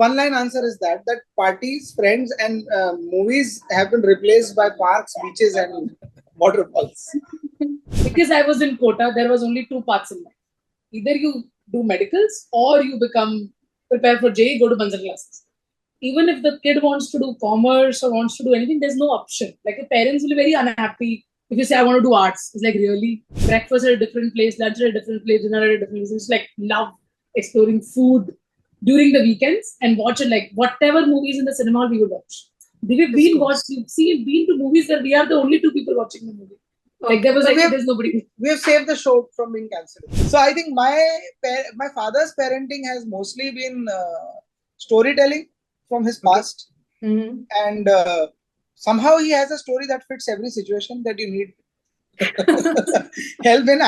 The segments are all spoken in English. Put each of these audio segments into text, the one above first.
one line answer is that parties, friends, and movies have been replaced by parks, beaches, and waterfalls. Because I was in Kota, there was only two paths in life. Either you do medicals or you prepare for JEE, go to Banzar classes. Even if the kid wants to do commerce or wants to do anything, there's no option. Like your parents will be very unhappy if you say, I want to do arts. It's like, really? Breakfast at a different place, lunch at a different place, dinner at a different place. It's like love exploring food during the weekends and watch it, like whatever movies in the cinema we would watch. We've been to movies where we are the only two people watching the movie. Like there was there's nobody. We have saved the show from being cancelled. So I think my father's parenting has mostly been storytelling from his past, and somehow he has a story that fits every situation that you need help in.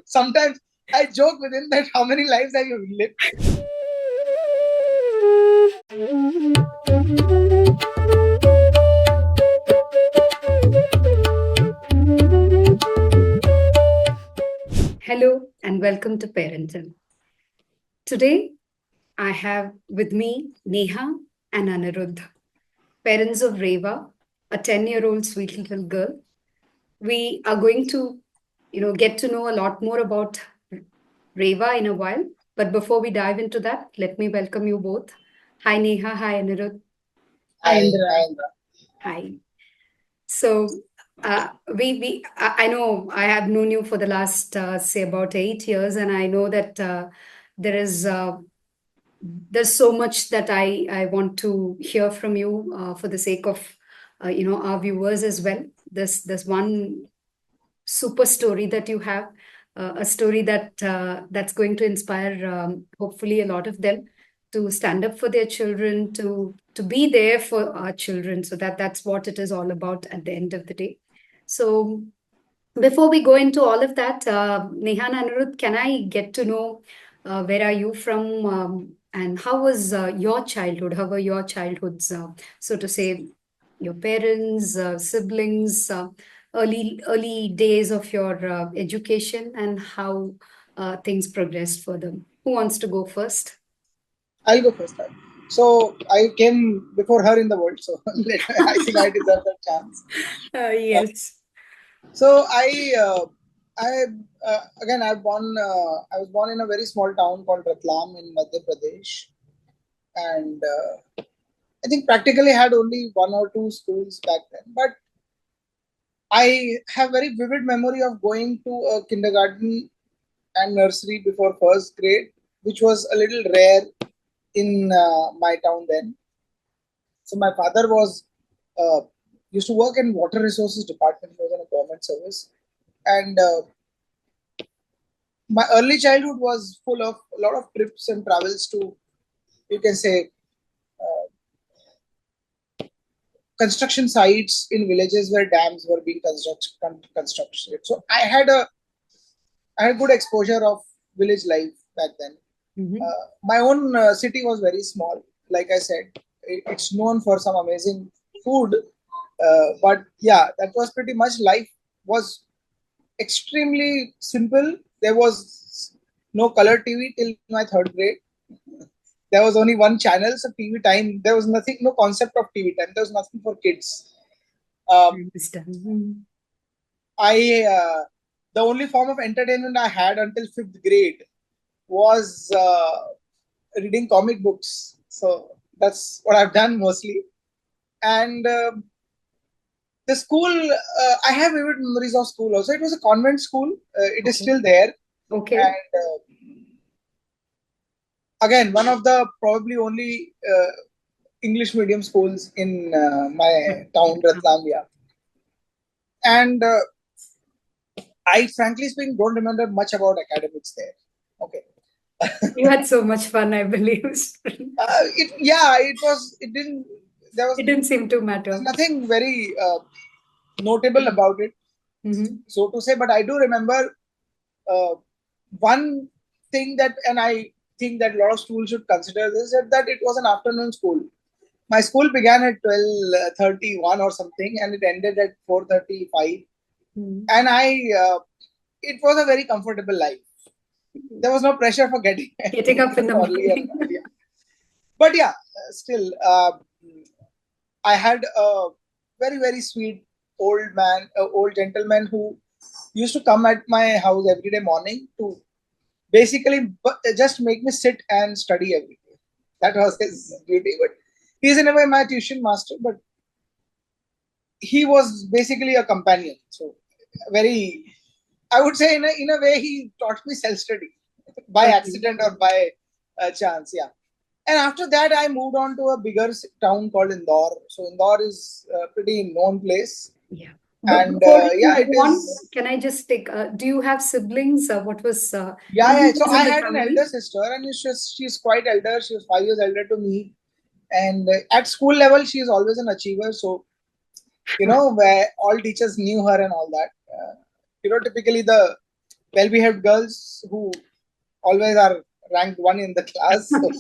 Sometimes I joke with him that how many lives have you lived? Hello and welcome to ParenTell. Today, I have with me Neha and Aniruddh, parents of Reva, a 10-year-old sweet little girl. We are going to, get to know a lot more about Reva in a while. But before we dive into that, let me welcome you both. Hi Neha, hi Aniruddh. Hi Indira. Hi. So, I know I have known you for the last, say, about 8 years, and I know that there's so much that I want to hear from you for the sake of, our viewers as well. There's one super story that you have, a story that's going to inspire, hopefully, a lot of them to stand up for their children, to be there for our children. So that's what it is all about at the end of the day. So before we go into all of that, Neha and Aniruddh, can I get to know where are you from and how was your childhood? How were your childhoods, so to say, your parents, siblings, early days of your education, and how things progressed for them? Who wants to go first? I'll go first. So I came before her in the world, so I think I deserve that chance. Yes. So I was born in a very small town called Ratlam in Madhya Pradesh, and I think practically had only one or two schools back then. But I have very vivid memory of going to a kindergarten and nursery before first grade, which was a little rare in my town then. So my father used to work in water resources department. He was in a government service, and my early childhood was full of a lot of trips and travels to, you can say, construction sites in villages where dams were being constructed. So I had good exposure of village life back then. My own city was very small. Like I said, it's known for some amazing food. But yeah, that was pretty much life was extremely simple. There was no color TV till my third grade. There was only one channel, so TV time. There was nothing, no concept of TV time. There was nothing for kids. The only form of entertainment I had until 5th grade was reading comic books. So that's what I've done mostly. And the school, I have vivid memories of school also. It was a convent school. It is still there. Okay. And again, one of the probably only English medium schools in my town, Ratlamia. And I frankly speaking don't remember much about academics there. Okay. You had so much fun, I believe. It didn't seem to matter. Nothing very notable about it, so to say. But I do remember one thing that, and I think that a lot of schools should consider this, that it was an afternoon school. My school began at 12:31 or something, and it ended at 4:35. And it was a very comfortable life. There was no pressure for getting up in the morning. But yeah, still, I had a very, very sweet old gentleman who used to come at my house every day morning to basically just make me sit and study every day. That was his duty. But he's in a way my tuition master, but he was basically a companion. So very, I would say in a way he taught me self study by Okay. accident or by chance. Yeah. And after that, I moved on to a bigger town called Indore. So Indore is a pretty known place, Yeah. and Before you yeah, it go on, is. can I just take, do you have siblings? Yeah, How yeah. many So kids I in the had an family? elder sister, and she's quite elder. She was 5 years elder to me, and at school level, she is always an achiever. So where all teachers knew her and all that. Typically the well-behaved girls who always are ranked one in the class, so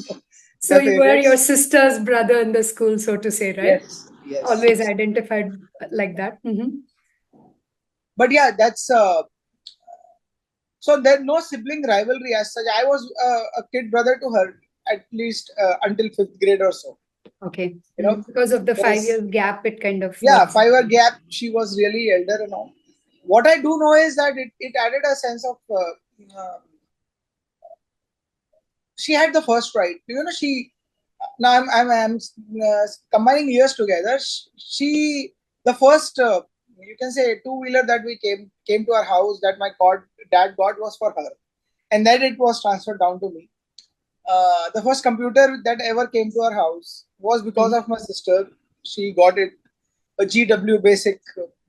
So the you were your favorites. sister's brother in the school, so to say, right? Yes, yes, Always yes. identified like that. But yeah, that's so there's no sibling rivalry as such. I was a kid brother to her at least until fifth grade or so. Okay. You know, Because of the there 5 years is gap, it kind of yeah, was. 5 year gap. She was really elder and all. What I do know is that it added a sense of she had the first right. She now I'm combining years together. She the first you can say two-wheeler that we came to our house that my dad got was for her, and then it was transferred down to me. The first computer that ever came to our house was because Mhm. of my sister. She got it, a GW basic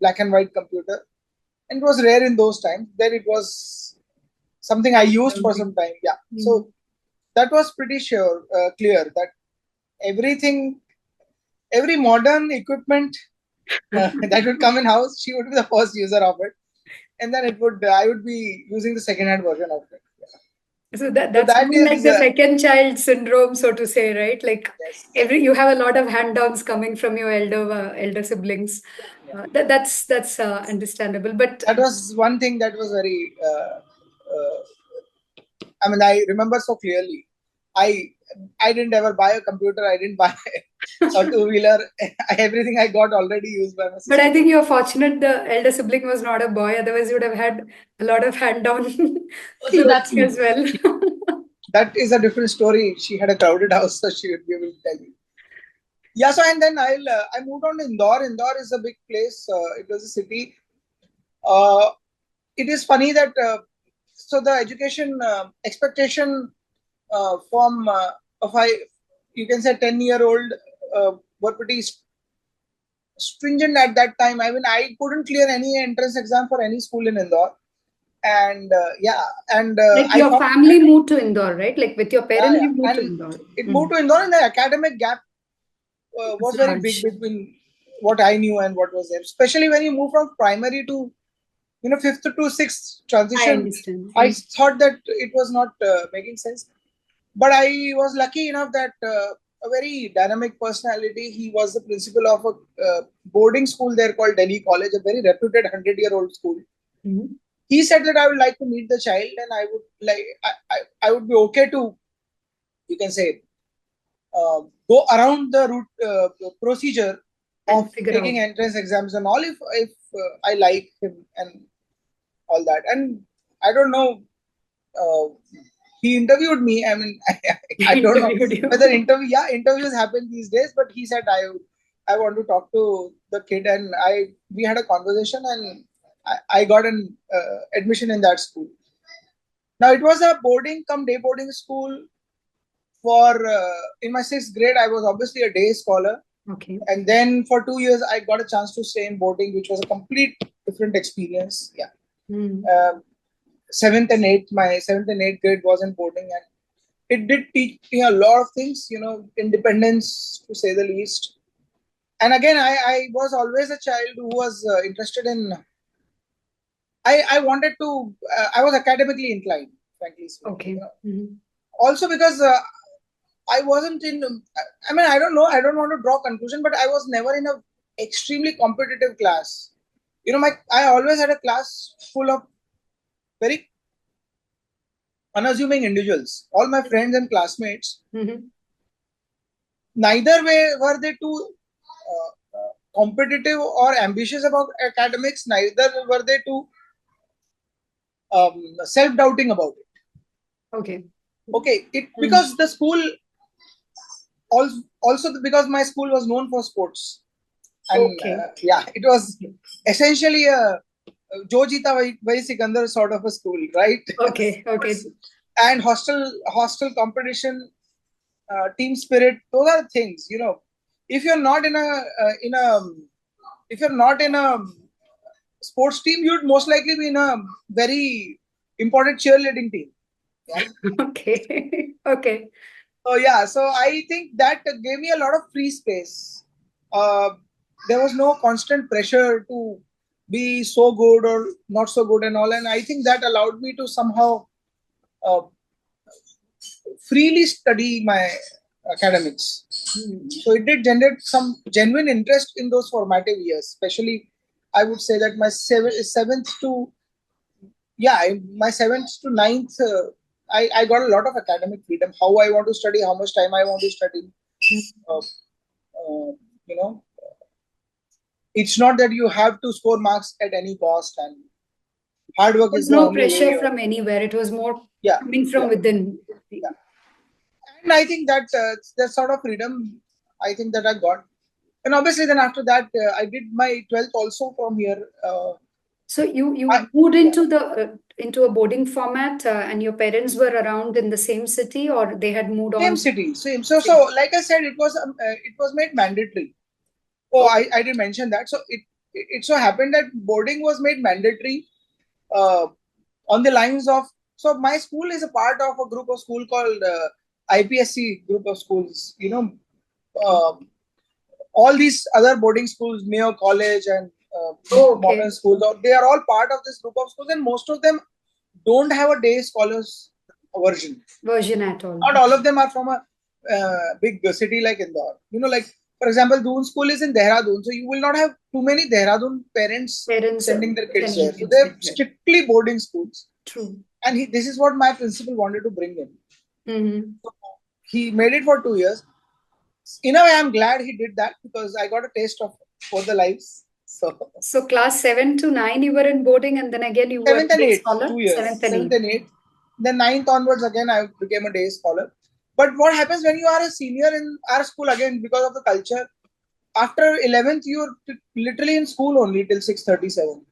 black and white computer, and it was rare in those times. Then it was something I Passed used down for to some you. time. Yeah, Mhm. so that was pretty clear that everything, every modern equipment that would come in house, she would be the first user of it, and then I would be using the second hand version of it. Yeah. So So that's that more like is the second child syndrome, so to say, right? Like yes, you have a lot of hand downs coming from your elder siblings. yeah. That's understandable. But That was one thing that was very. I mean, I remember so clearly. I I didn't ever buy a computer. I didn't buy a two wheeler. Everything I got already used by my but sister. I think you're fortunate the elder sibling was not a boy, otherwise you would have had a lot of hand down So that's clothing as me. well. That is a different story. She had a crowded house, so she would be able to tell you. Yeah, so and then I moved on to Indore. Indore is a big place. It was a city. Uh, it is funny that so the education expectation from of I you can say 10-year-old were pretty stringent at that time. I mean, I couldn't clear any entrance exam for any school in Indore, and yeah, and Like I your thought family moved to Indore, right? Like with your yeah, parents, yeah, you moved to and Indore. it moved to Indore, and the academic gap It's was very big large. between what I knew and what was there. Especially when you move from primary to fifth to sixth I transition, understand. I thought that it was not making sense. But I was lucky enough that a very dynamic personality. He was the principal of a boarding school there called Delhi College, a very reputed 100-year-old school. Mhm. He said that I would like to meet the child, and I would I would be okay to you can say go around the route procedure of And figure taking out. entrance exams and all if I like him and all that. And I don't know. Uh, he interviewed me. I mean, I don't know Interviewed whether you. interviews happen these days, but he said I want to talk to the kid, and we had a conversation, and I got an admission in that school. Now it was a boarding come day boarding school for in my sixth grade. I was obviously a day scholar, Okay. and then for 2 years I got a chance to stay in boarding, which was a complete different experience. Yeah. Hmm. Seventh and eighth grade was in boarding, and it did teach me a lot of things, independence to say the least. And again, I was always a child who was interested in. I wanted to. I was academically inclined, frankly speaking. Okay. Mhm. Also because I wasn't in. I mean, I don't know. I don't want to draw conclusion, but I was never in a extremely competitive class. I always had a class full of very unassuming individuals. All my friends and classmates, Mhm. neither way were they too competitive or ambitious about academics. Neither were they too self-doubting about it. Okay, because the school also because my school was known for sports, and it was essentially a Jo Jeeta Wahi Sikandar sort of a school, right? And hostel competition, team spirit, those are things, if you're not in a sports team, you'd most likely be in a very important cheerleading team. So I think that gave me a lot of free space. There was no constant pressure to be so good or not so good and all, and I think that allowed me to somehow freely study my academics. So it did generate some genuine interest in those formative years, especially I would say that my seventh to ninth, I got a lot of academic freedom. How I want to study, how much time I want to study. It's not that you have to score marks at any cost, and hard work is the no only pressure way. From anywhere. It was more coming from within. And I think that that sort of freedom, I think that I got. And obviously, then after that, I did my 12th also from here. So you moved into a boarding format, and your parents were around in the same city, or they had moved on? Same city, same. So like I said, it was made mandatory. I didn't mention that. So it so happened that boarding was made mandatory on the lines of. So my school is a part of a group of school called IPSC group of schools. All these other boarding schools, Mayo College and modern schools, they are all part of this group of schools, and most of them don't have a day scholars version at all. Not all of them are from a big city like Indore. Like for example, Doon school is in Dehradun, so you will not have too many Dehradun parents sending their kids there. So they're strictly boarding schools. True. And this is what my principal wanted to bring in. So he made it for 2 years. In a way, I'm glad he did that because I got a taste of both the lives. So class 7 to 9 you were in boarding, and then again you were 7th and 8th, scholar? 2 years. 7th and 8th. Then 9th onwards again I became a day scholar. But what happens when you are a senior in our school, again, because of the culture, after 11th, you're literally in school only till 6:37.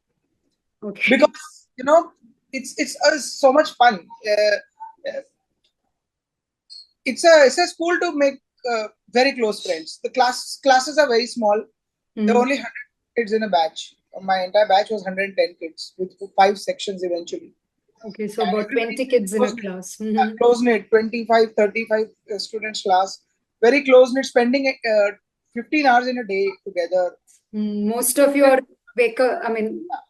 Because, it's so much fun. It's a school to make very close friends. The classes are very small. There are only 100 kids in a batch. My entire batch was 110 kids with 5 sections eventually. Okay, so about 20 kids in a class. Close-knit, 25, 35 students class. Very close-knit, spending 15 hours in a day together. Most of your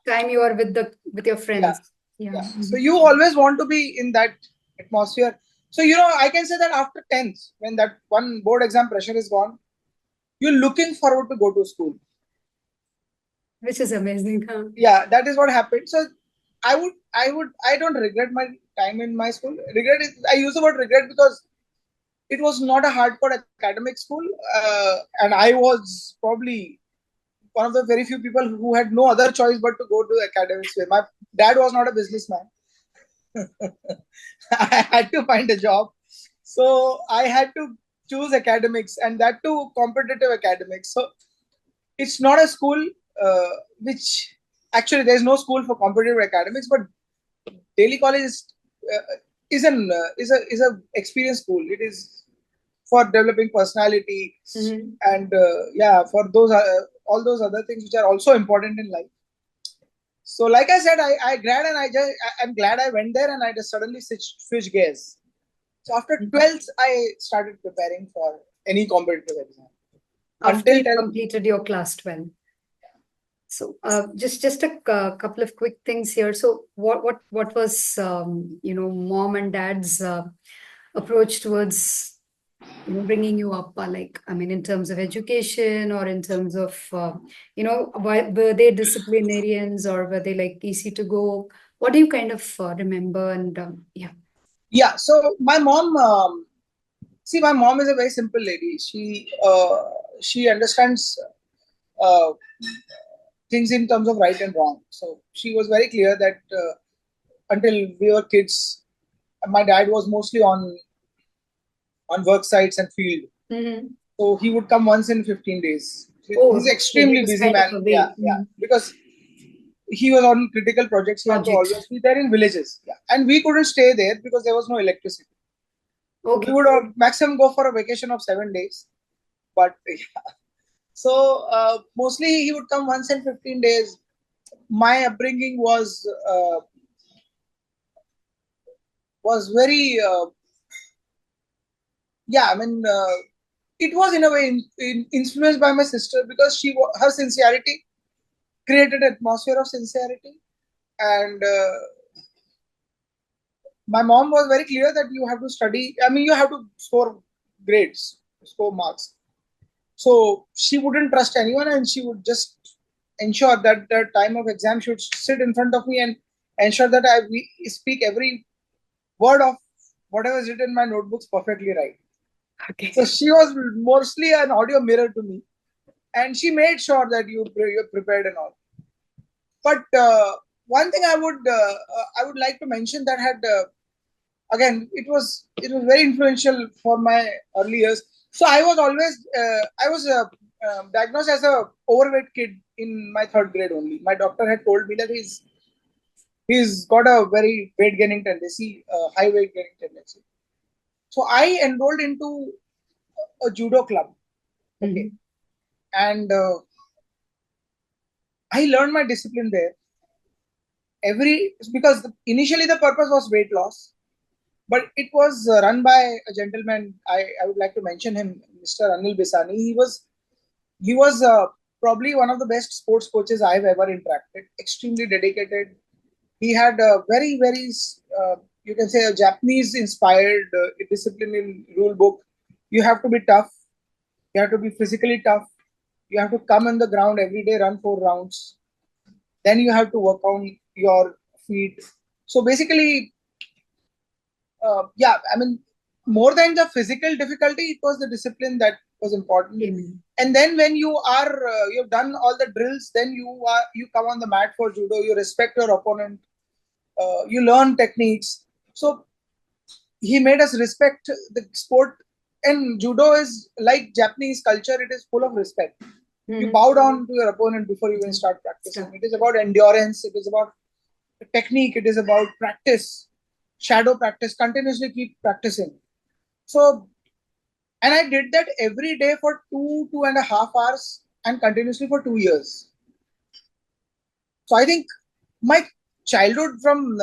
time you are with your friends. Yeah. So you always want to be in that atmosphere. So, I can say that after 10th, when that one board exam pressure is gone, you're looking forward to go to school. Which is amazing, huh? Yeah, that is what happened. So I don't regret my time in my school. I use the word regret because it was not a hardcore academic school, and I was probably one of the very few people who had no other choice but to go to the academics. My dad was not a businessman. I had to find a job, so I had to choose academics, and that too competitive academics. So it's not a school which actually there's no school for competitive academics, but Delhi College is a experienced school. It is for developing personality and for those all those other things which are also important in life. So like I said, I'm glad I went there, and I just suddenly switched gears. So after 12th, I started preparing for any competitive exam. After you completed your class 12. So just a couple of quick things here. So what was mom and dad's approach towards bringing you up, in terms of education, or in terms of were they disciplinarians, or were they like easy to go? What do you kind of remember? And so my mom See, my mom is a very simple lady. She understands uh, things in terms of right and wrong. So she was very clear that until we were kids, my dad was mostly on work sites and field. Mm-hmm. So he would come once in 15 days. Oh, He's so he extremely was busy kind of man. Yeah, away. yeah. Because he was on critical projects. He had to Project. always be there in villages. Yeah. And we couldn't stay there because there was no electricity. So we Okay. would maximum go for a vacation of 7 days. But yeah. So mostly he would come once in 15 days. My upbringing was very yeah. I mean, it was in a way influenced by my sister because her sincerity created an atmosphere of sincerity, and my mom was very clear that you have to study. I mean, you have to score grades, score marks. So she wouldn't trust anyone, and she would just ensure that the time of exam should sit in front of me and ensure that we speak every word of whatever is written in my notebooks perfectly right. Okay. So she was mostly an audio mirror to me, and she made sure that you're prepared and all. But one thing I would like to mention that had again it was very influential for my early years. So I was always I was diagnosed as a overweight kid in my third grade only. My doctor had told me that he's got a very weight gaining tendency, high weight gaining tendency. So I enrolled into a judo club. Okay, Mm-hmm. and I learned my discipline there. Because initially the purpose was weight loss, but it was run by a gentleman. I would like to mention him, Mr. Anil Bisani. He was probably one of the best sports coaches I've ever interacted. Extremely dedicated. He had a very you can say a Japanese inspired discipline in rule book. You have to be tough. You have to be physically tough. You have to come on the ground every day, run 4 rounds. Then you have to work on your feet. So basically, yeah, I mean, more than the physical difficulty, it was the discipline that was important. Amen. And then when you've done all the drills, then you come on the mat for judo. You respect your opponent. You learn techniques. So he made us respect the sport. And judo is like Japanese culture; it is full of respect. You Mm-hmm. bow down to your opponent before you even start practicing. It is about endurance. It is about technique. It is about practice, shadow practice. Continuously keep practicing. So, and I did that every day for 2.5 hours and continuously for 2 years. So I think my childhood from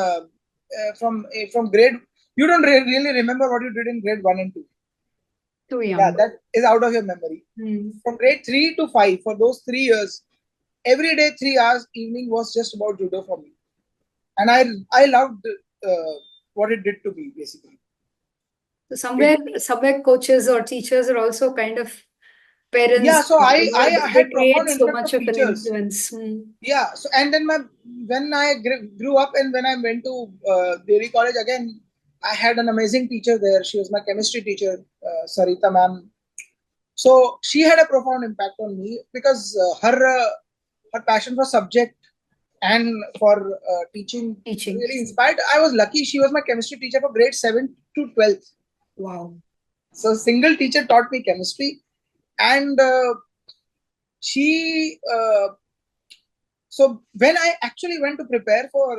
grade, you don't really remember what you did in grade 1 and 2. Too Yeah, young. that is out of your memory. Mm. From grade 3 to 5, for those 3 years, every day 3 hours evening was just about judo for me, and I loved what it did to me basically. So It, somewhere coaches or teachers are also kind of yeah, parents, so I they had create profound so impact much of of an teachers. influence. Mm. Yeah, so and then when I grew up and when I went to Devi College again, I had an amazing teacher there. She was my chemistry teacher, Sarita ma'am. So she had a profound impact on me because her passion for subject and for teaching Teaching. really inspired. I was lucky; she was my chemistry teacher for grade 7 to 12th. Wow. So single teacher taught me chemistry, and she. So when I actually went to prepare for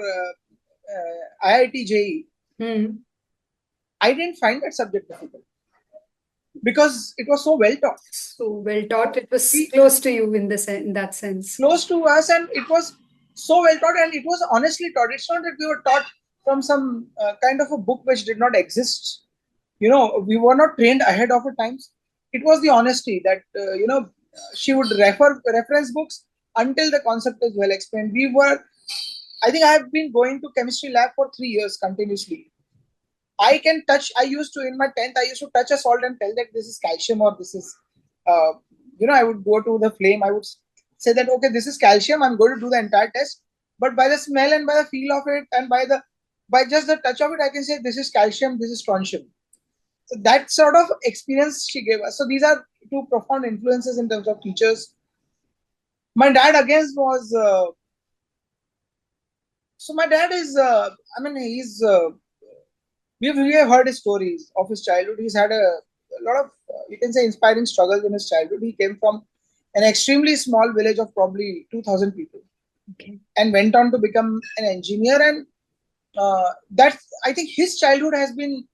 IIT JEE, Mm. I didn't find that subject difficult because it was so well taught. So well taught. It was We close to you in that sense. close to us, and it was so well taught, and it was honestly taught. It's not that we were taught from some kind of a book which did not exist. We were not trained ahead of our times. It was the honesty that she would reference books until the concept is well explained. I think I have been going to chemistry lab for 3 years continuously. I used to, in my 10th, I used to touch a salt and tell that this is calcium or this is, I would go to the flame. I would say that, okay, this is calcium. I'm going to do the entire test. But by the smell and by the feel of it and by just the touch of it, I can say this is calcium, this is strontium. So that sort of experience she gave us. So these are two profound influences in terms of teachers. My dad again was. So my dad is. He's. We have heard his stories of his childhood. He's had a lot of, you can say, inspiring struggles in his childhood. He came from an extremely small village of probably 2,000 people, and went on to become an engineer. And that's, I think, his childhood has been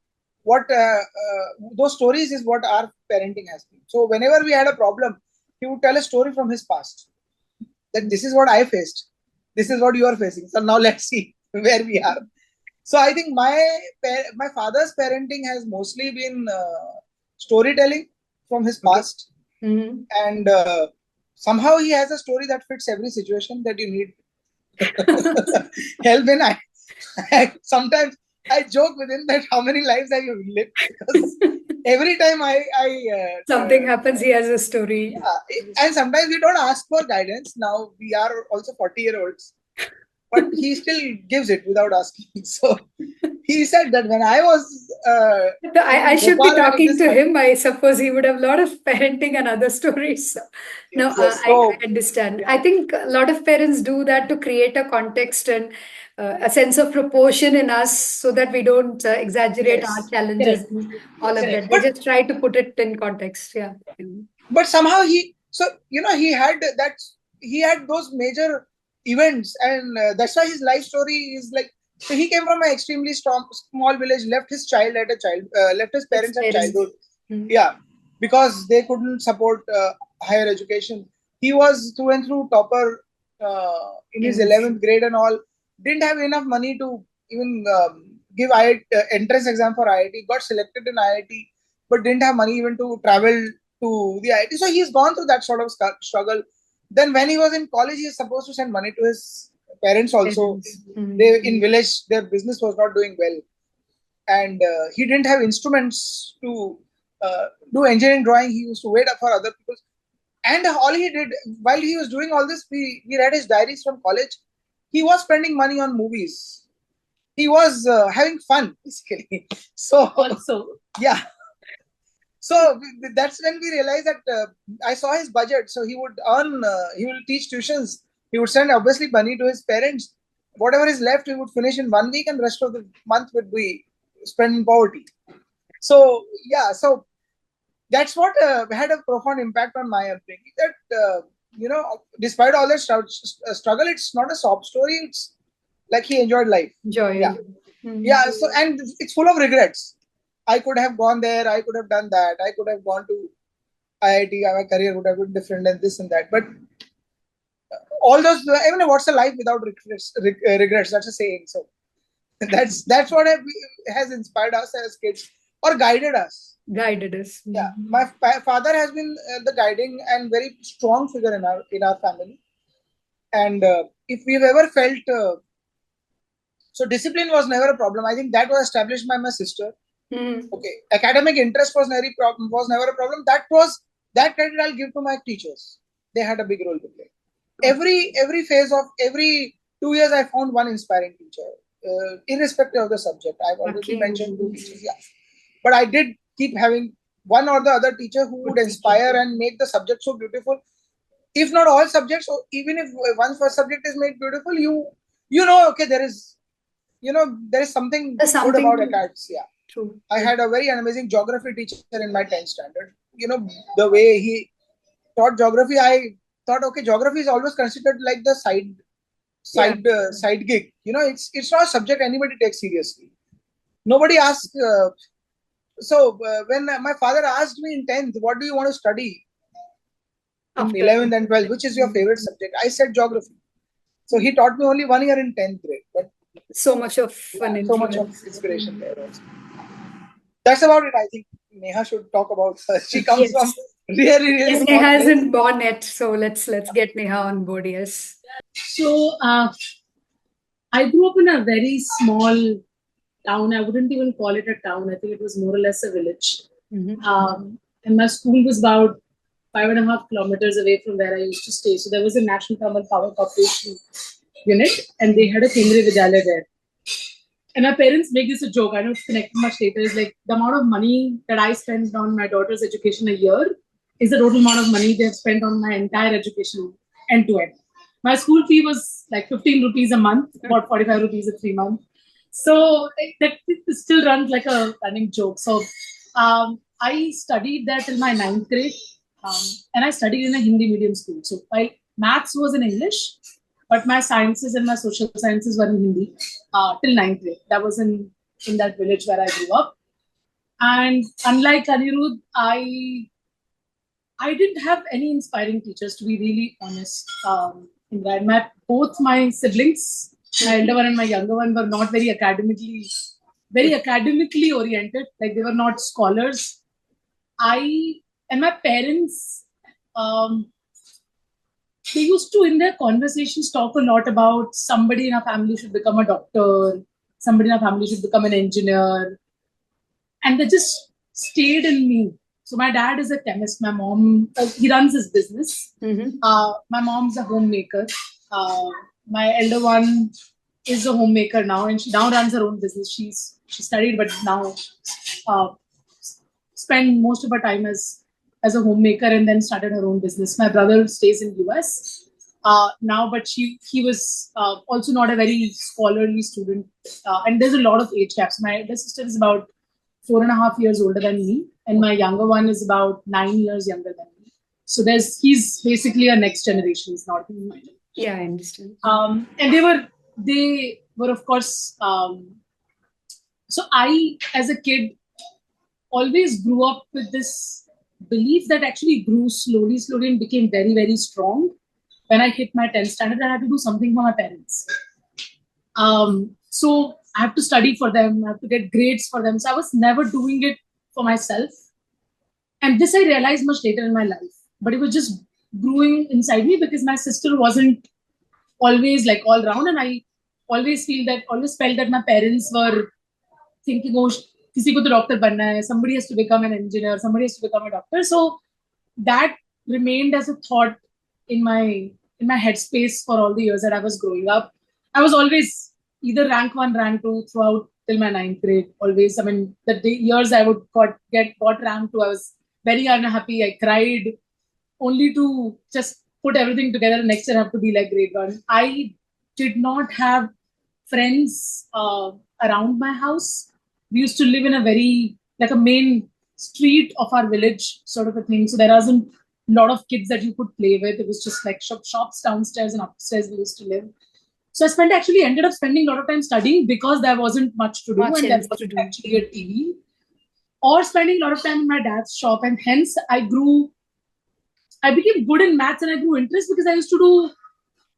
what those stories is what our parenting has been. So whenever we had a problem, he would tell a story from his past, that this is what I faced, this is what you are facing. So now let's see where we are. So I think my father's parenting has mostly been storytelling from his past, and somehow he has a story that fits every situation that you need help in. Sometimes I joke with him that how many lives have you lived, because every time something happens, he has a story. Yeah, and sometimes we don't ask for guidance. Now we are also 40-year-olds, but he still gives it without asking. So he said that when I was I should be talking to him. I suppose he would have a lot of parenting and other stories. No, Yes, I understand. I think a lot of parents do that to create a context and a sense of proportion in us, so that we don't exaggerate our challenges, all of that. They just try to put it in context. Yeah. But somehow he had those major events, and that's why his life story is like. So he came from an extremely small village, left his parents at childhood. Yeah, because they couldn't support higher education. He was through and through topper in his 11th grade and all. Didn't have enough money to even give entrance exam for IIT. Got selected in IIT, but didn't have money even to travel to the IIT. So he's gone through that sort of struggle. Then when he was in college, he's supposed to send money to his parents also. They in village, their business was not doing well, and he didn't have instruments to do engineering drawing. He used to wait up for other people, and all he did while he was doing all this, we read his diaries from college. He was spending money on movies. He was having fun, basically. So also, yeah. So that's when we realized that I saw his budget. So he would he will teach tuitions. He would send obviously money to his parents. Whatever is left, he would finish in 1 week, and rest of the month would be spent in poverty. So yeah, so that's what had a profound impact on my upbringing. That despite all that struggle, it's not a sob story. It's like he enjoyed life. Yeah. Yeah. So, and it's full of regrets. I could have gone there. I could have done that. I could have gone to IIT. My career would have been different and this and that. But all those, even what's a life without regrets? That's a saying. So that's what has inspired us as kids, or guided us. Yeah, my father has been the guiding and very strong figure in our family. And if we've ever felt so, discipline was never a problem. I think that was established by my sister. Okay, academic interest was never a problem. That credit I'll give to my teachers. They had a big role to play. Every phase of every 2 years, I found one inspiring teacher, irrespective of the subject. I've already mentioned 2 teachers, yeah. But I did keep having one or the other teacher who would inspire and make the subject so beautiful. If not all subjects, so even if one first subject is made beautiful, okay, there is something good about academics. Yeah. True. I had a very amazing geography teacher in my 10th standard. The way he taught geography, I thought, okay, geography is always considered like the side gig. It's not a subject anybody takes seriously. Nobody asks. When my father asked me in 10th, what do you want to study? In 11th and 12th, which is your favorite subject? I said geography. So he taught me only 1 year in 10th grade. But so much of so much of inspiration there also. That's about it. I think Neha should talk about her. She comes from really yes, Neha hasn't born yet, so let's get Neha on board. Yes. So I grew up in a very small town. I wouldn't even call it a town. I think it was more or less a village. And my school was about 5.5 kilometers away from where I used to stay. So there was a National Thermal Power Corporation unit, and they had a Kendriya Vidyalaya there. And my parents make this a joke. I know it's connected much later. Is like the amount of money that I spend on my daughter's education a year is the total amount of money they've spent on my entire education end to end. My school fee was like 15 rupees a month, about 45 rupees a 3 month. So that still runs like a running joke. So I studied there till my 9th grade. And I studied in a Hindi medium school. So my maths was in English, but my sciences and my social sciences were in Hindi till 9th grade. That was in that village where I grew up. And unlike Aniruddh, I didn't have any inspiring teachers, to be really honest. In that, both my siblings, my elder one and my younger one, were not very academically oriented. Like they were not scholars. And my parents, they used to, in their conversations, talk a lot about somebody in our family should become a doctor, somebody in our family should become an engineer. And they just stayed in me. So my dad is a chemist. My mom, he runs his business. My mom's a homemaker. My elder one is a homemaker now, and she now runs her own business. She studied, but now spend most of her time as a homemaker, and then started her own business. My brother stays in US now, but he was also not a very scholarly student. And there's a lot of age gaps. My elder sister is about 4.5 years older than me, and my younger one is about 9 years younger than me. So he's basically a next generation. He's not my generation. Yeah, I understand. And they were of course. So I, as a kid, always grew up with this belief that actually grew slowly, and became very, very strong. When I hit my 10th standard, I had to do something for my parents. So I have to study for them. I have to get grades for them. So I was never doing it for myself. And this I realized much later in my life. But it was just brewing inside me because my sister wasn't always like all round. And I always felt that my parents were thinking, oh, किसी को तो doctor बनना है, somebody has to become an engineer, somebody has to become a doctor. So that remained as a thought in my headspace for all the years that I was growing up. I was always either rank 1, rank 2 throughout till my 9th grade. Always, I mean, the years I would got rank 2, I was very unhappy. I cried only to just put everything together. Next year I have to be like grade 1. I did not have friends around my house. We used to live in a main street of our village sort of a thing. So there wasn't a lot of kids that you could play with. It was just like shops downstairs and upstairs we used to live. So I ended up spending a lot of time studying because there wasn't much to do and there wasn't actually a TV. Or spending a lot of time in my dad's shop. And hence I became good in maths and I grew interest because I used to do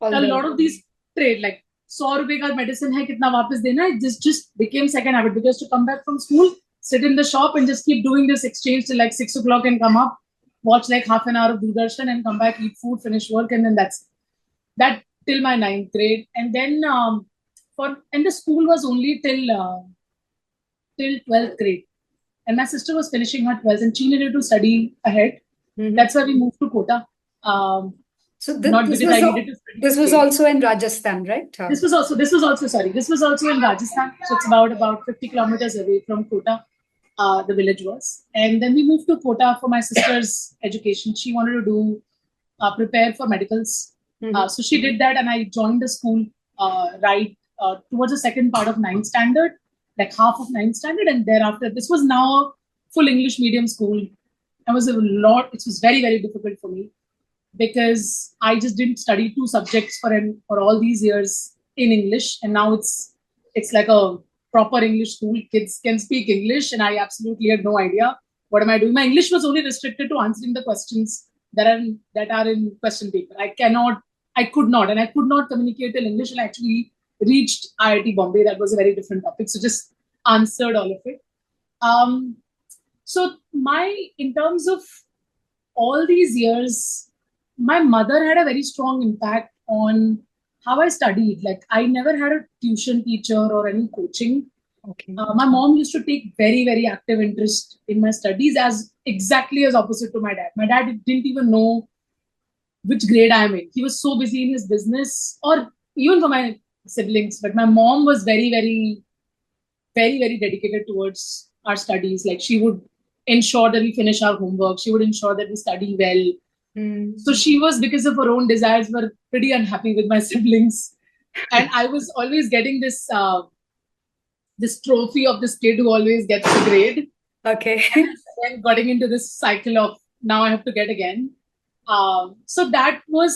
a lot of these trade, like 100 rupees का medicine है कितना वापस देना है. This just became second habit because to come back from school, sit in the shop and just keep doing this exchange till like 6 o'clock and come up, watch like half an hour of Doordarshan and come back, eat food, finish work, and then that till my 9th grade. And then the school was only till 12th grade, and my sister was finishing her 12th and she needed to study ahead. That's why we moved to Kota. So this was also in Rajasthan, right? This was also in Rajasthan. So it's about 50 kilometers away from Kota, the village was. And then we moved to Kota for my sister's education. She wanted to prepare for medicals. So she did that and I joined the school towards the second part of 9th standard, like half of 9th standard. And thereafter, this was now a full English medium school. It was very, very difficult for me because I just didn't study 2 subjects for all these years in English. And now it's like a proper English school. Kids can speak English and I absolutely had no idea what am I doing. My English was only restricted to answering the questions that are in question paper. I could not communicate in English and I actually reached IIT Bombay. That was a very different topic. So just answered all of it. So in terms of all these years, my mother had a very strong impact on how I studied. Like I never had a tuition teacher or any coaching. Okay. My mom used to take very, very active interest in my studies, exactly as opposite to my dad. My dad didn't even know which grade I'm in. He was so busy in his business, or even for my siblings. But my mom was very, very very, very dedicated towards our studies. Like she would ensure that we finish our homework. She would ensure that we study well. So she was, because of her own desires, were pretty unhappy with my siblings. And I was always getting this this trophy of this kid who always gets a grade. Okay. And getting into this cycle of now I have to get again. So that was,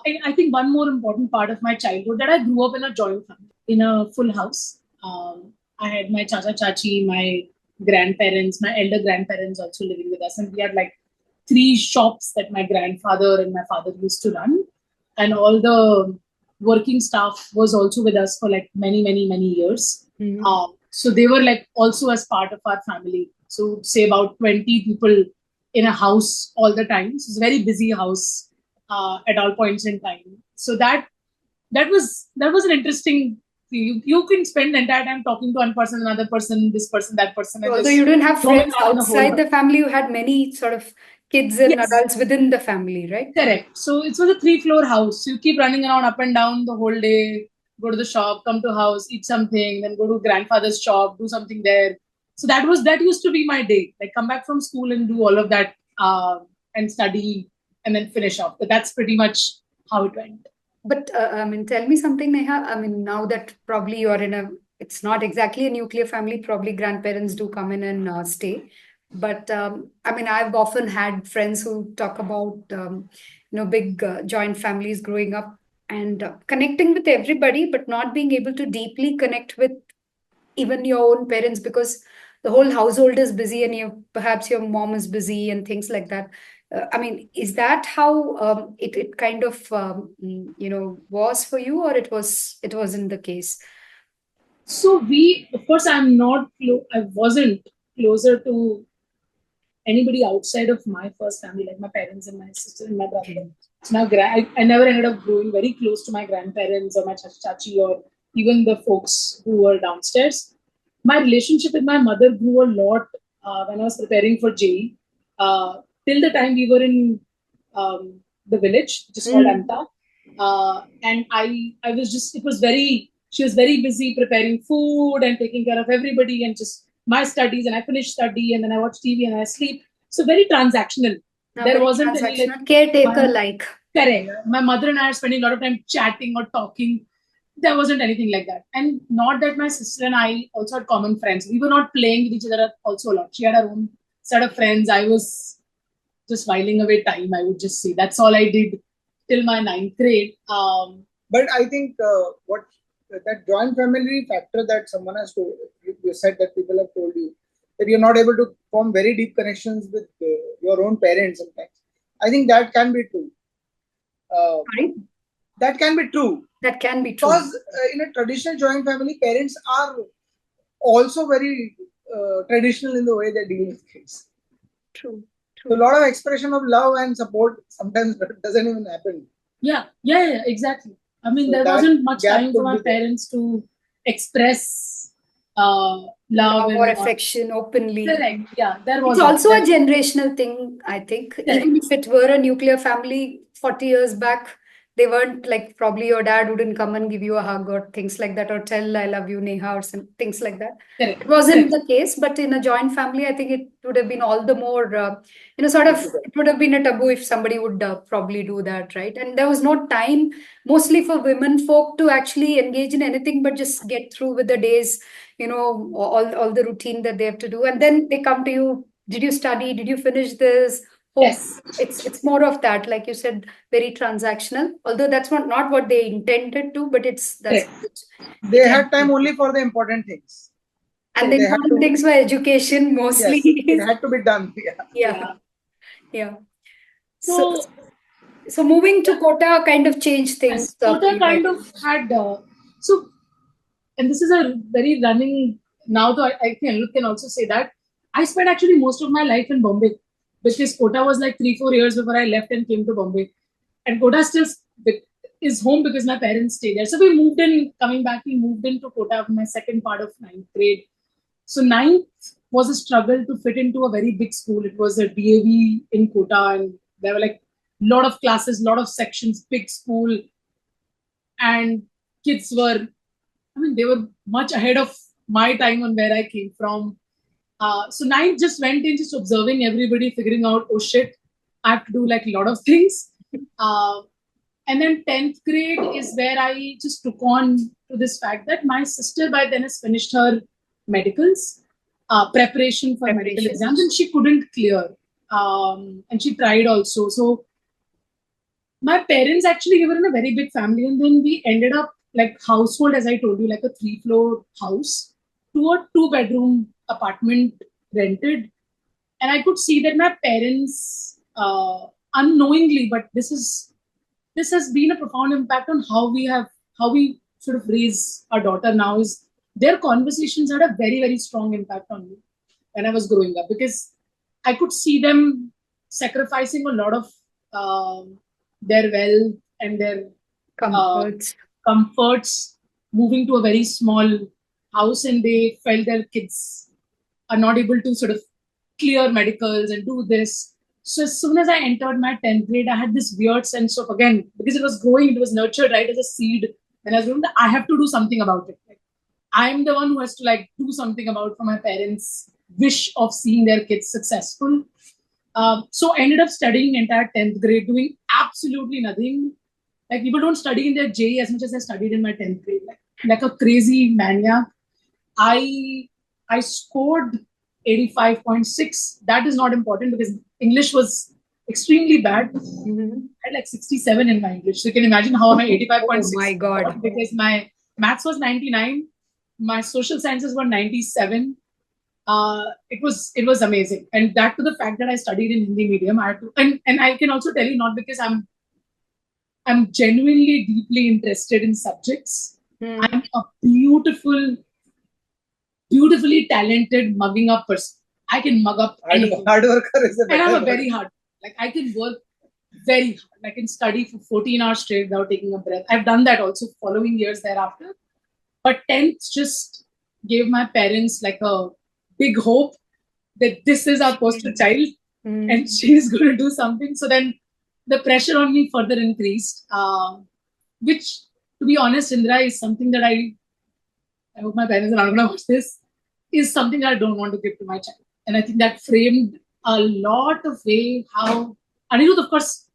and I think one more important part of my childhood, that I grew up in a joint family, in a full house. I had my chacha chachi, my grandparents, my elder grandparents also living with us, and we had like 3 shops that my grandfather and my father used to run, and all the working staff was also with us for like many, many, many years. So they were like also as part of our family. So say about 20 people in a house all the time. So it's a very busy house at all points in time. So that was an interesting. You can spend the entire time talking to one person, another person, this person, that person. Although you didn't have friends outside the family, you had many sort of kids and adults within the family, right? Correct. So it was a 3-floor house. So you keep running around up and down the whole day, go to the shop, come to house, eat something, then go to grandfather's shop, do something there. So that used to be my day. Like come back from school and do all of that and study and then finish off. But that's pretty much how it went. But I mean, tell me something, Neha. I mean, now that probably you're in it's not exactly a nuclear family, probably grandparents do come in and stay. But I mean, I've often had friends who talk about, big joint families growing up and connecting with everybody, but not being able to deeply connect with even your own parents because the whole household is busy and perhaps your mom is busy and things like that. I mean, is that how it kind of was for you, or it wasn't the case? So of course, I wasn't closer to anybody outside of my first family, like my parents and my sister and my brother. So now I never ended up growing very close to my grandparents or my chachi or even the folks who were downstairs. My relationship with my mother grew a lot when I was preparing for JEE. Till the time we were in the village, which is called Anta. And she was very busy preparing food and taking care of everybody and just my studies, and I finished study and then I watch TV and I sleep. So very transactional. There wasn't any caretaker like. Correct. My mother and I are spending a lot of time chatting or talking. There wasn't anything like that. And not that my sister and I also had common friends. We were not playing with each other also a lot. She had her own set of friends. I was just whiling away time, I would just say. That's all I did till my 9th grade. But I think that joint family factor that someone has told you said that people have told you that you're not able to form very deep connections with your own parents sometimes. I think that can be true. That can be true. That can be true. Because in a traditional joint family, parents are also very traditional in the way they deal with kids. True. So a lot of expression of love and support sometimes doesn't even happen. Yeah, exactly. I mean, there wasn't much time for my parents to express love or affection openly. Correct. Yeah, there was. It's also a generational thing, I think. Correct. Even if it were a nuclear family 40 years back, they weren't like, probably your dad wouldn't come and give you a hug or things like that, or tell I love you, Neha, or some things like that. Correct. It wasn't the case, but in a joint family, I think it would have been all the more, it would have been a taboo if somebody would probably do that, right? And there was no time mostly for women folk to actually engage in anything but just get through with the days, all the routine that they have to do. And then they come to you, did you study? Did you finish this? Yes. It's more of that, like you said, very transactional. Although that's not what they intended to, but they had time only for the important things. And the important things were education mostly. Yes, it had to be done. Yeah. So moving to Kota kind of changed things. Kota kind of had and this is a very running now. Though I think Aniruddh can also say that I spent actually most of my life in Bombay. Because Kota was like 3-4 years before I left and came to Bombay. And Kota still is home because my parents stay there. So we moved into Kota for my second part of 9th grade. So 9th was a struggle to fit into a very big school. It was a DAV in Kota and there were like a lot of classes, a lot of sections, big school. And kids they were much ahead of my time on where I came from. So ninth just went in just observing everybody, figuring out, oh shit, I have to do like a lot of things. And then 10th grade is where I just took on to this fact that my sister by then has finished her medicals, preparation for medical exams, and she couldn't clear. And she tried also. So my parents actually were in a very big family, and then we ended up like household, as I told you, like a 3-floor house to a 2-bedroom apartment rented. And I could see that my parents, unknowingly, but this has been a profound impact on how we sort of raise our daughter now, is their conversations had a very, very strong impact on me when I was growing up, because I could see them sacrificing a lot of their wealth and their comforts, moving to a very small house, and they felt their kids are not able to sort of clear medicals and do this. So as soon as I entered my 10th grade, I had this weird sense of, again, because it was growing, it was nurtured right as a seed. When I was growing, that I have to do something about it. Like, I'm the one who has to like do something about for my parents' wish of seeing their kids successful. So I ended up studying entire 10th grade, doing absolutely nothing. Like, people don't study in their JE as much as I studied in my 10th grade. Like a crazy maniac. I scored 85.6. That is not important because English was extremely bad. I had like 67 in my English. So you can imagine how my 85.6. Oh my God. Because my maths was 99. My social sciences were 97. It was amazing. And that to the fact that I studied in Hindi medium. I had to, and I can also tell you, not because I'm genuinely deeply interested in subjects. I'm a beautifully talented mugging up person. I can mug up anything. Hard worker is and I'm a very hard. Like, I can work very hard. I can study for 14 hours straight without taking a breath. I've done that also following years thereafter. But 10th just gave my parents like a big hope that this is our poster child and she's going to do something. So then the pressure on me further increased, which, to be honest, Indira, is something that I hope my parents are not going to watch this, is something that I don't want to give to my child. And I think that framed a lot of way how Aniruddh, of course,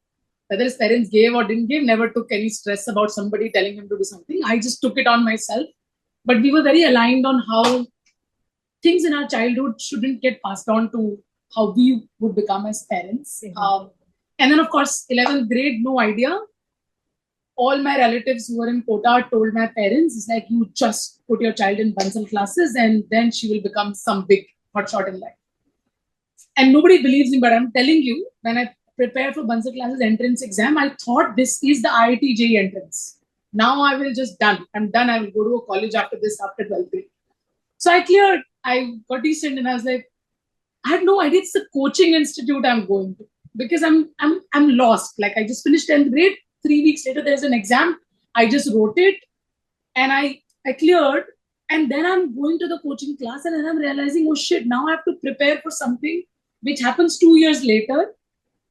whether his parents gave or didn't give, never took any stress about somebody telling him to do something. I just took it on myself. But we were very aligned on how things in our childhood shouldn't get passed on to how we would become as parents. And then, of course, 11th grade, no idea. All my relatives who were in Kota told my parents, it's like, you just put your child in Bansal classes and then she will become some big hotshot in life. And nobody believes me, but I'm telling you, when I prepared for Bansal classes entrance exam, I thought this is the IIT JEE entrance. Now I will just done. I'm done. I will go to a college after this, after 12th grade. So I cleared. I got decent, and I was like, I had no idea it's a coaching institute I'm going to, because I'm lost. Like, I just finished 10th grade. 3 weeks later, there's an exam. I just wrote it, and I cleared. And then I'm going to the coaching class, and then I'm realizing, oh shit, now I have to prepare for something which happens 2 years later.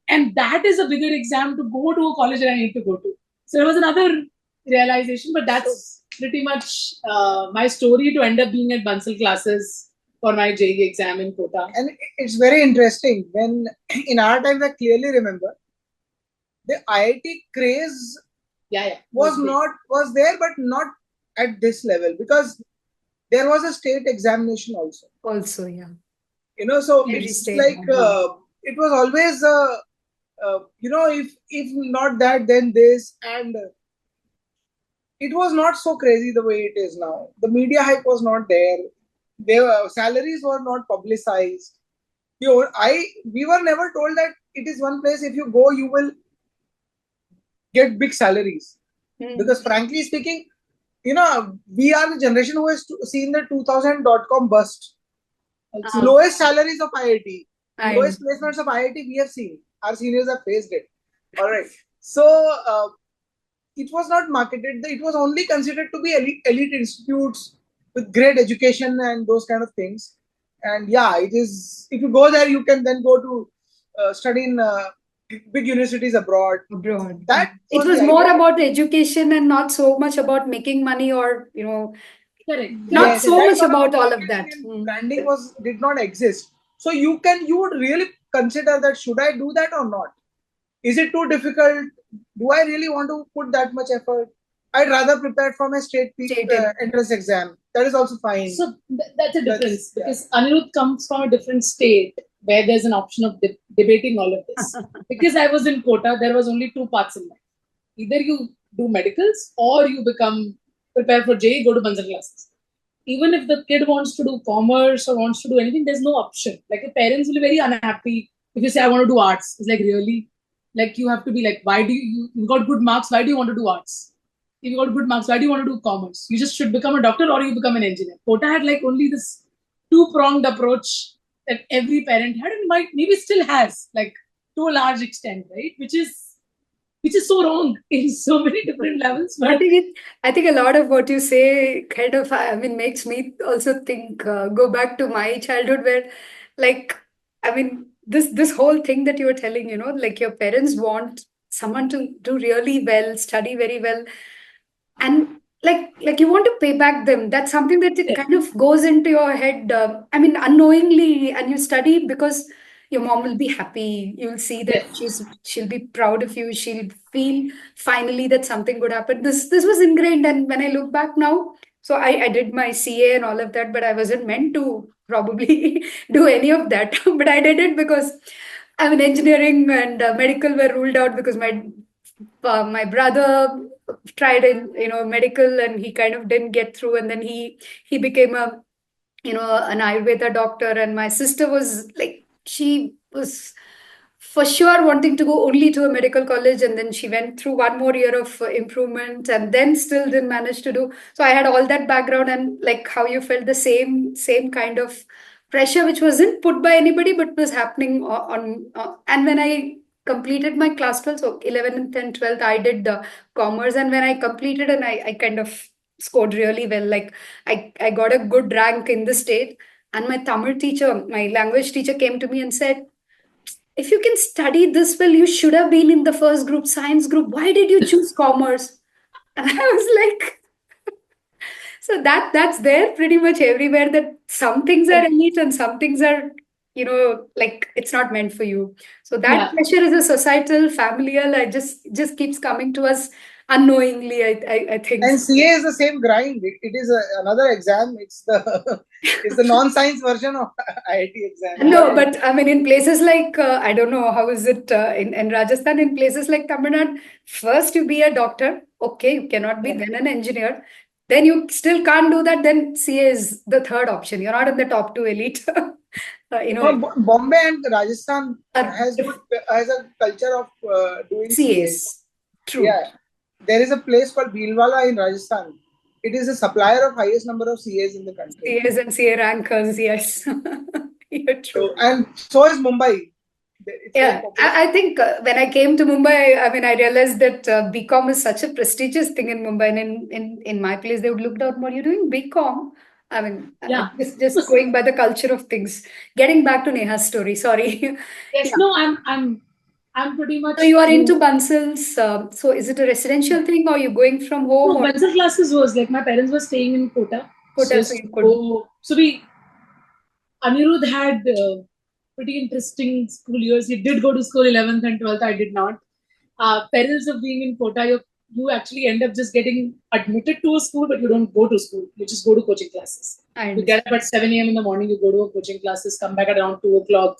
And that is a bigger exam to go to a college that I need to go to. So there was another realization, but that's pretty much my story to end up being at Bansal classes for my JEE exam in Kota. And it's very interesting. When in our time, I clearly remember the IIT craze was there, but not at this level, because there was a state examination also. Also, yeah. So it's like it was always if not that, then this, and it was not so crazy the way it is now. The media hype was not there. Salaries were not publicized. We were never told that it is one place, if you go, you will get big salaries. Because frankly speaking, we are the generation who has seen the 2000.com bust. Lowest salaries of IIT, lowest placements of IIT we have seen. Our seniors have faced it. All right. So it was not marketed. It was only considered to be elite institutes with great education and those kind of things. And yeah, it is. If you go there, you can then go to study in big universities abroad. That it was more about the education and not so much about making money or Correct. Not Yes, so that much sort of about all of marketing that. and branding did not exist. So you would really consider that, should I do that or not? Is it too difficult? Do I really want to put that much effort? I'd rather prepare for my state peak entrance exam. That is also fine. So that's a difference because Aniruddh comes from a different state where there's an option of debating all of this. Because I was in Kota, there was only two paths in life. Either you do medicals or you prepare for JEE, go to Banzar classes. Even if the kid wants to do commerce or wants to do anything, there's no option. Like, your parents will be very unhappy if you say, I want to do arts. It's like, really? Like, you have to be like, why do you got good marks, why do you want to do arts? If you got good marks, why do you want to do commerce? You just should become a doctor or you become an engineer. Kota had like only this two-pronged approach that every parent had and maybe still has, like, to a large extent, right? Which is so wrong in so many different levels. But I think a lot of what you say kind of, makes me also think, go back to my childhood where, like, this whole thing that you were telling, like your parents want someone to do really well, study very well, and like you want to pay back them. That's something that it kind of goes into your head, unknowingly, and you study because your mom will be happy. You'll see that she'll be proud of you. She'll feel finally that something good happened. This was ingrained, and when I look back now, so I did my CA and all of that, but I wasn't meant to probably do any of that. But I did it because engineering and medical were ruled out because my brother tried in medical and he kind of didn't get through, and then he became a an Ayurveda doctor, and my sister was like, she was for sure wanting to go only to a medical college, and then she went through one more year of improvement and then still didn't manage to do. So I had all that background, and like how you felt, the same kind of pressure which wasn't put by anybody but was happening and when I completed my class 12, so 11th and 12th I did the commerce, and when I completed and I kind of scored really well, like I got a good rank in the state, and my Tamil teacher, my language teacher, came to me and said, if you can study this well, you should have been in the first group, science group. Why did you choose commerce? And I was like, so that's there pretty much everywhere, that some things are elite and some things are, like it's not meant for you. So that pressure is a societal, familial, I just keeps coming to us unknowingly, I think. And CA is the same grind. It is another exam. It's the non-science version of IIT exam. No, but in places like, I don't know, how is it in Rajasthan, in places like Tamil Nadu, first you be a doctor. Okay, you cannot be then an engineer. Then you still can't do that. Then CA is the third option. You're not in the top two elite. Bombay and Rajasthan has a culture of doing CAs. True. Yeah. There is a place called Bhilwala in Rajasthan. It is a supplier of highest number of CAs in the country. CAs and CA rankers, yes. You're true. And so is Mumbai. Yeah, I think when I came to Mumbai, I realized that BCom is such a prestigious thing in Mumbai. And in my place, they would look down, what are you doing BCom? Just going by the culture of things. Getting back to Neha's story, sorry. Yes, no, I'm pretty much. So you are into Bansals. So is it a residential thing or you're going from home? No, Bansal classes was like, my parents were staying in Kota. Aniruddh had pretty interesting school years. He did go to school 11th and 12th. I did not. Perils of being in Kota, you actually end up just getting admitted to a school, but you don't go to school. You just go to coaching classes. You get up at 7 a.m. in the morning, you go to a coaching classes, come back at around 2 o'clock,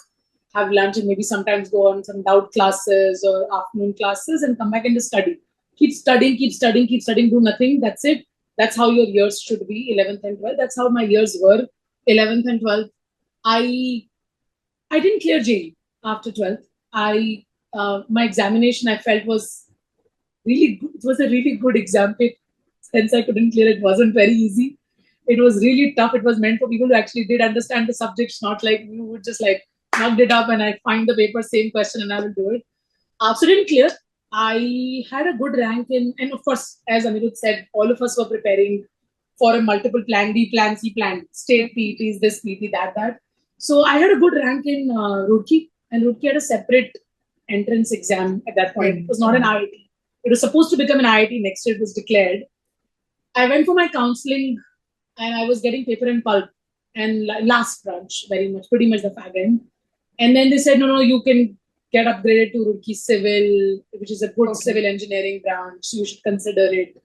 have lunch, and maybe sometimes go on some doubt classes or afternoon classes and come back and just study. Keep studying, do nothing. That's it. That's how your years should be, 11th and 12th. That's how my years were, 11th and 12th. I didn't clear JEE after 12th. My examination I felt was really good. It was a really good exam. Since I couldn't clear it, wasn't very easy. It was really tough. It was meant for people who actually did understand the subjects, not like you would just like knocked it up and I find the paper, same question, and I will do it. So didn't clear. I had a good rank and of course, as Aniruddh said, all of us were preparing for a multiple plan B, plan C, plan state PETs, this PT, that. So I had a good rank in Roorkee, and Roorkee had a separate entrance exam at that point. It was not an IIT. It was supposed to become an IIT next year. It was declared. I went for my counseling and I was getting paper and pulp and last branch, pretty much the fag end. And then they said, no, you can get upgraded to Roorkee Civil, which is a good civil engineering branch. You should consider it.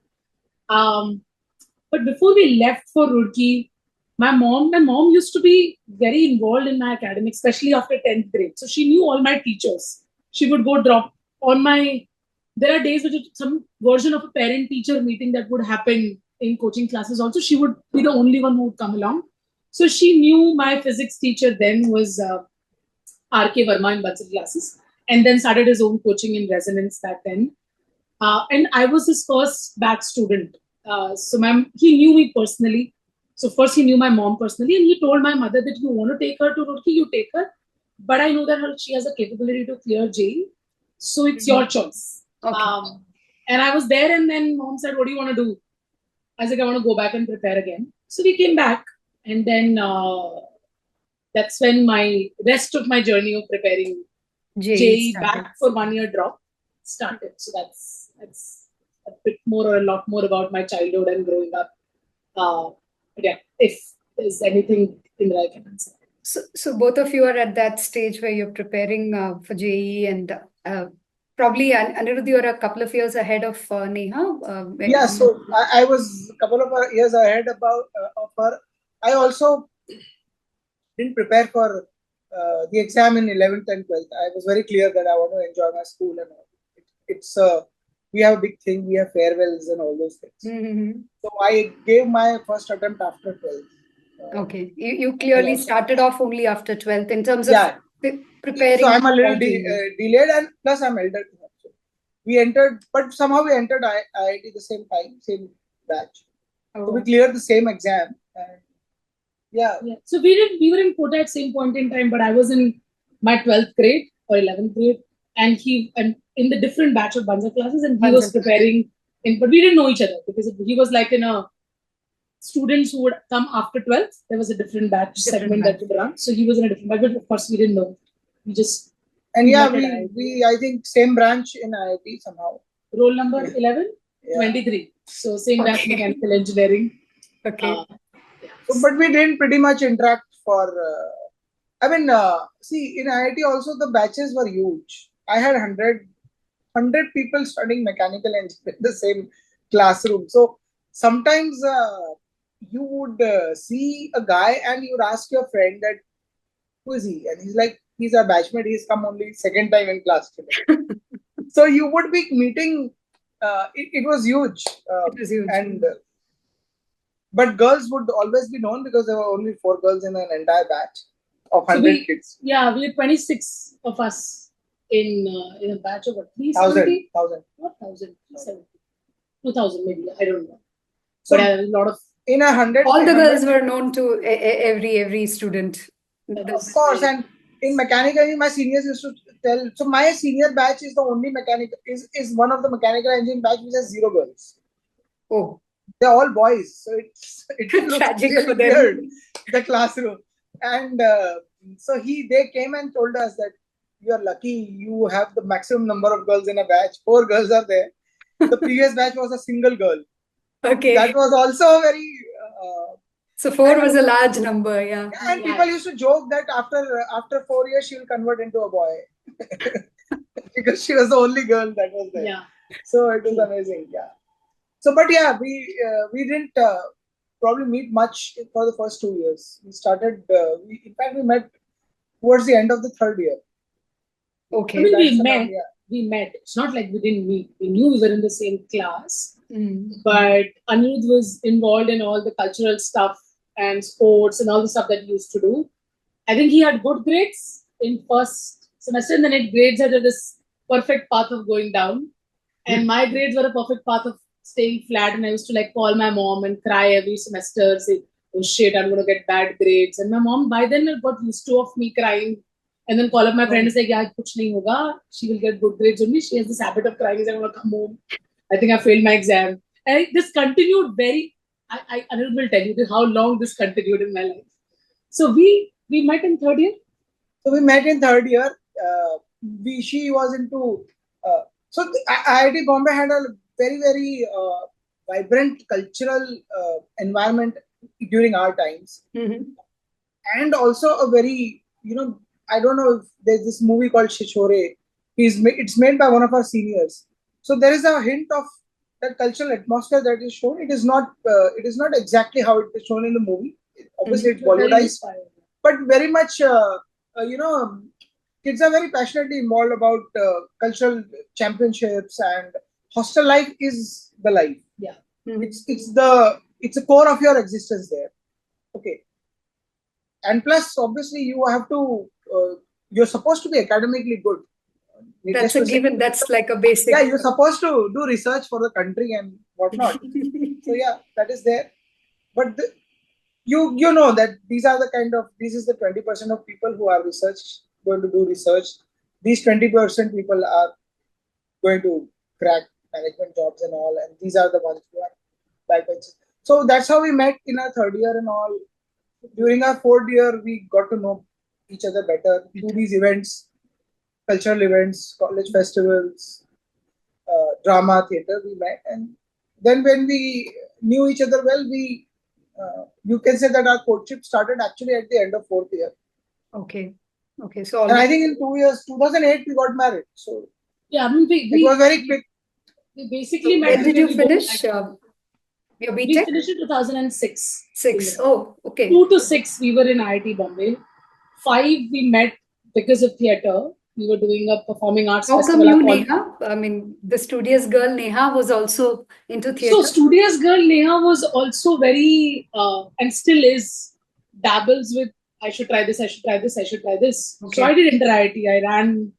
But before we left for Roorkee, my mom used to be very involved in my academics, especially after 10th grade. So she knew all my teachers. She would go drop on my. There are days which some version of a parent-teacher meeting that would happen in coaching classes. Also, she would be the only one who would come along. So she knew my physics teacher then was R.K. Verma in Bansal classes, and then started his own coaching in resonance back then. And I was his first batch student. So he knew me personally. So first he knew my mom personally, and he told my mother that you want to take her to Roorkee, you take her. But I know that she has a capability to clear JEE. So it's your choice. And I was there, and then mom said, what do you want to do? I was like, I want to go back and prepare again. So we came back, and then that's when my rest of my journey of preparing JEE back for 1 year drop started. So that's a bit more or a lot more about my childhood and growing up. But yeah, if there's anything that I can answer. So both of you are at that stage where you're preparing for JEE, and probably Aniruddh, you're a couple of years ahead of Neha. Yeah, so I was a couple of years ahead of her. I also didn't prepare for the exam in 11th and 12th. I was very clear that I want to enjoy my school and all. It's we have a big thing. We have farewells and all those things. So I gave my first attempt after 12th. You clearly started off only after 12th in terms of preparing. So I'm a little delayed, and plus I'm elder. We entered, but somehow we entered IIT the same time, same batch. So we cleared the same exam. And yeah. So we were in Kota at same point in time, but I was in my 12th grade or 11th grade, and in the different batch of Banza classes, and he was preparing. But we didn't know each other because he was like in a students who would come after 12th. There was a different batch segment that would run. So he was in a different batch, but of course we didn't know. We just we I think same branch in IIT somehow. Roll number 11, 23. So same branch mechanical engineering. So, but we didn't pretty much interact for. See, in IIT also the batches were huge. I had 100 people studying mechanical engineering in the same classroom. So sometimes you would see a guy and you would ask your friend that, who is he? And he's like, he's a batchmate. He's come only second time in class today. So you would be meeting. It was huge. It was huge. But girls would always be known because there were only 4 girls in an entire batch of 100 kids. Yeah, we had 26 of us in a batch of what, 370? 1,000. What 1,000? 2,000 maybe. I don't know. So but a lot of in 100. All the girls were known to every student. Of course, and in mechanical, my seniors used to tell. So my senior batch is the only mechanical is one of the mechanical engineering batch which has 0 girls. Oh. They're all boys, so it looks tragic really for them. Weird, the classroom. And so they came and told us that you are lucky you have the maximum number of girls in a batch. 4 girls are there. The previous batch was a single girl. Okay. That was also very. So 4 was a large number, yeah. And people used to joke that after 4 years she will convert into a boy because she was the only girl that was there. Yeah. So it was amazing, yeah. So, but yeah, we didn't probably meet much for the first 2 years. We started. In fact, we met towards the end of the 3rd year. Okay. I mean, we met. It's not like we didn't meet. We knew we were in the same class. But Aniruddh was involved in all the cultural stuff and sports and all the stuff that he used to do. I think he had good grades in first semester, and then his grades had this perfect path of going down. And my grades were a perfect path of staying flat, and I used to like call my mom and cry every semester, say, oh shit, I'm going to get bad grades. And my mom by then got used to of me crying, and then call up my friend and say, yeah, kuch nahi hoga. She will get good grades only. She has this habit of crying. I'm going to come home. I think I failed my exam. And this continued I will tell you how long this continued in my life. So we met in 3rd year. So we met in 3rd year. She was into, so IIT Bombay had a very, very vibrant cultural environment. It during our times. And also a very, I don't know if there's this movie called Shishore. It's made by one of our seniors. So there is a hint of that cultural atmosphere that is shown. It is not exactly how it is shown in the movie. Obviously, it's Bollywoodized, but very much, kids are very passionately involved about cultural championships, and hostel life is the life. Yeah. It's a core of your existence there. Okay. And plus, obviously, you're supposed to be academically good. That's a given. That's like a basic. Yeah, you're supposed to do research for the country and whatnot. So yeah, that is there. But you know that this is the 20% of people who are going to do research. These 20% people are going to crack management jobs and all, and these are the ones who are backbenchers. So that's how we met in our third year and all. During our fourth year, we got to know each other better through these events, cultural events, college festivals, drama, theatre. We met, and then when we knew each other well, you can say that our courtship started actually at the end of fourth year. Okay. So and I think in 2 years, 2008, we got married. So yeah, I mean, it was very quick. We basically met. When did you finish your BTech? We finished in 2006. 6. Oh, okay. 2 to 6, we were in IIT Bombay. 5, we met because of theatre. We were doing a performing arts festival. How come you, Neha? I mean, the studious girl Neha was also into theatre. So, studious girl Neha was also very, and still is, dabbles with, I should try this. Okay. So, I did inter-IIT. I ran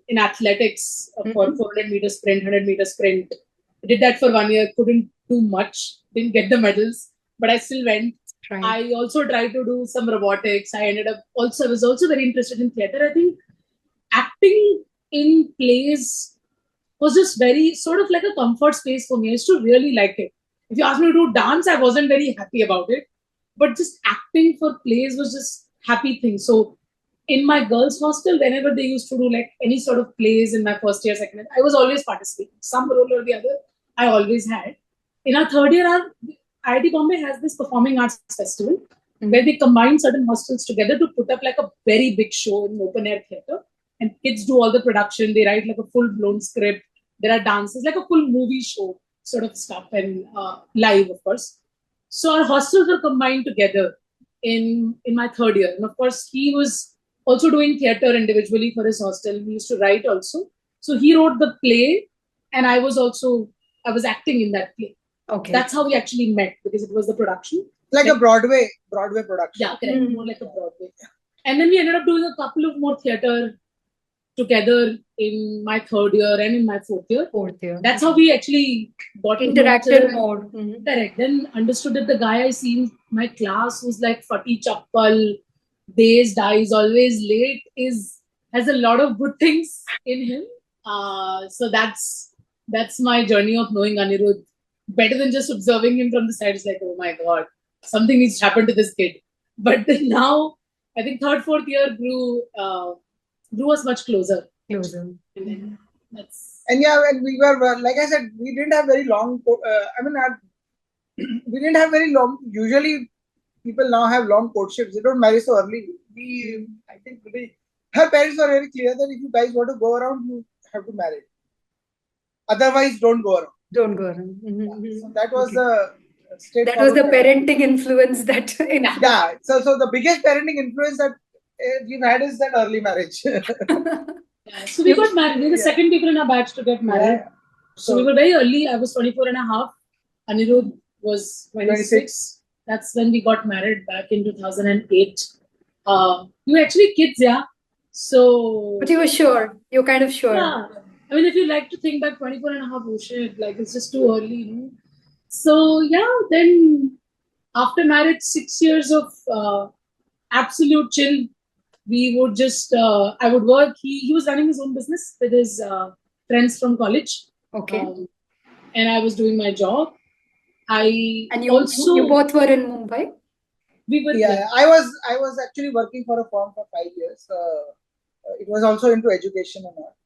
in athletics for 400 meter sprint, 100 meter sprint. I did that for 1 year. Couldn't do much. Didn't get the medals, but I still went. I also tried to do some robotics. I was also very interested in theatre. I think acting in plays was just very sort of like a comfort space for me. I used to really like it. If you asked me to do dance, I wasn't very happy about it. But just acting for plays was just happy thing. So in my girls' hostel, whenever they used to do like any sort of plays in my first year, second year, I was always participating. Some role or the other, I always had. In our third year, IIT Bombay has this performing arts festival where they combine certain hostels together to put up like a very big show in open air theatre. And kids do all the production. They write like a full-blown script. There are dances, like a full movie show sort of stuff, and live, of course. So our hostels were combined together in my third year. And of course, he was also doing theatre individually for his hostel. He used to write also. So he wrote the play, and I was acting in that play. Okay. That's how we actually met, because it was the production. Like a Broadway production. Yeah, correct. More like a Broadway. And then we ended up doing a couple of more theatre together in my third year and in my fourth year. That's how we actually got interacted more. Correct. Then understood that the guy I see in my class who's like Fati Chappal, dazed eyes, always late, has a lot of good things in him. So that's my journey of knowing Aniruddh. Better than just observing him from the side. It's like, oh my God, something needs to happen to this kid. But then now, I think third, fourth year grew us much closer. And yeah, when we were, like I said, we didn't have very long. We didn't have very long. Usually, people now have long courtships. They don't marry so early. I think her parents were very clear that if you guys want to go around, you have to marry. Otherwise, don't go around. So that was the that was the parenting influence that. So the biggest parenting influence that we've had is that early marriage. So we got married. We were the second people in our batch to get married. Yeah. So we were very early. I was 24 and a half. Aniruddh was 26. That's when we got married back in 2008. We were actually kids, yeah. So. But you were sure. You're kind of sure. Yeah. I mean, if you like to think back, 24 and a half, oh shit, like it's just too early, you know. So yeah, then after marriage, 6 years of absolute chill. We would just, I would work. He was running his own business with his friends from college. Okay. And I was doing my job. And you both were in Mumbai? We were. Yeah, I was actually working for a firm for 5 years. It was also into education and all.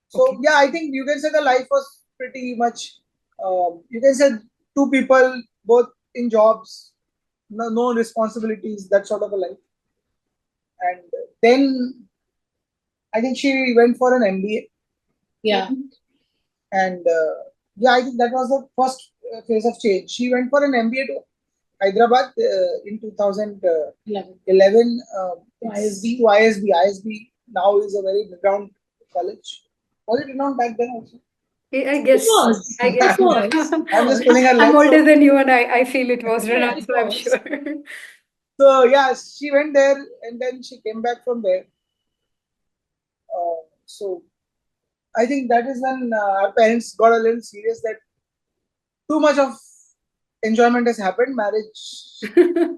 So yeah, I think you can say the life was pretty much, you can say two people, both in jobs, no responsibilities, that sort of a life. And then I think she went for an MBA. Yeah. And yeah, I think that was the first phase of change. She went for an MBA to Hyderabad in 2011 ISB. to ISB now is a very renowned college. Was it renowned back then also? I guess. I guess. It was. I'm just pulling her leg. I'm older than you, and I feel it was Yeah, renowned, it so I'm was. sure. So yeah, she went there and then she came back from there. So I think that is when our parents got a little serious that too much of enjoyment has happened. Marriage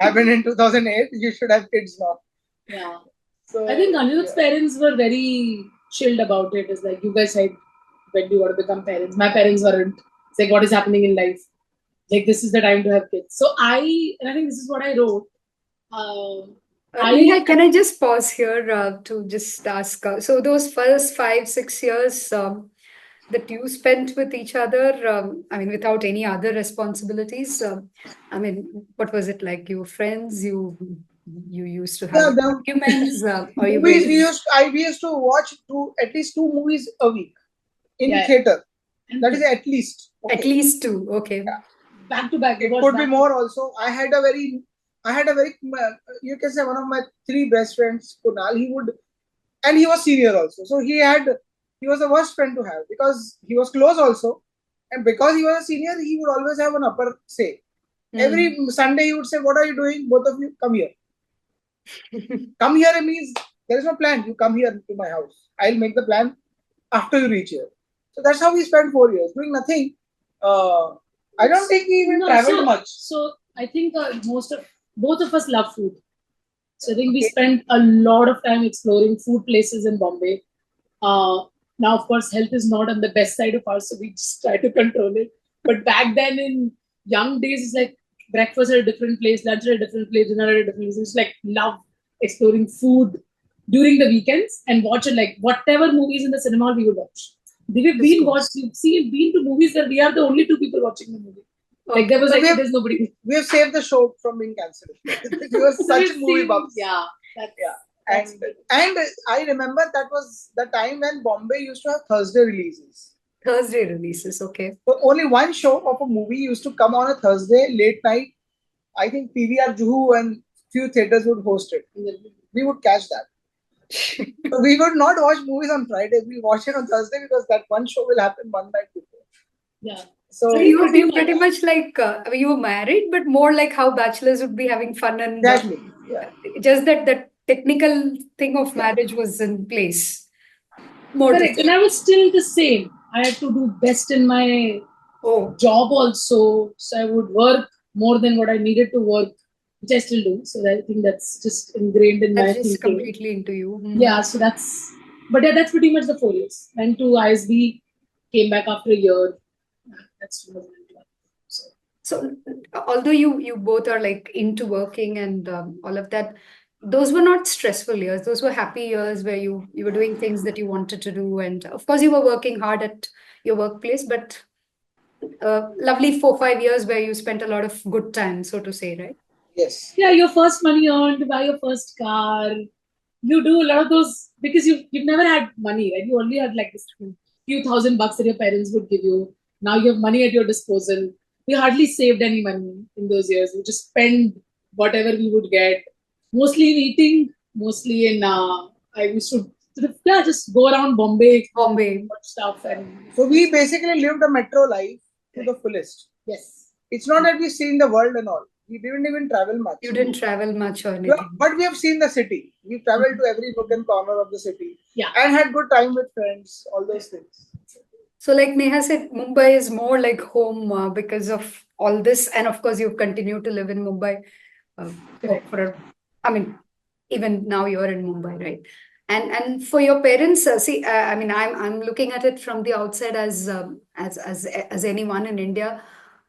happened in 2008. You should have kids now. Yeah. So I think Aniruddh's parents were very chilled about it. It's like, you guys said, when do you want to become parents? My parents weren't. It's like, what is happening in life? Like, this is the time to have kids. So I think this is what I wrote. Neha, can I just pause here to just ask? So those first 5-6 years that you spent with each other, I mean, without any other responsibilities, I mean, what was it like? You were friends? You used to have arguments, or you movies we used to watch at least 2 movies a week in theater. That is at least. Okay. At least 2. Okay. Yeah. Back to back. It could be more also. I had a very, you can say one of my 3 best friends, Kunal. And he was senior also. So he was the worst friend to have because he was close also, and because he was a senior, he would always have an upper say. Every Sunday he would say, "What are you doing? Both of you come here." Come here means there is no plan. You come here to my house. I'll make the plan after you reach here. So that's how we spent 4 years doing nothing. I don't think we even traveled much. So I think both of us love food. So I think we spent a lot of time exploring food places in Bombay. Now, of course, health is not on the best side of ours, so we just try to control it. But back then, in young days, it's like breakfast at a different place, lunch at a different place, dinner at a different place. It's like love exploring food during the weekends and watch it, like whatever movies in the cinema we would watch. We've been to movies where we are the only 2 people watching the movie. Like there was there's nobody. We have saved the show from being cancelled. We were such movie buffs. Yeah. And I remember that was the time when Bombay used to have Thursday releases. Okay. So only one show of a movie used to come on a Thursday late night. I think PVR Juhu and few theaters would host it. We would catch that. So we would not watch movies on Friday. We watch it on Thursday because that one show will happen one night before. Yeah. So you were pretty much like you were married, but more like how bachelors would be having fun and exactly. Yeah. Just that the technical thing of marriage was in place. Correct. And I was still the same. I had to do best in my job also. So I would work more than what I needed to work, which I still do. So I think that's just ingrained in my thinking. Completely into you. Yeah, so that's pretty much the 4 years. Went to ISB, came back after a year. That's what I went to. So although you both are like into working and all of that, those were not stressful years. Those were happy years where you were doing things that you wanted to do. And of course, you were working hard at your workplace, but lovely 4-5 years where you spent a lot of good time, so to say, right? Yes. Yeah, your first money earned to buy your first car. You do a lot of those because you've never had money, right? You only had like this few $1,000 that your parents would give you. Now you have money at your disposal. We hardly saved any money in those years. We just spend whatever we would get. Mostly in eating, mostly in I used to just go around Bombay, watch stuff. And so we basically lived a metro life to the fullest. Yes. It's not that we've seen the world and all. We didn't even travel much. You didn't travel much or anything. But we have seen the city. We traveled to every nook and corner of the city. Yeah. And had good time with friends, all those things. So like Neha said, Mumbai is more like home because of all this. And of course, you've continued to live in Mumbai even now you're in Mumbai, right? And for your parents, I mean, I'm looking at it from the outside as anyone in India.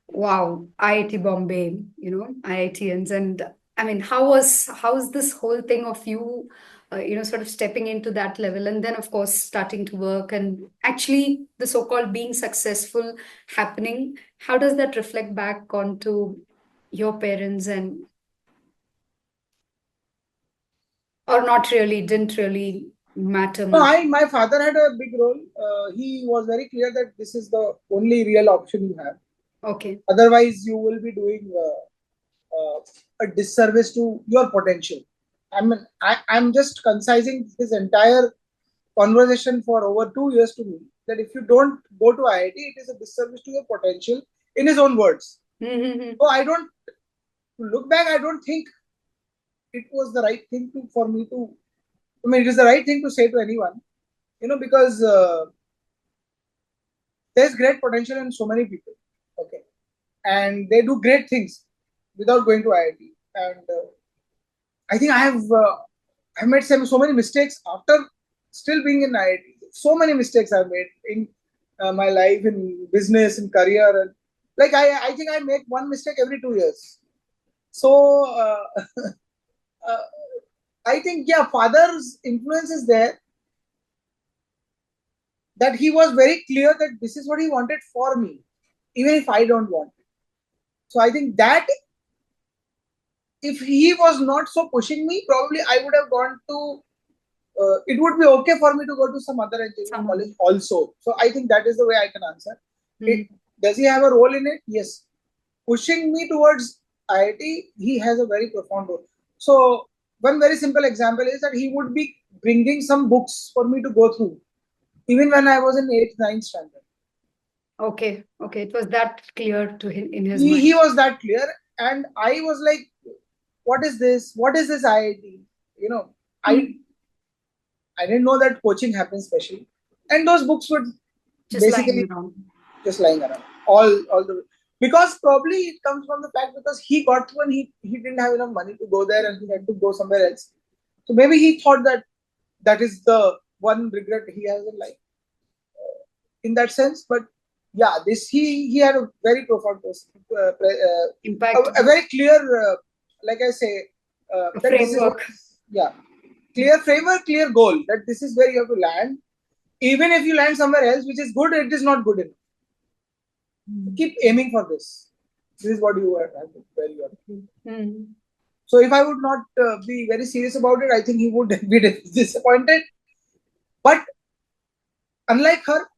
Wow, IIT Bombay, IITians, and I mean, how's this whole thing of you, sort of stepping into that level, and then of course starting to work, and actually the so-called being successful happening. How does that reflect back onto your parents, and Or not really, didn't really matter No, much? my father had a big role. He was very clear that this is the only real option you have. Okay. Otherwise, you will be doing a disservice to your potential. I'm just concising this entire conversation for over 2 years to me that if you don't go to IIT, it is a disservice to your potential, in his own words. So I don't look back. I don't think it was the right thing for me to. I mean, it is the right thing to say to anyone, because there's great potential in so many people. Okay, and they do great things without going to IIT. And I think I've made so many mistakes after still being in IIT. So many mistakes I've made in my life, in business, in career, and like I think I make one mistake every 2 years. So uh, I think father's influence is there. That he was very clear that this is what he wanted for me, even if I don't want it. So I think that if he was not so pushing me, probably I would have gone to. It would be okay for me to go to some other engineering college also. So I think that is the way I can answer. Does he have a role in it? Yes. Pushing me towards IIT, he has a very profound role. So one very simple example is that he would be bringing some books for me to go through, even when I was in 8th, 9th standard. Okay. It was that clear to him in his mind. He was that clear, and I was like, "What is this? What is this IIT?" I didn't know that coaching happens specially, and those books were just basically just lying around. All the because probably it comes from the fact because he got through and he didn't have enough money to go there and he had to go somewhere else. So maybe he thought that is the one regret he has in life in that sense. But yeah, he had a very profound impact, a very clear, like I say, that this is what, clear framework, clear goal, that this is where you have to land. Even if you land somewhere else, which is good, it is not good enough. Keep aiming for this. This is what you are where you are. So if I would not be very serious about it, I think he would be disappointed. But unlike her,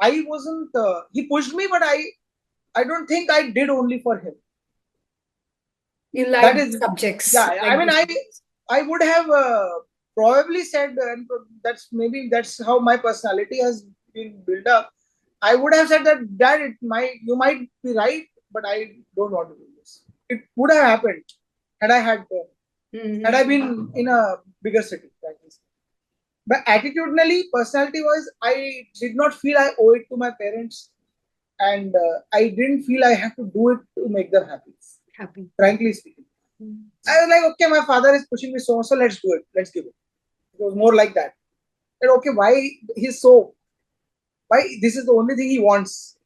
I wasn't. He pushed me, but I don't think I did only for him. You like subjects. Yeah, I mean, I would have probably said, and that's how my personality has been built up. I would have said that you might be right, but I don't want to do this. It would have happened had I had been in a bigger city. But attitudinally, personality-wise, I did not feel I owe it to my parents, and I didn't feel I have to do it to make them happy. Frankly speaking, I was like, okay, my father is pushing me so let's do it. Let's give it. It was more like that. And okay, why this is the only thing he wants.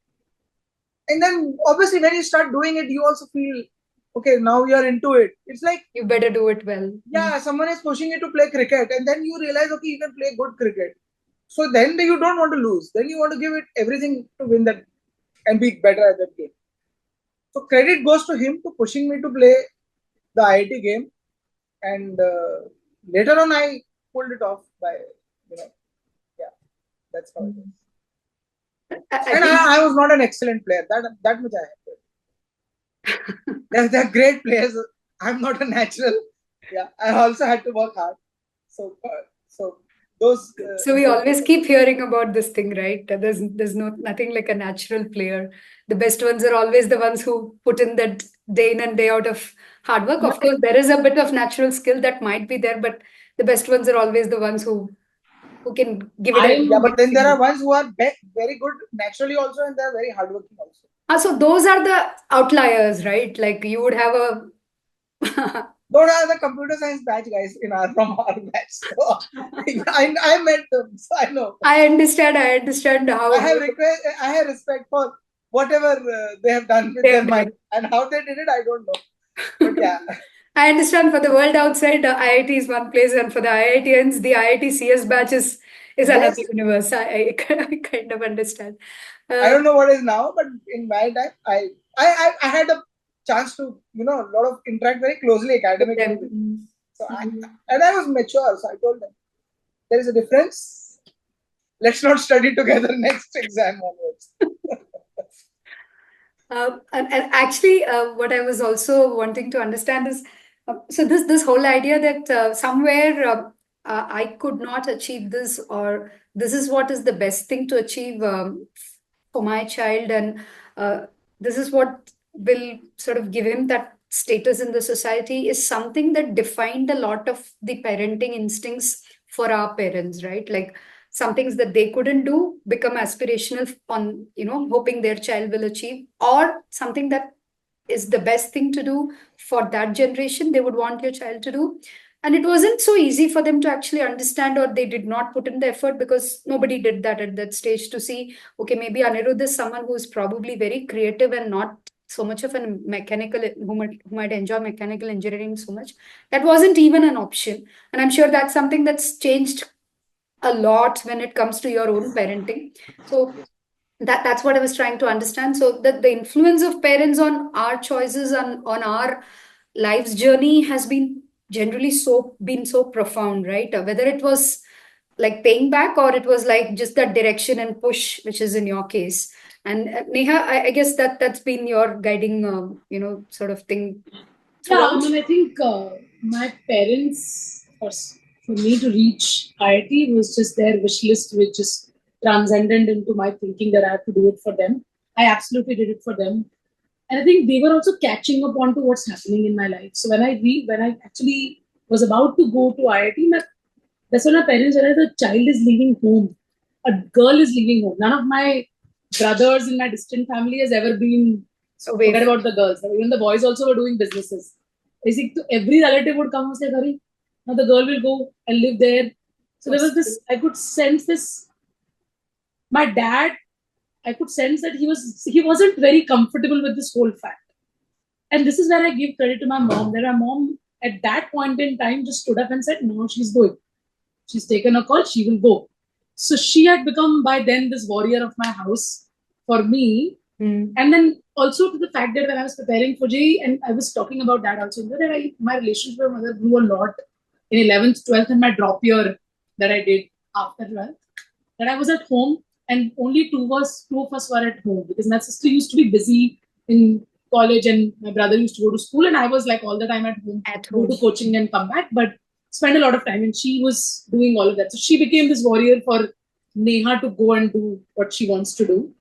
And then obviously when you start doing it, you also feel, okay, now you are into it. It's like you better do it well. Yeah, someone is pushing you to play cricket, and then you realize, okay, you can play good cricket. So then you don't want to lose. Then you want to give it everything to win that and be better at that game. So credit goes to him to pushing me to play the IIT game, and later on I pulled it off by, that's how it is. And I was not an excellent player. That much I have. They're great players. I'm not a natural. Yeah, I also had to work hard. So those. So we always keep hearing about this thing, right? There's nothing like a natural player. The best ones are always the ones who put in that day in and day out of hard work. Of course, there is a bit of natural skill that might be there, but the best ones are always the ones who can give it. Yeah, but then there are ones who are very good naturally also, and they're very hardworking also. So those are the outliers, right? Like you would have a. Those are the computer science batch guys from our batch. So I met them, so I know. I understand how. I have respect for whatever they have done with their mind, and how they did it, I don't know. But yeah. I understand for the world outside, IIT is one place, and for the IITians, the IIT CS batch is another universe. I kind of understand. I don't know what is now, but in my time, I had a chance to a lot of interact very closely academically. So I was mature, so I told them, there is a difference. Let's not study together next exam onwards. And actually, what I was also wanting to understand is, so this whole idea that somewhere I could not achieve this, or this is what is the best thing to achieve for my child, and this is what will sort of give him that status in the society, is something that defined a lot of the parenting instincts for our parents, right? Like some things that they couldn't do become aspirational on, hoping their child will achieve, or something that is the best thing to do for that generation, they would want your child to do. And it wasn't so easy for them to actually understand, or they did not put in the effort, because nobody did that at that stage, to see, okay, maybe Aniruddh is someone who is probably very creative and not so much of a mechanical, who might enjoy mechanical engineering so much. That wasn't even an option. And I'm sure that's something that's changed a lot when it comes to your own parenting. So that's what I was trying to understand. So that the influence of parents on our choices and on our life's journey has been generally so profound, right? Whether it was like paying back, or it was like just that direction and push, which is in your case. And Neha, I guess that's been your guiding, sort of thing. Yeah, I mean, I think my parents, for me to reach IIT was just their wish list, which just transcended into my thinking that I have to do it for them. I absolutely did it for them. And I think they were also catching up on to what's happening in my life. So when I actually was about to go to IIT, that's when my parents realized the child is leaving home. A girl is leaving home. None of my brothers in my distant family has ever been. Forget about the girls. Even the boys also were doing businesses. Basically, every relative would come and say, "Hurry, now the girl will go and live there." So there was this. I could sense this. My dad, I could sense that he wasn't very comfortable with this whole fact. And this is where I give credit to my mom. That my mom at that point in time just stood up and said, "No, she's going. She's taken a call. She will go." So she had become by then this warrior of my house for me. And then also to the fact that when I was preparing for JEE, and I was talking about that also, that my relationship with my mother grew a lot in 11th, 12th, and my drop year that I did after 12th. That I was at home, and only two of us were at home, because my sister used to be busy in college and my brother used to go to school, and I was like all the time at home, go to coaching and come back, but spend a lot of time, and she was doing all of that. So she became this warrior for Neha to go and do what she wants to do.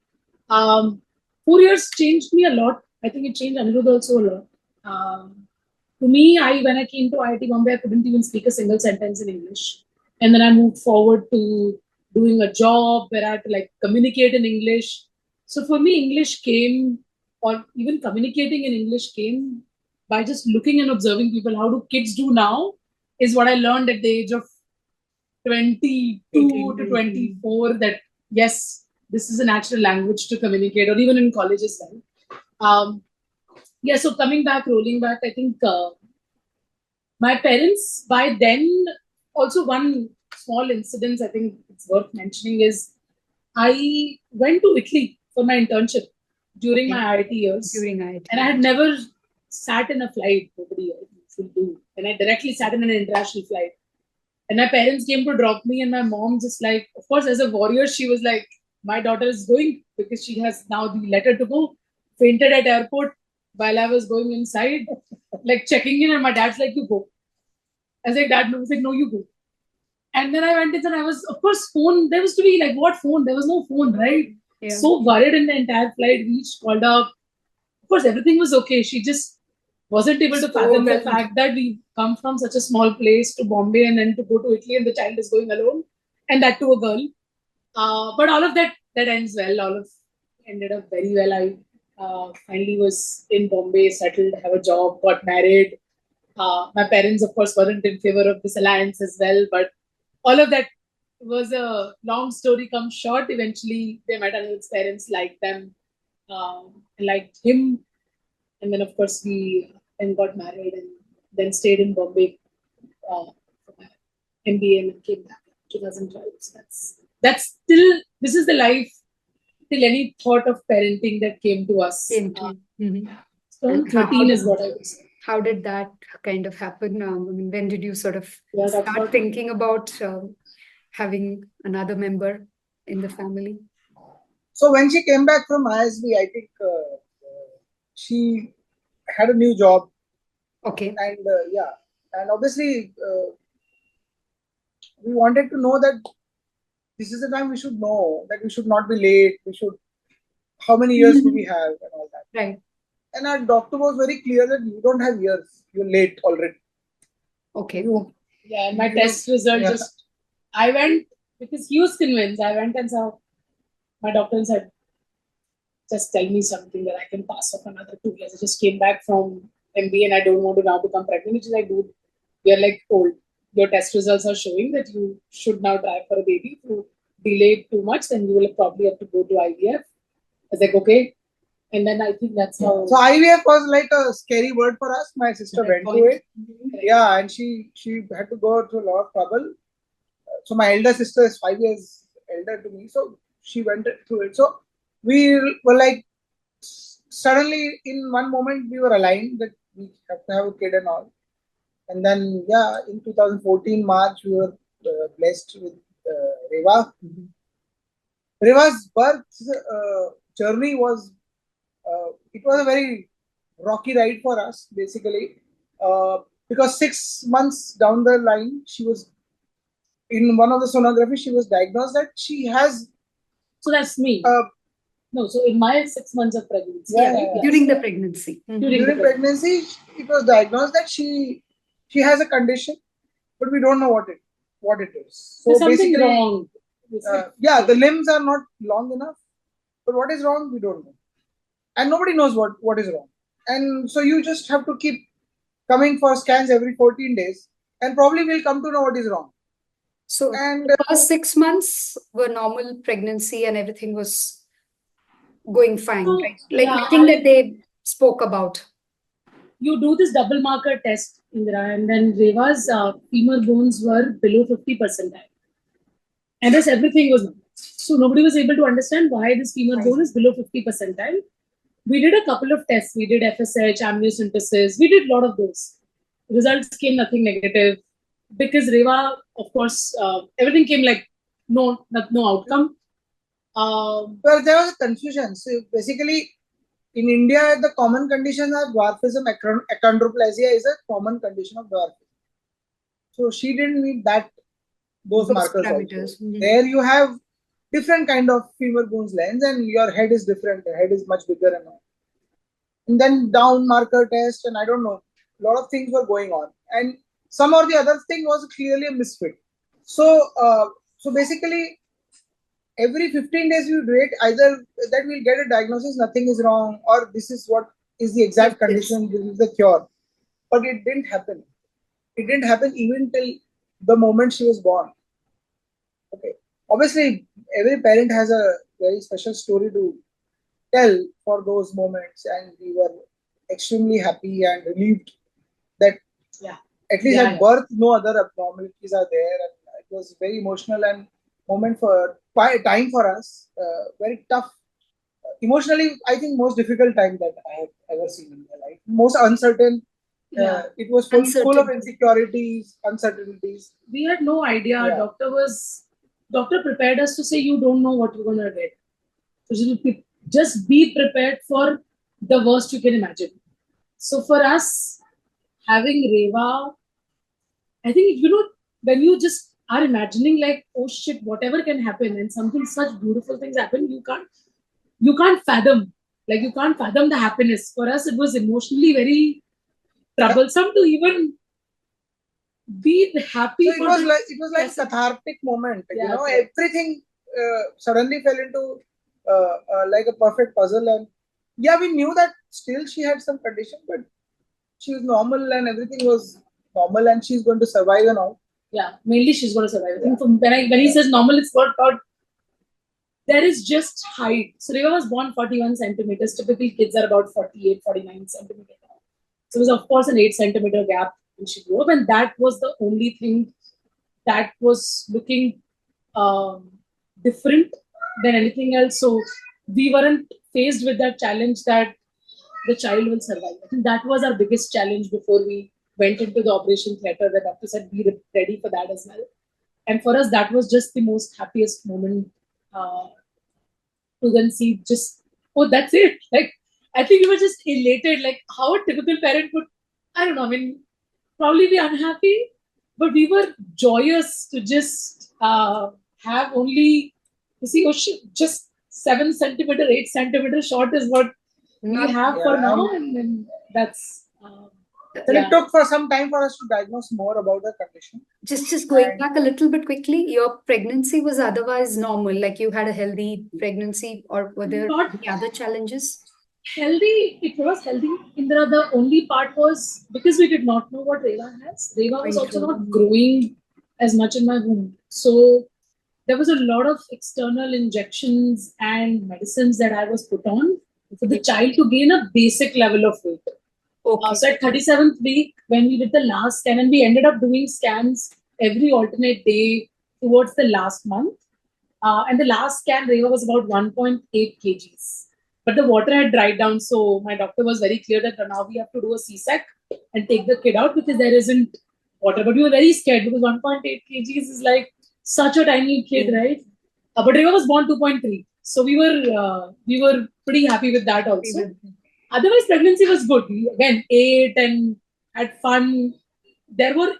4 years changed me a lot. I think it changed Aniruddh also a lot. To me, when I came to IIT Bombay, I couldn't even speak a single sentence in English. And then I moved forward to doing a job where I had to communicate in English. So for me, English came, or even communicating in English came by just looking and observing people. How do kids do now is what I learned at the age of 22 to 24, that yes, this is a natural language to communicate, or even in college as well. So rolling back, I think my parents by then, also one small incident I think it's worth mentioning is I went to Italy for my internship during my IIT years. And I had never sat in a flight, nobody should do. And I directly sat in an international flight. And my parents came to drop me, and my mom just of course, as a warrior, she was like, my daughter is going because she has now the letter to go. Fainted at airport while I was going inside, checking in, and my dad's like, you go. I was like, Dad, no. He was like, no, you go. And then I went in, and I was, of course, phone. There was to be what phone? There was no phone, right? Yeah. So worried in the entire flight, reached, called up. Of course, everything was okay. She just wasn't able to fathom the fact that we come from such a small place to Bombay and then to go to Italy, and the child is going alone, and that to a girl. But all of that ends well. All of ended up very well. I finally was in Bombay, settled, have a job, got married. My parents, of course, weren't in favor of this alliance as well, but all of that was a long story come short. Eventually, they met Aniruddh's parents, liked them, liked him. And then, of course, we then got married and then stayed in Bombay for my MBA and came back in 2012. So that's still, this is the life till any thought of parenting that came to us. So 13 is what I would say. How did that kind of happen? I mean, when did you sort of that's start what thinking about having another member in the family? So when she came back from ISB, I think she had a new job, Okay. and and obviously we wanted to know that this is the time we should know that we should not be late. We should, how many years do we have and all that. Right. And our doctor was very clear that you don't have years. You're late already. Okay. Yeah, my test result just, I went, because he was convinced, I went and saw my doctor and said, just tell me something that I can pass off another 2 years. I just came back from MBA and I don't want to now become pregnant, which is like, dude, you're like old. Your test results are showing that you should now try for a baby. If you delay it too much, then you will probably have to go to IVF. I was like, okay. And then I think that's how. So IVF was like a scary word for us. My sister went to it. Yeah, and she had to go through a lot of trouble. So my elder sister is 5 years elder to me. So she went through it. So we were like, suddenly in one moment we were aligned that we have to have a kid and all. And then, in 2014 March, we were blessed with Reva. Reva's birth journey was, it was a very rocky ride for us, basically, because 6 months down the line, she was, in one of the sonography, she was diagnosed that she has. So that's me. No, so in my 6 months of pregnancy. During the pregnancy. During pregnancy, it was diagnosed that she has a condition, but we don't know what it is. So there's something wrong. The limbs are not long enough, but what is wrong, we don't know. And nobody knows what is wrong. And so you just have to keep coming for scans every 14 days, and probably we'll come to know what is wrong. So the first 6 months were normal pregnancy and everything was going fine, right? Like nothing that they spoke about. You do this double marker test, Indira, and then Reva's femur bones were below 50 percentile. And thus everything was normal. So nobody was able to understand why this femur bone is below 50 percentile. We did a couple of tests. We did FSH, amniocentesis. We did a lot of those. Results came nothing negative. Because Reva, of course, everything came like no outcome. Well, there was a confusion. So basically, in India, the common conditions are dwarfism. Achondroplasia is a common condition of dwarfism. So she didn't meet those markers also. There you have different kind of femur bones lengths, and your head is different. The head is much bigger and all. And then down marker test, and I don't know, a lot of things were going on, and some or the other thing was clearly a misfit. So basically, every 15 days we would wait, either that we'll get a diagnosis, nothing is wrong, or this is what is the exact condition, this is the cure. But it didn't happen. It didn't happen even till the moment she was born. Okay. Obviously, every parent has a very special story to tell for those moments, and we were extremely happy and relieved that at least at birth no other abnormalities are there, and it was very emotional and moment for time for us, very tough, emotionally I think most difficult time that I have ever seen in my life, most uncertain. It was full of insecurities, uncertainties. We had no idea. Doctor prepared us to say, you don't know what you're going to get. So just be prepared for the worst you can imagine. So for us, having Reva, I think, when you just are imagining like, oh shit, whatever can happen, and something such beautiful things happen, you can't fathom. Like, you can't fathom the happiness. For us, it was emotionally very troublesome to even be happy. So it was like a cathartic moment. Everything suddenly fell into like a perfect puzzle, and we knew that still she had some condition, but she was normal and everything was normal, and she's going to survive and all. Yeah, mainly she's going to survive. I think when he says normal, it's not thought. There is just height. So Reva was born 41 centimeters. Typically, kids are about 48, 49 centimeters. So there was, of course, an 8 centimeter gap when she grew up, and that was the only thing that was looking different than anything else. So we weren't faced with that challenge that the child will survive. I think that was our biggest challenge before we went into the operation theatre. The doctor said be ready for that as well. And for us, that was just the most happiest moment to then see just, oh, that's it. Like, I think we were just elated, like how a typical parent would, I don't know, I mean, probably be unhappy, but we were joyous to just have only, you see, oh shit, just 7 centimeter, 8 centimeter short is what we have for now, and then that's. It took for some time for us to diagnose more about the condition. Just going back a little bit quickly, your pregnancy was otherwise normal, like you had a healthy pregnancy, or were there any other challenges? Healthy, it was healthy. Indira, the only part was because we did not know what Reva has. Reva was also not growing as much in my womb. So there was a lot of external injections and medicines that I was put on for the child to gain a basic level of weight. Okay. So at 37th week, when we did the last scan, and we ended up doing scans every alternate day towards the last month. And the last scan, Reva was about 1.8 kgs. But the water had dried down, so my doctor was very clear that now we have to do a C-sec and take the kid out because there isn't water. But we were very scared because 1.8 kgs is like such a tiny kid, right? But Reva was born 2.3. So we were pretty happy with that also. Otherwise, pregnancy was good. We again ate and had fun. There were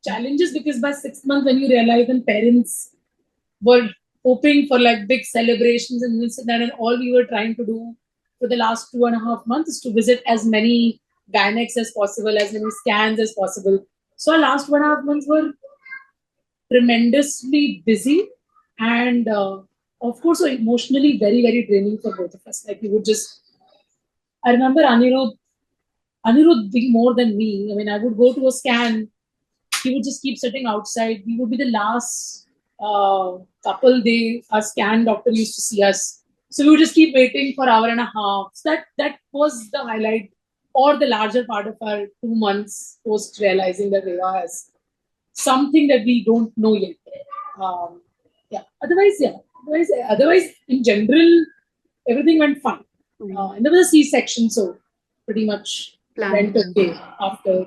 challenges because by 6 months, when you realize and parents were hoping for like big celebrations and this and that, and all we were trying to do for the last 2.5 months is to visit as many gynecs as possible, as many scans as possible. So our last 1.5 months were tremendously busy and of course emotionally very, very draining for both of us. Like we would just, I remember Aniruddh being more than me. I mean, I would go to a scan, he would just keep sitting outside. We would be the last couple our scan doctor used to see us. So we would just keep waiting for an hour and a half. So that was the highlight or the larger part of our 2 months post realizing that Reva has something that we don't know yet. Otherwise, in general, everything went fine. And there was a C-section, so pretty much went okay after.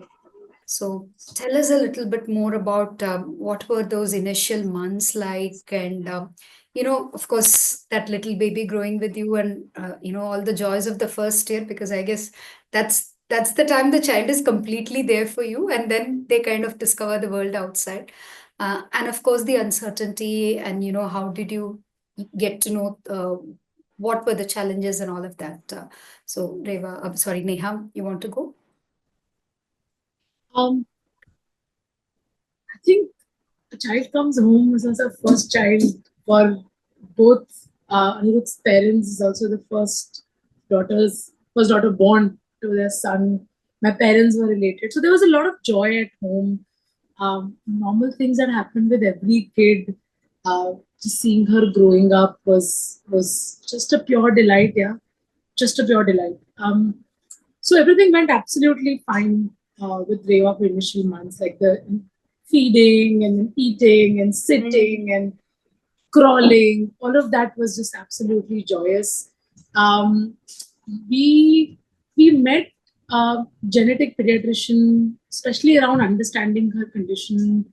So tell us a little bit more about what were those initial months like, and of course, that little baby growing with you, and all the joys of the first year, because I guess that's the time the child is completely there for you, and then they kind of discover the world outside, and of course the uncertainty, and how did you get to know what were the challenges and all of that. So Reva, I'm sorry, Neha, you want to go? I think a child comes home as our first child for both Aniruddh's parents is also the first daughter born to their son. My parents were related. So there was a lot of joy at home. Normal things that happened with every kid. Just seeing her growing up was just a pure delight, just a pure delight. So everything went absolutely fine with Reva for initial months, like the feeding and eating and sitting and crawling. All of that was just absolutely joyous. We met a genetic pediatrician, especially around understanding her condition.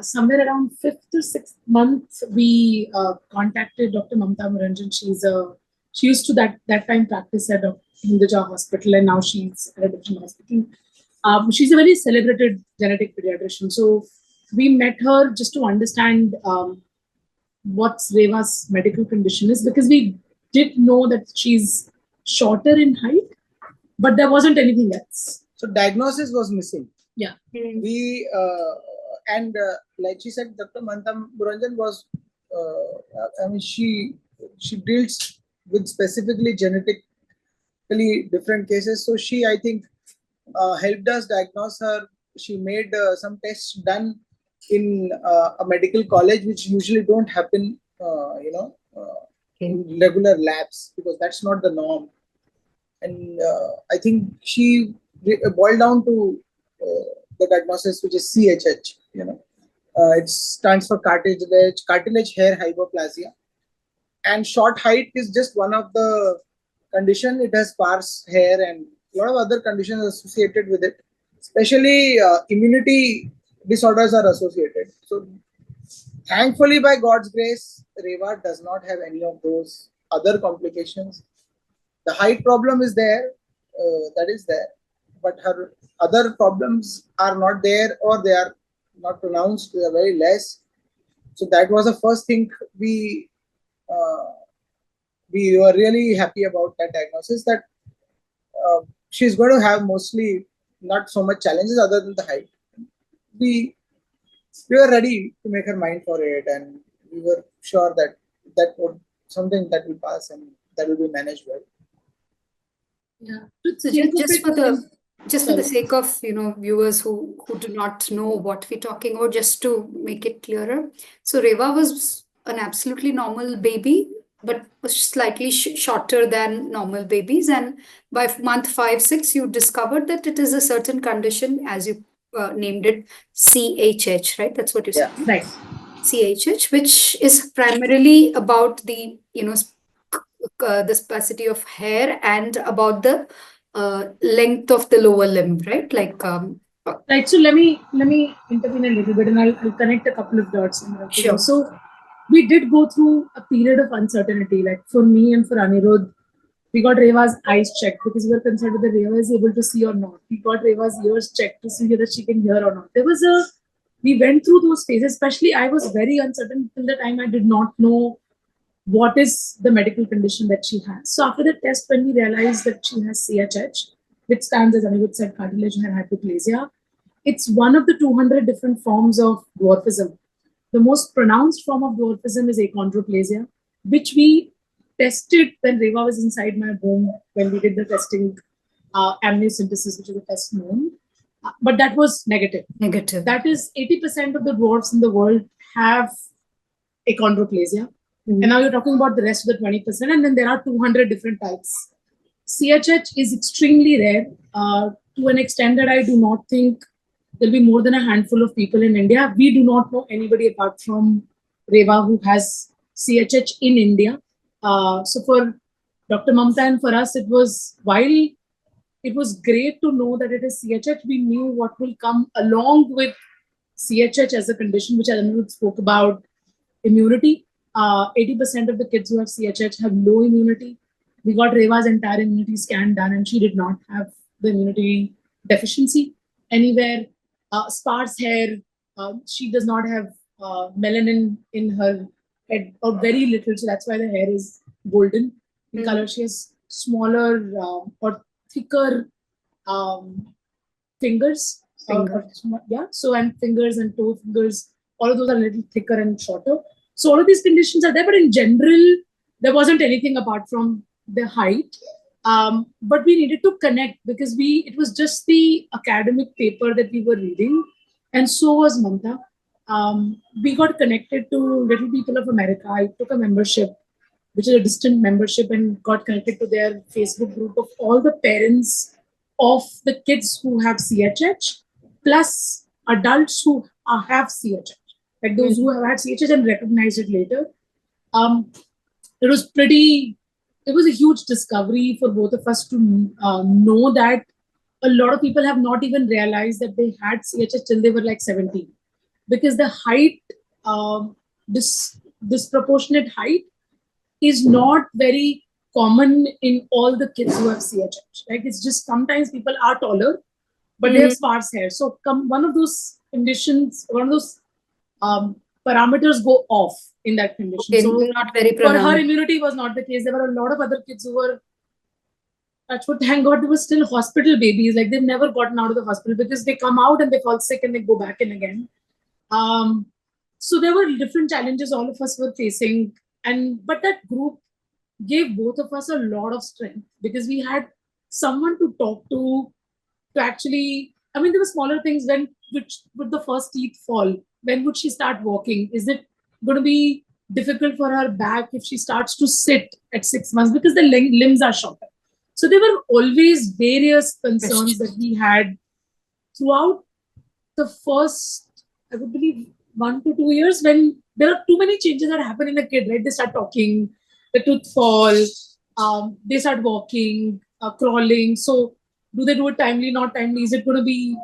Somewhere around 5th to 6th month, we contacted Dr. Mamta Muranjan. She used to that time practice at Hinduja Hospital, and now she's at a different hospital. She's a very celebrated genetic pediatrician. So we met her just to understand what's Reva's medical condition is, because we did know that she's shorter in height, but there wasn't anything else. So diagnosis was missing. Yeah. We and like she said, Dr. Mantam Buranjan was, she deals with specifically genetically different cases. So she, I think, helped us diagnose her. She made some tests done in a medical college, which usually don't happen, in regular labs, because that's not the norm. And I think she boiled down to the diagnosis, which is CHH. It stands for cartilage hair hypoplasia, and short height is just one of the condition. It has sparse hair and a lot of other conditions associated with it. Especially immunity disorders are associated. So thankfully, by God's grace, Reva does not have any of those other complications. The height problem is there, that is there, but her other problems are not there, or they are not pronounced, they are very less. So that was the first thing uh, we were really happy about that diagnosis, that she's going to have mostly not so much challenges other than the height. We we were ready to make her mind for it, and we were sure that that would something that will pass and that will be managed well. Yeah. So just for the sake of viewers who do not know what we're talking about, just to make it clearer. So Reva was an absolutely normal baby, but was slightly shorter than normal babies, and by month 5-6 you discovered that it is a certain condition, as you named it, CHH, right? That's what you said. Yeah, right. CHH, which is primarily about the the sparsity of hair and about the length of the lower limb, right? Right. So let me intervene a little bit, and I'll connect a couple of dots. Sure. So we did go through a period of uncertainty. Like for me and for Aniruddh, we got Reva's eyes checked because we were concerned whether Reva is able to see or not. We got Reva's ears checked to see whether she can hear or not. We went through those phases. Especially, I was very uncertain till the time I did not know what is the medical condition that she has. So after the test, when we realized that she has CHH, which stands, as Aniruddh said, Cartilage Hair Hypoplasia, it's one of the 200 different forms of dwarfism. The most pronounced form of dwarfism is achondroplasia, which we tested when Reva was inside my womb, when we did the testing, amniocentesis, which is the test known. But that was negative. Negative. That is 80% of the dwarfs in the world have achondroplasia. And now you're talking about the rest of the 20%, and then there are 200 different types. CHH is extremely rare to an extent that I do not think there'll be more than a handful of people in India. We do not know anybody apart from Reva who has CHH in India. So for Dr. Mamta and for us, while it was great to know that it is CHH, we knew what will come along with CHH as a condition, which Aniruddh spoke about, immunity. 80% of the kids who have CHH have low immunity. We got Reva's entire immunity scan done, and she did not have the immunity deficiency anywhere. Sparse hair. She does not have melanin in her head, or very little, so that's why the hair is golden in color. She has smaller or thicker fingers. And fingers and toe fingers, all of those are a little thicker and shorter. So all of these conditions are there, but in general, there wasn't anything apart from the height. But we needed to connect because it was just the academic paper that we were reading, and so was Mamta. We got connected to Little People of America. I took a membership, which is a distant membership, and got connected to their Facebook group of all the parents of the kids who have CHH, plus adults who have CHH. Like those who have had CHH and recognized it later. It was a huge discovery for both of us to know that a lot of people have not even realized that they had CHH till they were like 17. Because the height, disproportionate height, is not very common in all the kids who have CHH. Like it's just sometimes people are taller, but they have sparse hair. So one of those conditions, one of those parameters go off in that condition. Okay, so not very for her immunity was not the case. There were a lot of other kids who were, thank God, they were still hospital babies. Like they've never gotten out of the hospital because they come out and they fall sick and they go back in again. So there were different challenges all of us were facing, but that group gave both of us a lot of strength because we had someone to talk to actually. I mean, there were smaller things. Would the first teeth fall? When would she start walking? Is it going to be difficult for her back if she starts to sit at 6 months because the limbs are shorter? So there were always various concerns that we had throughout the first, I would believe, 1 to 2 years, when there are too many changes that happen in a kid, right? They start talking, the tooth fall, They start walking, crawling. So, do they do it timely, not timely? Is it going to be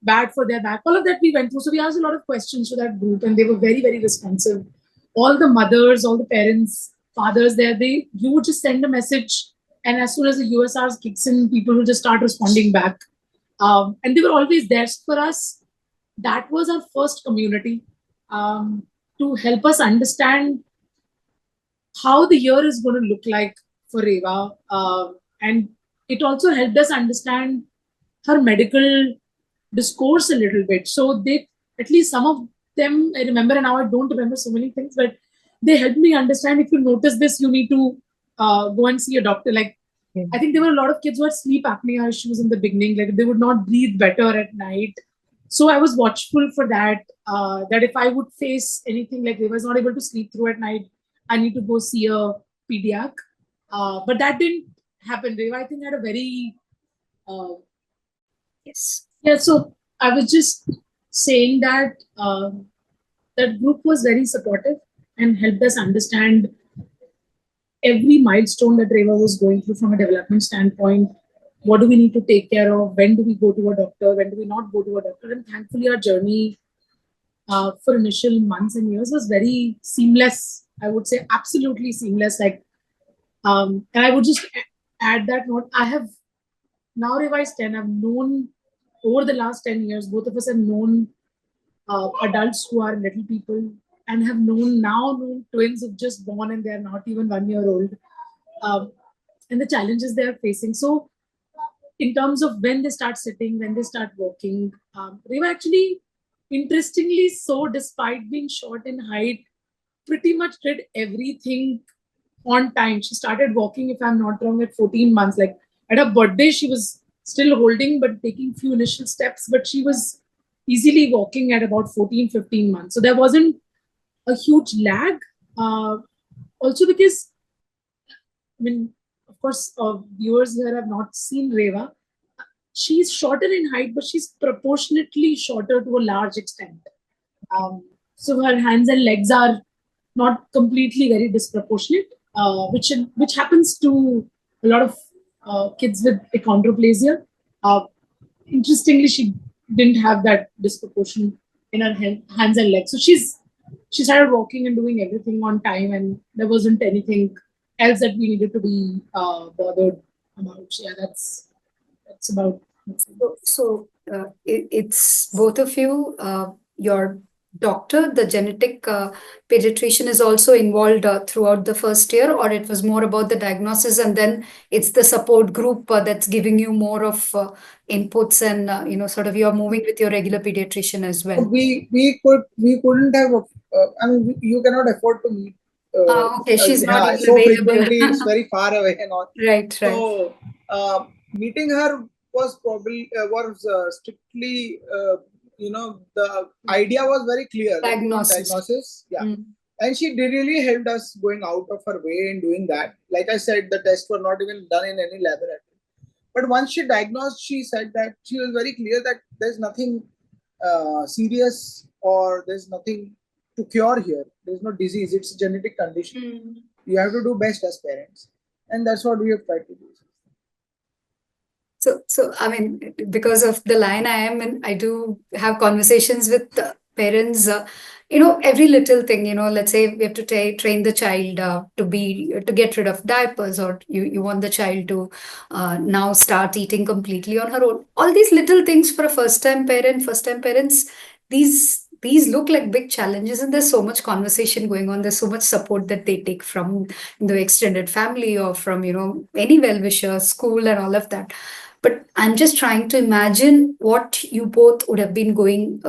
bad for their back? All of that we went through. So, we asked a lot of questions to that group, and they were very, very responsive. All the mothers, all the parents, fathers there, you would just send a message, and as soon as the USRs kicks in, people will just start responding back. And they were always there for us. That was our first community to help us understand how the year is going to look like for Reva. And it also helped us understand her medical discourse a little bit. So they, at least some of them, I remember, and now I don't remember so many things, but they helped me understand if you notice this, you need to go and see a doctor. Like, I think there were a lot of kids who had sleep apnea issues in the beginning, like they would not breathe better at night. So I was watchful for that. That if I would face anything like they was not able to sleep through at night, I need to go see a pediac. But that didn't happen. Reva, I think, had a very Yes. yeah. So I was just saying that that group was very supportive and helped us understand every milestone that Reva was going through from a development standpoint. What do we need to take care of? When do we go to a doctor? When do we not go to a doctor? And thankfully, our journey for initial months and years was very seamless. I would say absolutely seamless. Like, and I would just add that note. I have now revised 10. I've known over the last 10 years, both of us have known adults who are little people and have known twins who've just born and they're not even 1 year old. And the challenges they are facing. So, in terms of when they start sitting, when they start walking, Reva actually, interestingly, so despite being short in height, pretty much did everything on time. She started walking, if I'm not wrong, at 14 months. Like at her birthday, she was still holding but taking few initial steps, but she was easily walking at about 14, 15 months. So there wasn't a huge lag. Also because, I mean, of course, viewers here have not seen Reva. She's shorter in height, but she's proportionately shorter to a large extent. So her hands and legs are not completely very disproportionate, which happens to a lot of kids with achondroplasia. Uh, Interestingly, she didn't have that disproportion in her hands and legs. So she started walking and doing everything on time, and there wasn't anything else that we needed to be bothered about. So yeah, that's about. So it's both of you, your doctor, the genetic pediatrician is also involved throughout the first year, or it was more about the diagnosis and then it's the support group that's giving you more of inputs and, sort of you're moving with your regular pediatrician as well. We couldn't have. I mean, you cannot afford to meet. Okay, she's not Yeah, even so available. frequently it's very far away and all. Right, right. So meeting her was probably was strictly the idea was very clear. Diagnosis. Yeah. And she did really helped us going out of her way in doing that. Like I said, the tests were not even done in any laboratory. But once she diagnosed, she said that she was very clear that there's nothing serious or there's nothing to cure here. There's no disease. It's a genetic condition. You have to do best as parents. And that's what we have tried to do. So I mean, because of the line I am in, I do have conversations with parents. Every little thing. Let's say we have to train the child to get rid of diapers, or you want the child to now start eating completely on her own. All these little things for a first time parents. These look like big challenges, and there's so much conversation going on. There's so much support that they take from the extended family or from any well-wisher, school, and all of that. But I'm just trying to imagine what you both would have been going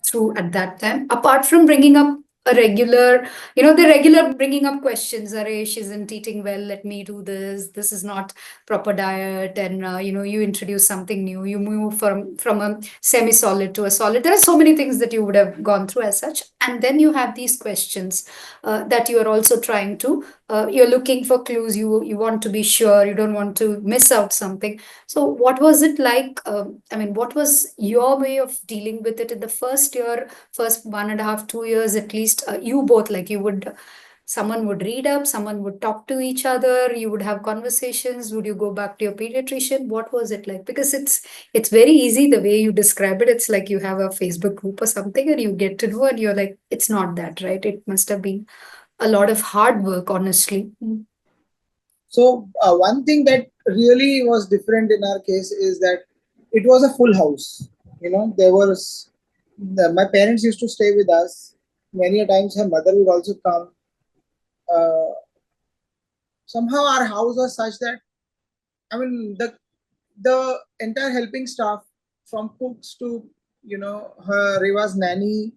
through at that time, apart from bringing up a regular, the regular bringing up questions. Aresh isn't eating well. Let me do this. This is not proper diet. And, you introduce something new. You move from a semi-solid to a solid. There are so many things that you would have gone through as such. And then you have these questions that you are also trying to, you're looking for clues. You want to be sure. You don't want to miss out something. So what was it like? I mean, what was your way of dealing with it in the first year, first 1.5, 2 years at least? You both, like you would someone would read up, someone would talk to each other, you would have conversations, would you go back to your pediatrician? What was it like? Because it's very easy the way you describe it. It's like you have a Facebook group or something and you get to know and you're like, it's not that, right? It must have been a lot of hard work, honestly. So one thing that really was different in our case is that it was a full house. There was my parents used to stay with us. Many a times her mother would also come. Uh, Somehow our house was such that, I mean, the entire helping staff, from cooks to her Reva's nanny.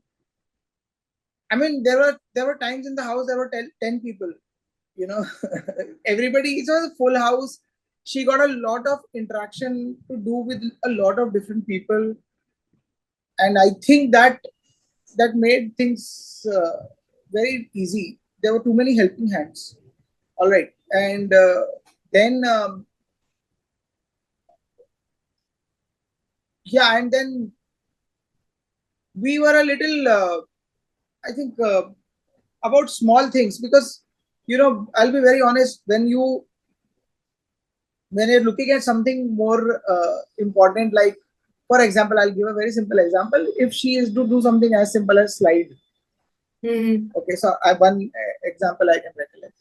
I mean, there were times in the house there were 10 people. you know Everybody, it was a full house. She got a lot of interaction to do with a lot of different people, and I think that made things very easy. There were too many helping hands. All right. And then yeah, and then we were a little I think about small things, because I'll be very honest, when you're looking at something more important, like, for example, I'll give a very simple example. If she is to do something as simple as slide. Okay, so I one example I can recollect.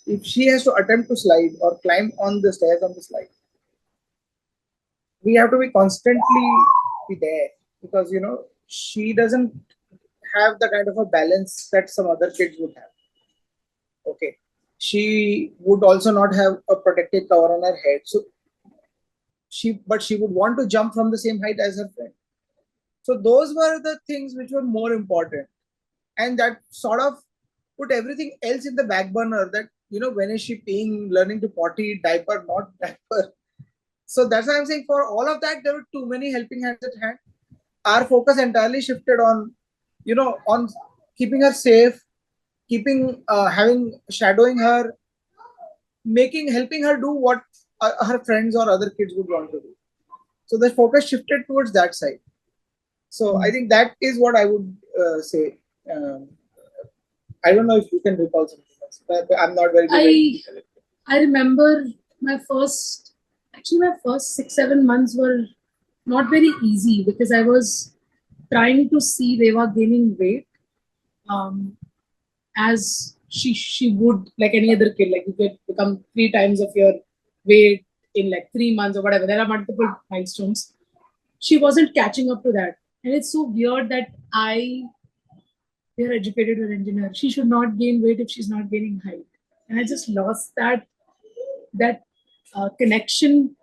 If she has to attempt to slide or climb on the stairs on the slide, we have to be constantly be there, because she doesn't have the kind of a balance that some other kids would have. Okay, she would also not have a protective cover on her head, so she would want to jump from the same height as her friend. So those were the things which were more important, and that sort of put everything else in the back burner. That when is she peeing, learning to potty, diaper, not diaper. So that's why I'm saying, for all of that, there were too many helping hands at hand. Our focus entirely shifted on, on keeping her safe, shadowing her, helping her do what her friends or other kids would want to do. So the focus shifted towards that side. So I think that is what I would say. I don't know if you can recall something else, but I'm not very good. I remember my first 6-7 months were not very easy, because I was trying to see Reva gaining weight, as she would, like any other kid. Like, you could become 3 times of your weight in like 3 months or whatever. There are multiple milestones. She wasn't catching up to that, and it's so weird that we are educated or engineer. She should not gain weight if she's not gaining height, and I just lost that connection,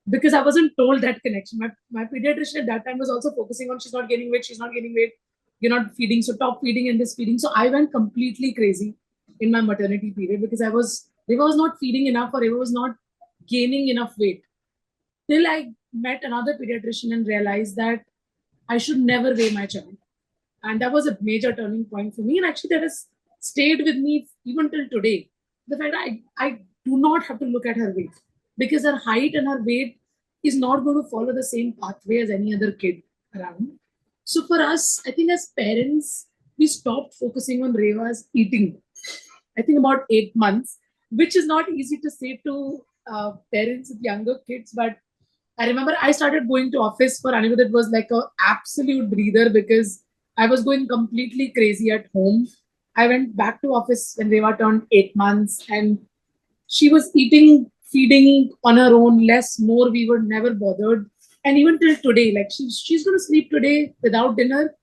because I wasn't told that connection. My pediatrician at that time was also focusing on, she's not gaining weight, you're not feeding, so stop feeding and this feeding. So I went completely crazy in my maternity period, because Reva was not feeding enough, or Reva was not gaining enough weight. Till I met another pediatrician and realized that I should never weigh my child. And that was a major turning point for me. And actually, that has stayed with me even till today. The fact that I do not have to look at her weight, because her height and her weight is not going to follow the same pathway as any other kid around. So for us, I think as parents, we stopped focusing on Reva's eating. I think about 8 months, which is not easy to say to parents with younger kids. But I remember I started going to office for Aniruddh. It was like an absolute breather, because I was going completely crazy at home. I went back to office when Reva turned 8 months, and she was eating, feeding on her own, less, more. We were never bothered. And even till today, like, she's going to sleep today without dinner.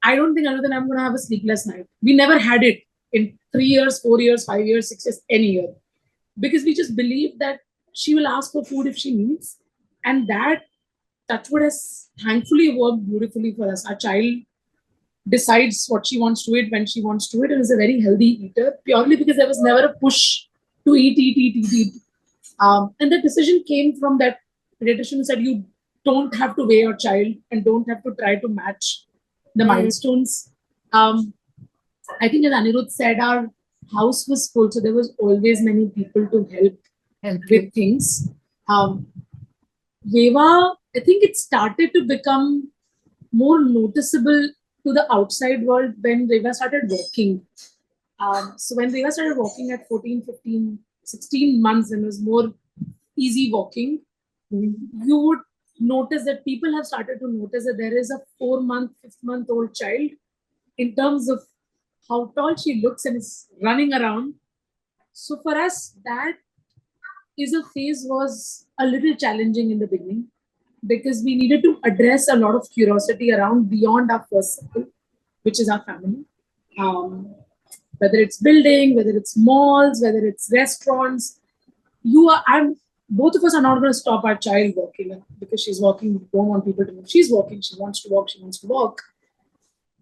I don't think other than I'm going to have a sleepless night. We never had it in 3 years, 4 years, 5 years, 6 years, any year, because we just believe that she will ask for food if she needs. And that touchwood has thankfully worked beautifully for us. Our child decides what she wants to eat when she wants to eat, and is a very healthy eater, purely because there was never a push to eat. And the decision came from that pediatrician who said, you don't have to weigh your child and don't have to try to match the milestones. I think, as Aniruddh said, our house was full, so there was always many people to help with things. Reva, I think it started to become more noticeable to the outside world when Reva started working. So when Reva started walking at 14, 15, 16 months and was more easy walking, you would notice that people have started to notice that there is a 4-month, 5-month-old child in terms of how tall she looks and is running around. So for us, that is a phase was a little challenging in the beginning because we needed to address a lot of curiosity around beyond our first circle, which is our family. Whether it's building, whether it's malls, whether it's restaurants, both of us are not going to stop our child walking because she's walking. We don't want people to know she's walking. She wants to walk. She wants to walk.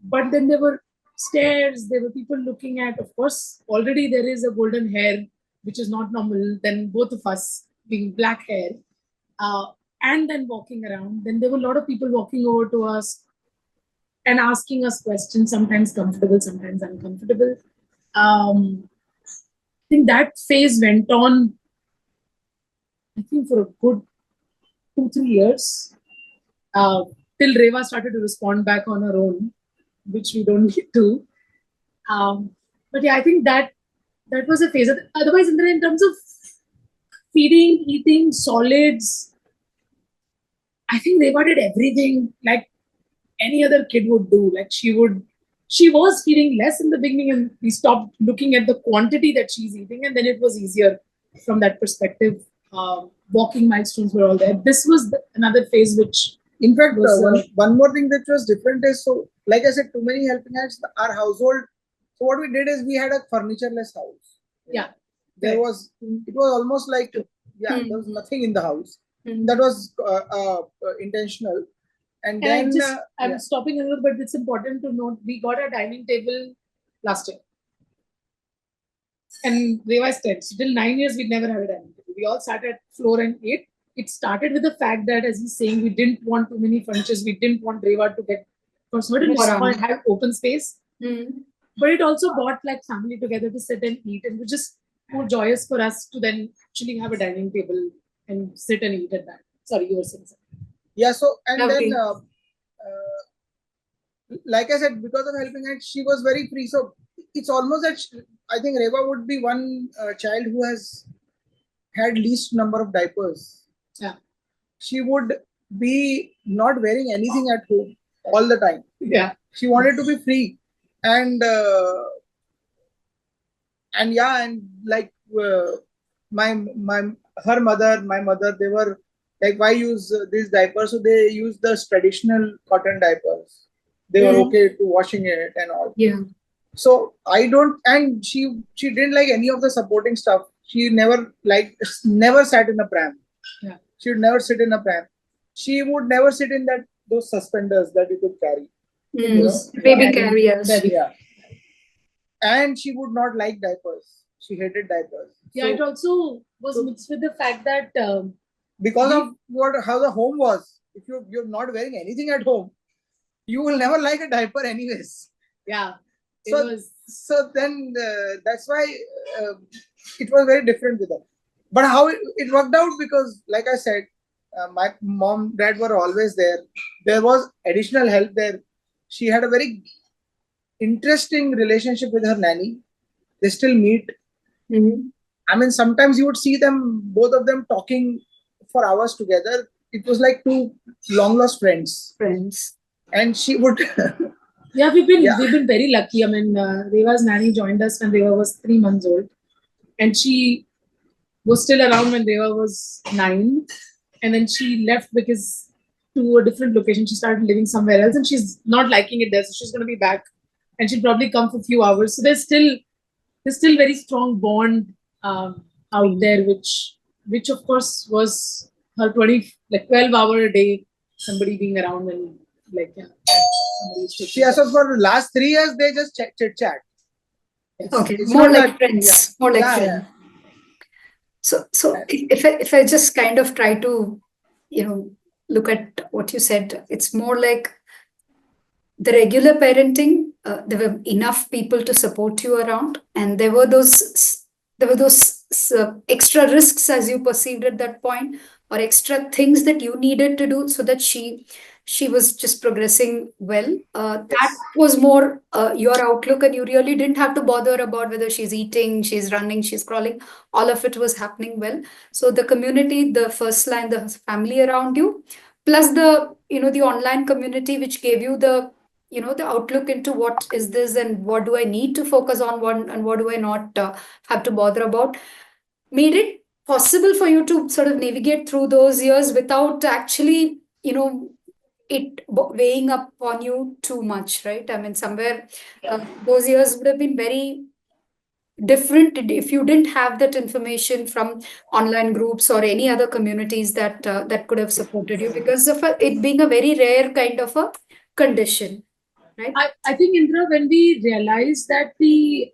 But then there were stairs. There were people looking at. Of course, already there is a golden hair, which is not normal. Then both of us being black hair, and then walking around. Then there were a lot of people walking over to us and asking us questions. Sometimes comfortable, sometimes uncomfortable. I think that phase went on, I think, for a good 2-3 years, till Reva started to respond back on her own, which we don't need to. But yeah, I think that was a phase. Otherwise, in terms of feeding, eating, solids, I think Reva did everything like any other kid would do. Like she was feeding less in the beginning, and we stopped looking at the quantity that she's eating, and then it was easier from that perspective. Walking milestones were all there. This was another phase which, in fact, one more thing that was different is, so like I said, too many helping hands, our household. So what we did is we had a furnitureless house. Yeah. It was almost like, there was nothing in the house. That was intentional. And then I'm stopping a little, but it's important to note we got a dining table last year. And Reva said, so till 9 years, we'd never had a dining table. We all sat at floor and ate. It started with the fact that, as he's saying, we didn't want too many furnitures. We didn't want Reva to get, for certain point, have open space. But it also brought like family together to sit and eat. And it was just more joyous for us to then actually have a dining table and sit and eat at that. Sorry, you were saying something. Yeah, so, and then, like I said, because of helping hand, she was very free. So it's almost that I think Reva would be one child who has had least number of diapers. Yeah. She would be not wearing anything at home all the time. Yeah. She wanted to be free. And like my mother, they were like, why use these diapers? So they use the traditional cotton diapers. They were okay to washing it and all. Yeah. So and she didn't like any of the supporting stuff. She never sat in a pram. Yeah. She would never sit in a pram. She would never sit in those suspenders that you could carry. Baby carriers. Yeah. And she would not like diapers. She hated diapers. Yeah, so, it also was mixed with the fact that because of how the home was, if you're not wearing anything at home, you will never like a diaper anyways. Yeah. So then that's why it was very different with her. But how it worked out, because like I said, my mom, dad were always there. There was additional help there. She had a very interesting relationship with her nanny. They still meet. I mean, sometimes you would see them, both of them, talking for hours together. It was like two long lost friends. And she would. Yeah, we've been very lucky. I mean, Reva's nanny joined us when Reva was 3 months old, and she was still around when Reva was 9, and then she left because to a different location. She started living somewhere else, and she's not liking it there, so she's going to be back, and she'll probably come for a few hours. So there's still very strong bond out there, which of course was her 12-hour a day, somebody being around and so for the last 3 years they just chit chat. Okay, more like friends. More like friends. So if I just kind of try to, look at what you said, it's more like the regular parenting. There were enough people to support you around, and there were those extra risks as you perceived at that point, or extra things that you needed to do so that she was just progressing well. That Yes. was more your outlook, and you really didn't have to bother about whether she's eating, she's running, she's crawling. All of it was happening well. So the community, the first line, the family around you, plus the the online community, which gave you the the outlook into what is this and what do I need to focus on, what do I not have to bother about, made it possible for you to sort of navigate through those years without actually it weighing up on you too much, right? I mean, somewhere those years would have been very different if you didn't have that information from online groups or any other communities that could have supported you, because of it being a very rare kind of a condition, right? I think, Indra, when we realized that the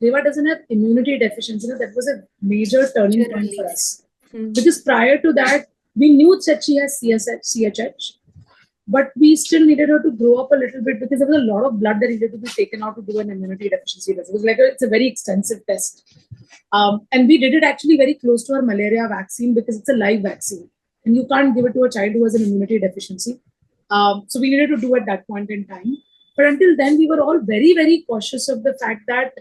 Reva doesn't have immunity deficiency, that was a major turning Major point for relief. us. Because prior to that, we knew that she has CHH, but we still needed her to grow up a little bit because there was a lot of blood that needed to be taken out to do an immunity deficiency test. It was like it's a very extensive test. And we did it actually very close to our malaria vaccine because it's a live vaccine. And you can't give it to a child who has an immunity deficiency. So we needed to do at that point in time. But until then, we were all very, very cautious of the fact that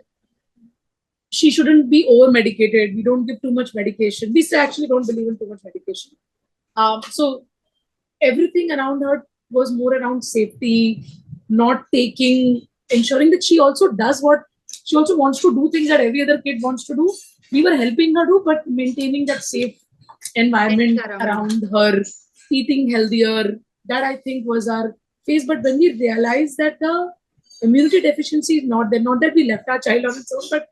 she shouldn't be over medicated. We don't give too much medication. We still actually don't believe in too much medication. So everything around her was more around safety, not taking, ensuring that she also does what she also wants to do, things that every other kid wants to do. We were helping her do, but maintaining that safe environment around her, eating healthier. That I think was our phase. But when we realized that the immunity deficiency is not there, not that we left our child on its own, but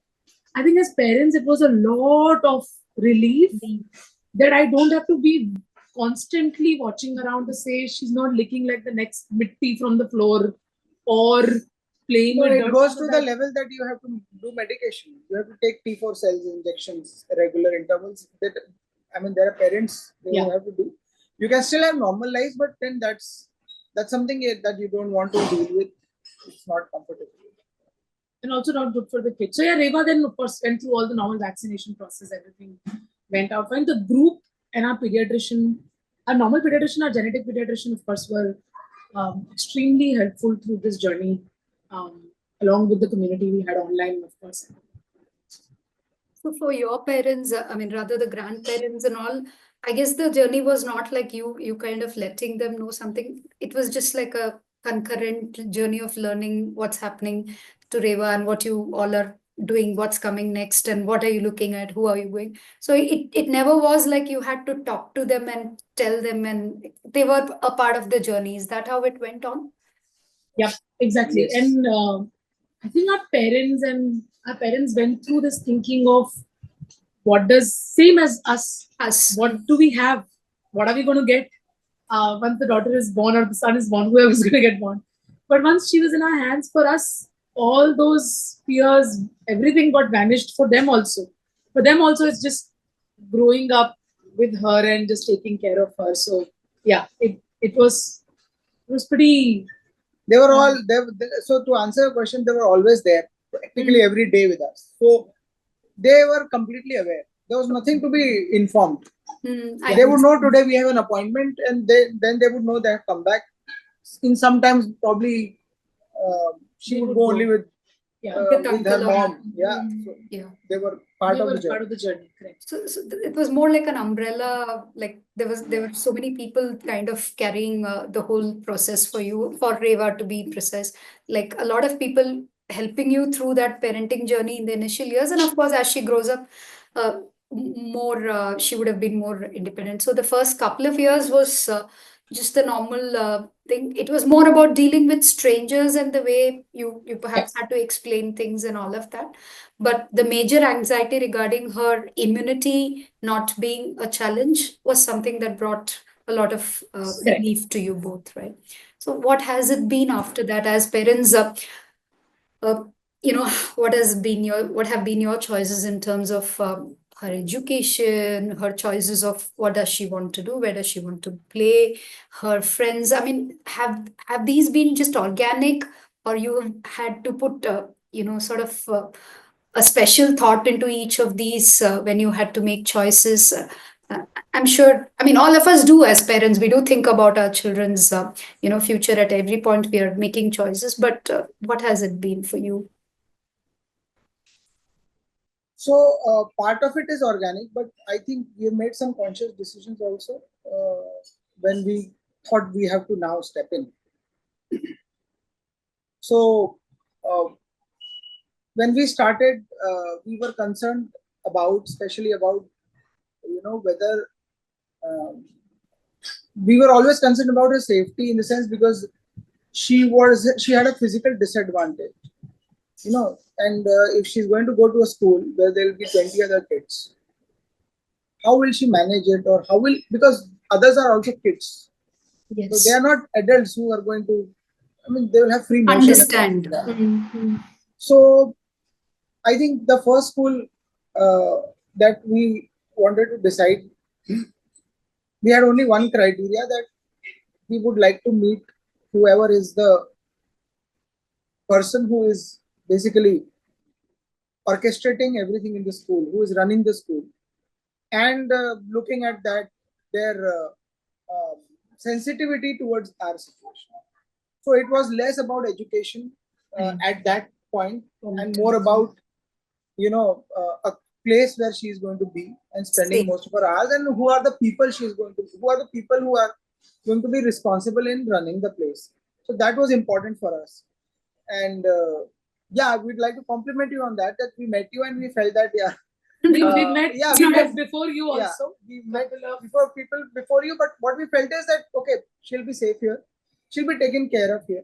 I think as parents, it was a lot of relief that I don't have to be constantly watching around to say she's not licking like the next mitti from the floor or playing with it goes to the level that you have to do medication. You have to take T4 cells injections regular intervals. There are parents who have to do. You can still have normal lives, but then that's something that you don't want to deal with. It's not comfortable. And also not good for the kids. So yeah, Reva then of course went through all the normal vaccination process. Everything went out fine. The group and our pediatrician, our normal pediatrician, our genetic pediatrician, of course, were extremely helpful through this journey, along with the community we had online, of course. So for your parents, rather the grandparents and all, I guess the journey was not like you kind of letting them know something. It was just like a concurrent journey of learning what's happening to Reva and what you all are doing, what's coming next, and what are you looking at, who are you going. So it never was like you had to talk to them and tell them, and they were a part of the journey. Is that how it went on? Yep, exactly. Yes. And I think our parents went through this thinking of what does same as us. What do we have? What are we going to get once the daughter is born or the son is born? Whoever's going to get born. But once she was in our hands, for us, all those fears, everything got vanished for them also. For them also, it's just growing up with her and just taking care of her. So yeah, it was pretty. They were all so to answer your question, they were always there, practically every day with us. So they were completely aware. There was nothing to be informed. They would know today we have an appointment, and then they would know they have come back. In sometimes probably she would go only with her mom. So they were part of the journey. Correct. So it was more like an umbrella. Like there were so many people kind of carrying the whole process for you, for Reva to be precise. Like a lot of people helping you through that parenting journey in the initial years, and of course, as she grows up, more she would have been more independent. So the first couple of years was just the normal thing. It was more about dealing with strangers and the way you perhaps had to explain things and all of that. But the major anxiety regarding her immunity not being a challenge was something that brought a lot of relief to you both, right? So what has it been after that as parents? Uh, what have been your choices in terms of her education, her choices of what does she want to do, where does she want to play, her friends? I mean, have these been just organic, or you have had to put sort of a special thought into each of these when you had to make choices? Uh, I'm sure, I mean, all of us do as parents. We do think about our children's, future at every point we are making choices. But what has it been for you? So part of it is organic, but I think we have made some conscious decisions also when we thought we have to now step in. So uh, when we started, we were concerned about, especially about, whether um, we were always concerned about her safety in the sense because she had a physical disadvantage, and if she's going to go to a school where there will be 20 other kids, how will she manage it, or how will, because others are also kids, so they Yes. are not adults who are going to, I mean, they will have free motion and all. Understand. Yeah. Mm-hmm. So I think the first school that we wanted to decide, we had only one criteria, that we would like to meet whoever is the person who is basically orchestrating everything in the school, who is running the school, and looking at that, their sensitivity towards our situation. So it was less about education at that point, and more about, a place where she is going to be and spending Safe. most of her hours, and who are the people she is going to, who are the people who are going to be responsible in running the place. So that was important for us. And yeah, we'd like to compliment you on that, that we met you and we felt that, yeah, We met, yeah, we we met met, before you yeah, also. we met before people before you, but what we felt is that, okay, she'll be safe here, she'll be taken care of here.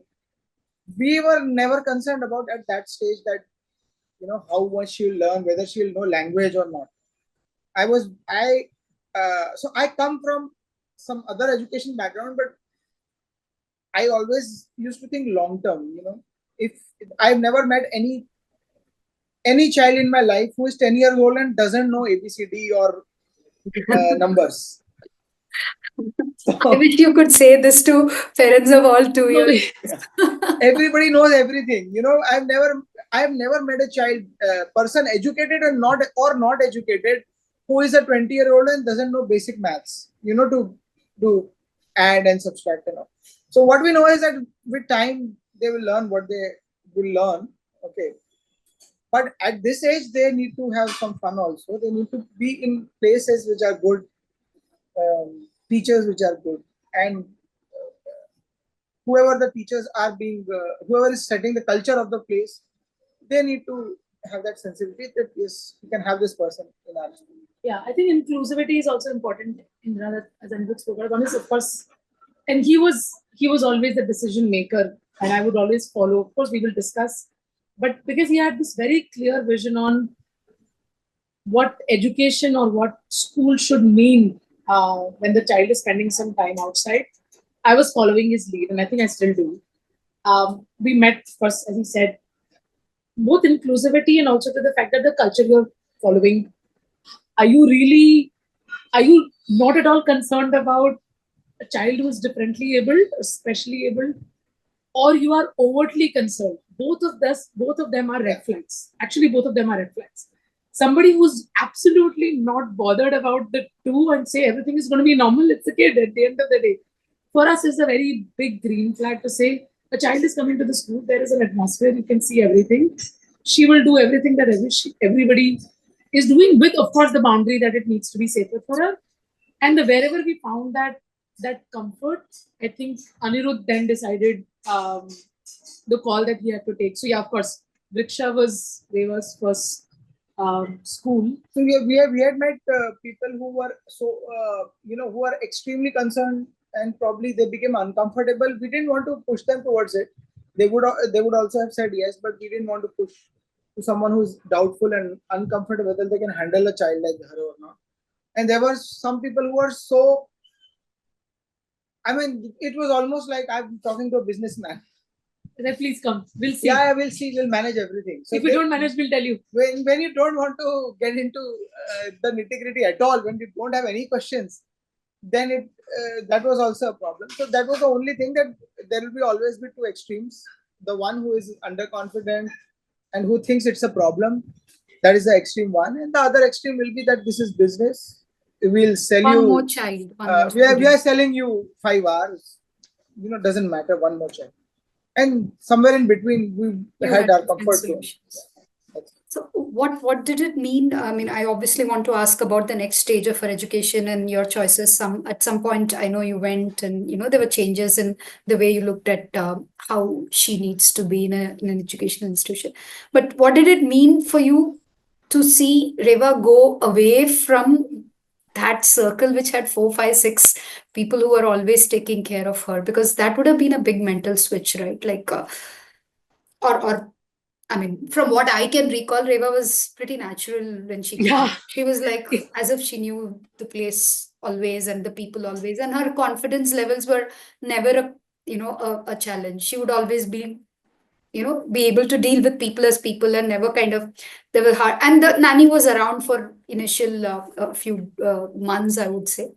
We were never concerned about at that stage that, how much she'll learn, whether she'll know language or not. So I come from some other education background, but I always used to think long term. If I've never met any child in my life who is 10 years old and doesn't know ABCD or numbers. I wish you could say this to parents of all 2 years. Everybody knows everything. I've never met a child, person educated and not educated, who is a 20-year-old and doesn't know basic maths, to do add and subtract and all. So what we know is that with time they will learn what they will learn. Okay. But at this age they need to have some fun also. They need to be in places which are good, teachers which are good, and whoever the teachers are being, whoever is setting the culture of the place, they need to have that sensibility that, yes, we can have this person in our school. Yeah, I think inclusivity is also important, Indira, that as Aniruddh spoke about. One is, of course, and he was always the decision maker, and I would always follow. Of course, we will discuss, but because he had this very clear vision on what education or what school should mean when the child is spending some time outside, I was following his lead, and I think I still do. We met first, as he said, both inclusivity and also to the fact that the culture you're following, are you really, are you not at all concerned about a child who is differently abled or specially abled, or you are overtly concerned? Both of them are red flags. Actually, both of them are red flags. Somebody who's absolutely not bothered about the two and say everything is going to be normal, it's a kid at the end of the day. For us, it's a very big green flag to say a child is coming to the school, there is an atmosphere, you can see everything. She will do everything that everybody is doing, with, of course, the boundary that it needs to be safer for her. And wherever we found that comfort, I think Aniruddh then decided the call that he had to take. So yeah, of course, Vriksha was Reva's first school. So we had met people who were so, who are extremely concerned, and probably they became uncomfortable. We didn't want to push them towards it. They would also have said yes, but we didn't want to push to someone who's doubtful and uncomfortable whether they can handle a child like her or not. And there were some people who were so, I mean, it was almost like I'm talking to a businessman. Then please come, we'll see. Yeah, we'll see. We'll manage everything. So if we don't manage, we'll tell you. When you don't want to get into the nitty gritty at all, when you don't have any questions, then that was also a problem. So that was the only thing, that there will be always be two extremes. The one who is underconfident and who thinks it's a problem, that is the extreme one, and the other extreme will be that this is business. we'll sell One more you. child, one more We are student. selling you 5 hours. Doesn't matter. One more child, and somewhere in between we You had had our different comfort zone. solutions. So what did it mean? I mean, I obviously want to ask about the next stage of her education and your choices. At some point, I know you went and there were changes in the way you looked at how she needs to be in an educational institution. But what did it mean for you to see Reva go away from that circle which had 4, 5, 6 people who were always taking care of her? Because that would have been a big mental switch, right? Like, or I mean, from what I can recall, Reva was pretty natural when she came. Yeah. She was like as if she knew the place always and the people always, and her confidence levels were never a challenge. She would always be able to deal with people as people and never kind of they were hard. And the nanny was around for initial a few months, I would say.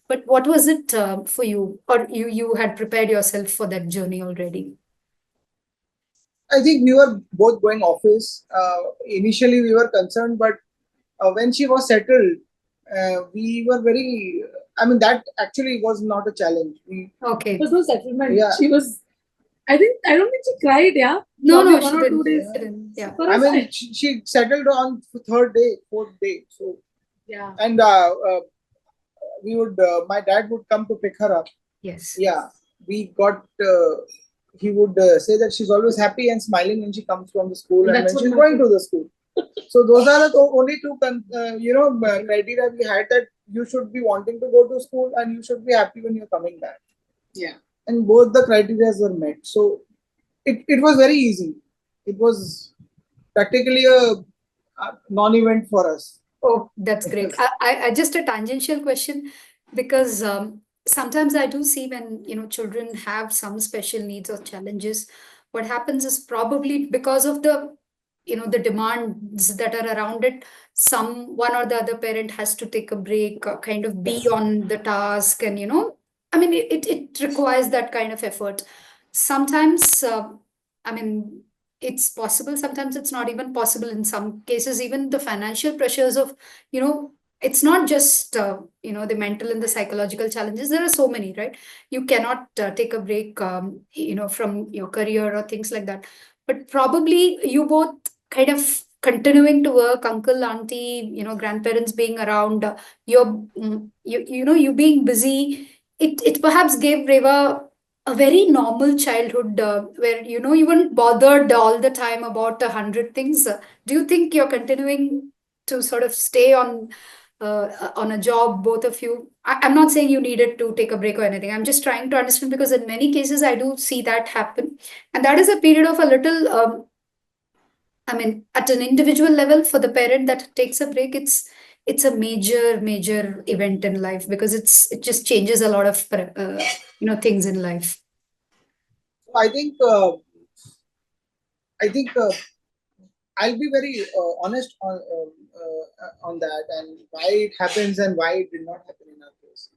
But what was it for you, or you had prepared yourself for that journey already? I think we were both going office. Initially, we were concerned, but when she was settled, we were very. I mean, that actually was not a challenge. Okay. There was no settlement. Yeah. She was. I don't think she cried. Yeah. No, Probably no, one she or didn't. 2 days. She didn't. Yeah. For I us, mean, she settled on third day, fourth day. So yeah. and we would. My dad would come to pick her up. Yes. Yeah, we got. He would say that she's always happy and smiling when she comes from the school and That's when what she's going matters. to the school. So those are the only two criteria we had, that you should be wanting to go to school and you should be happy when you're coming back. Yeah. And both the criteria were met. So it was very easy. It was practically a non-event for us. Oh, that's great. I just a tangential question, because sometimes I do see when children have some special needs or challenges, what happens is probably because of the demands that are around it, one or the other parent has to take a break, kind of be on the task, and I mean it requires that kind of effort. Sometimes, I mean, it's possible, sometimes it's not even possible. In some cases, even the financial pressures of you know it's not just the mental and the psychological challenges. There are so many, right? You cannot take a break from your career or things like that. But probably you both kind of continuing to work, uncle, auntie, grandparents being around, you being busy, it perhaps gave Reva a very normal childhood, where you weren't bothered all the time about 100 things. Do you think you're continuing to sort of stay on a job, both of you? I'm not saying you needed to take a break or anything. I'm just trying to understand, because in many cases I do see that happen, and that is a period of a little. I mean, at an individual level, for the parent that takes a break, it's a major event in life, because it just changes a lot of things in life. I think I'll be very honest on that, and why it happens and why it did not happen in our case.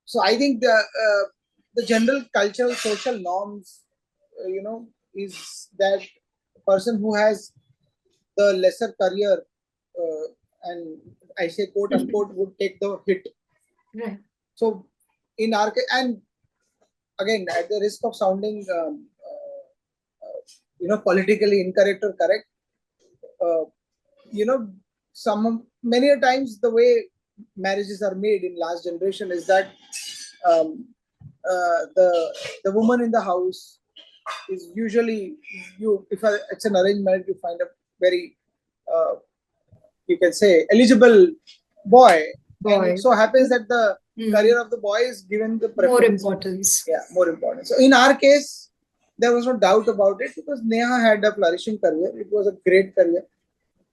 So I think the general cultural social norms, is that a person who has the lesser career, and I say quote unquote, would take the hit. Right. So in our case, and again, at the risk of sounding politically incorrect or correct, uh, you know many a times the way marriages are made in last generation is that um, the woman in the house is usually, it's an arranged marriage, you find a very uh, you can say eligible boy, and it so happens that the career of the boy is given the more preference. importance. Yeah, more important. So in our case, there was no doubt about it, because Neha had a flourishing career. It was a great career,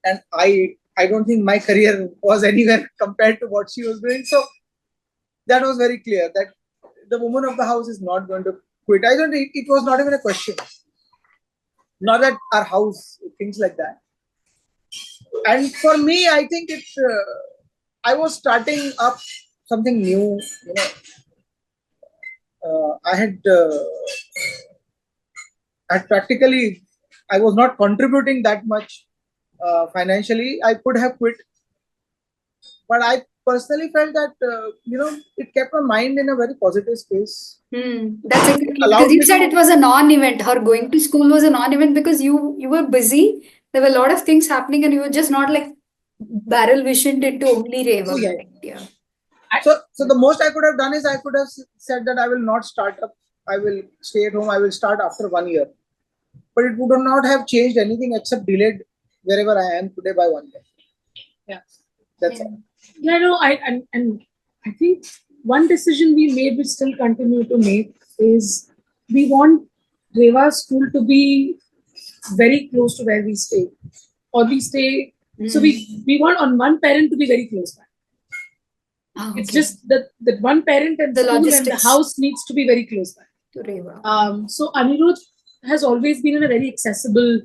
and I don't think my career was anywhere compared to what she was doing. So that was very clear that the woman of the house is not going to quit. I don't. It was not even a question. Not at our house, things like that. And for me, I think I was starting up something new. I had practically, I was not contributing that much financially. I could have quit, But I personally felt that it kept my mind in a very positive space. That's It exactly because allowed you me said it to. was a non-event. Her going to school was a non-event because you were busy. There were a lot of things happening, and you were just not like barrel visioned into only Oh Reva, yeah. correct? Yeah. So the most I could have done is I could have said that I will not start up. I will stay at home. I will start after 1 year. But it would not have changed anything except delayed wherever I am today by 1 year. Yeah. That's all. Yeah, no, and I think one decision we made, which still continue to make, is we want Reva school to be very close to where we stay, or we stay. So we want on one parent to be very close by. Oh, It's okay. just that one parent and The school and the logistics house needs to be very close by. to Reva. So Aniruddh has always been in a very accessible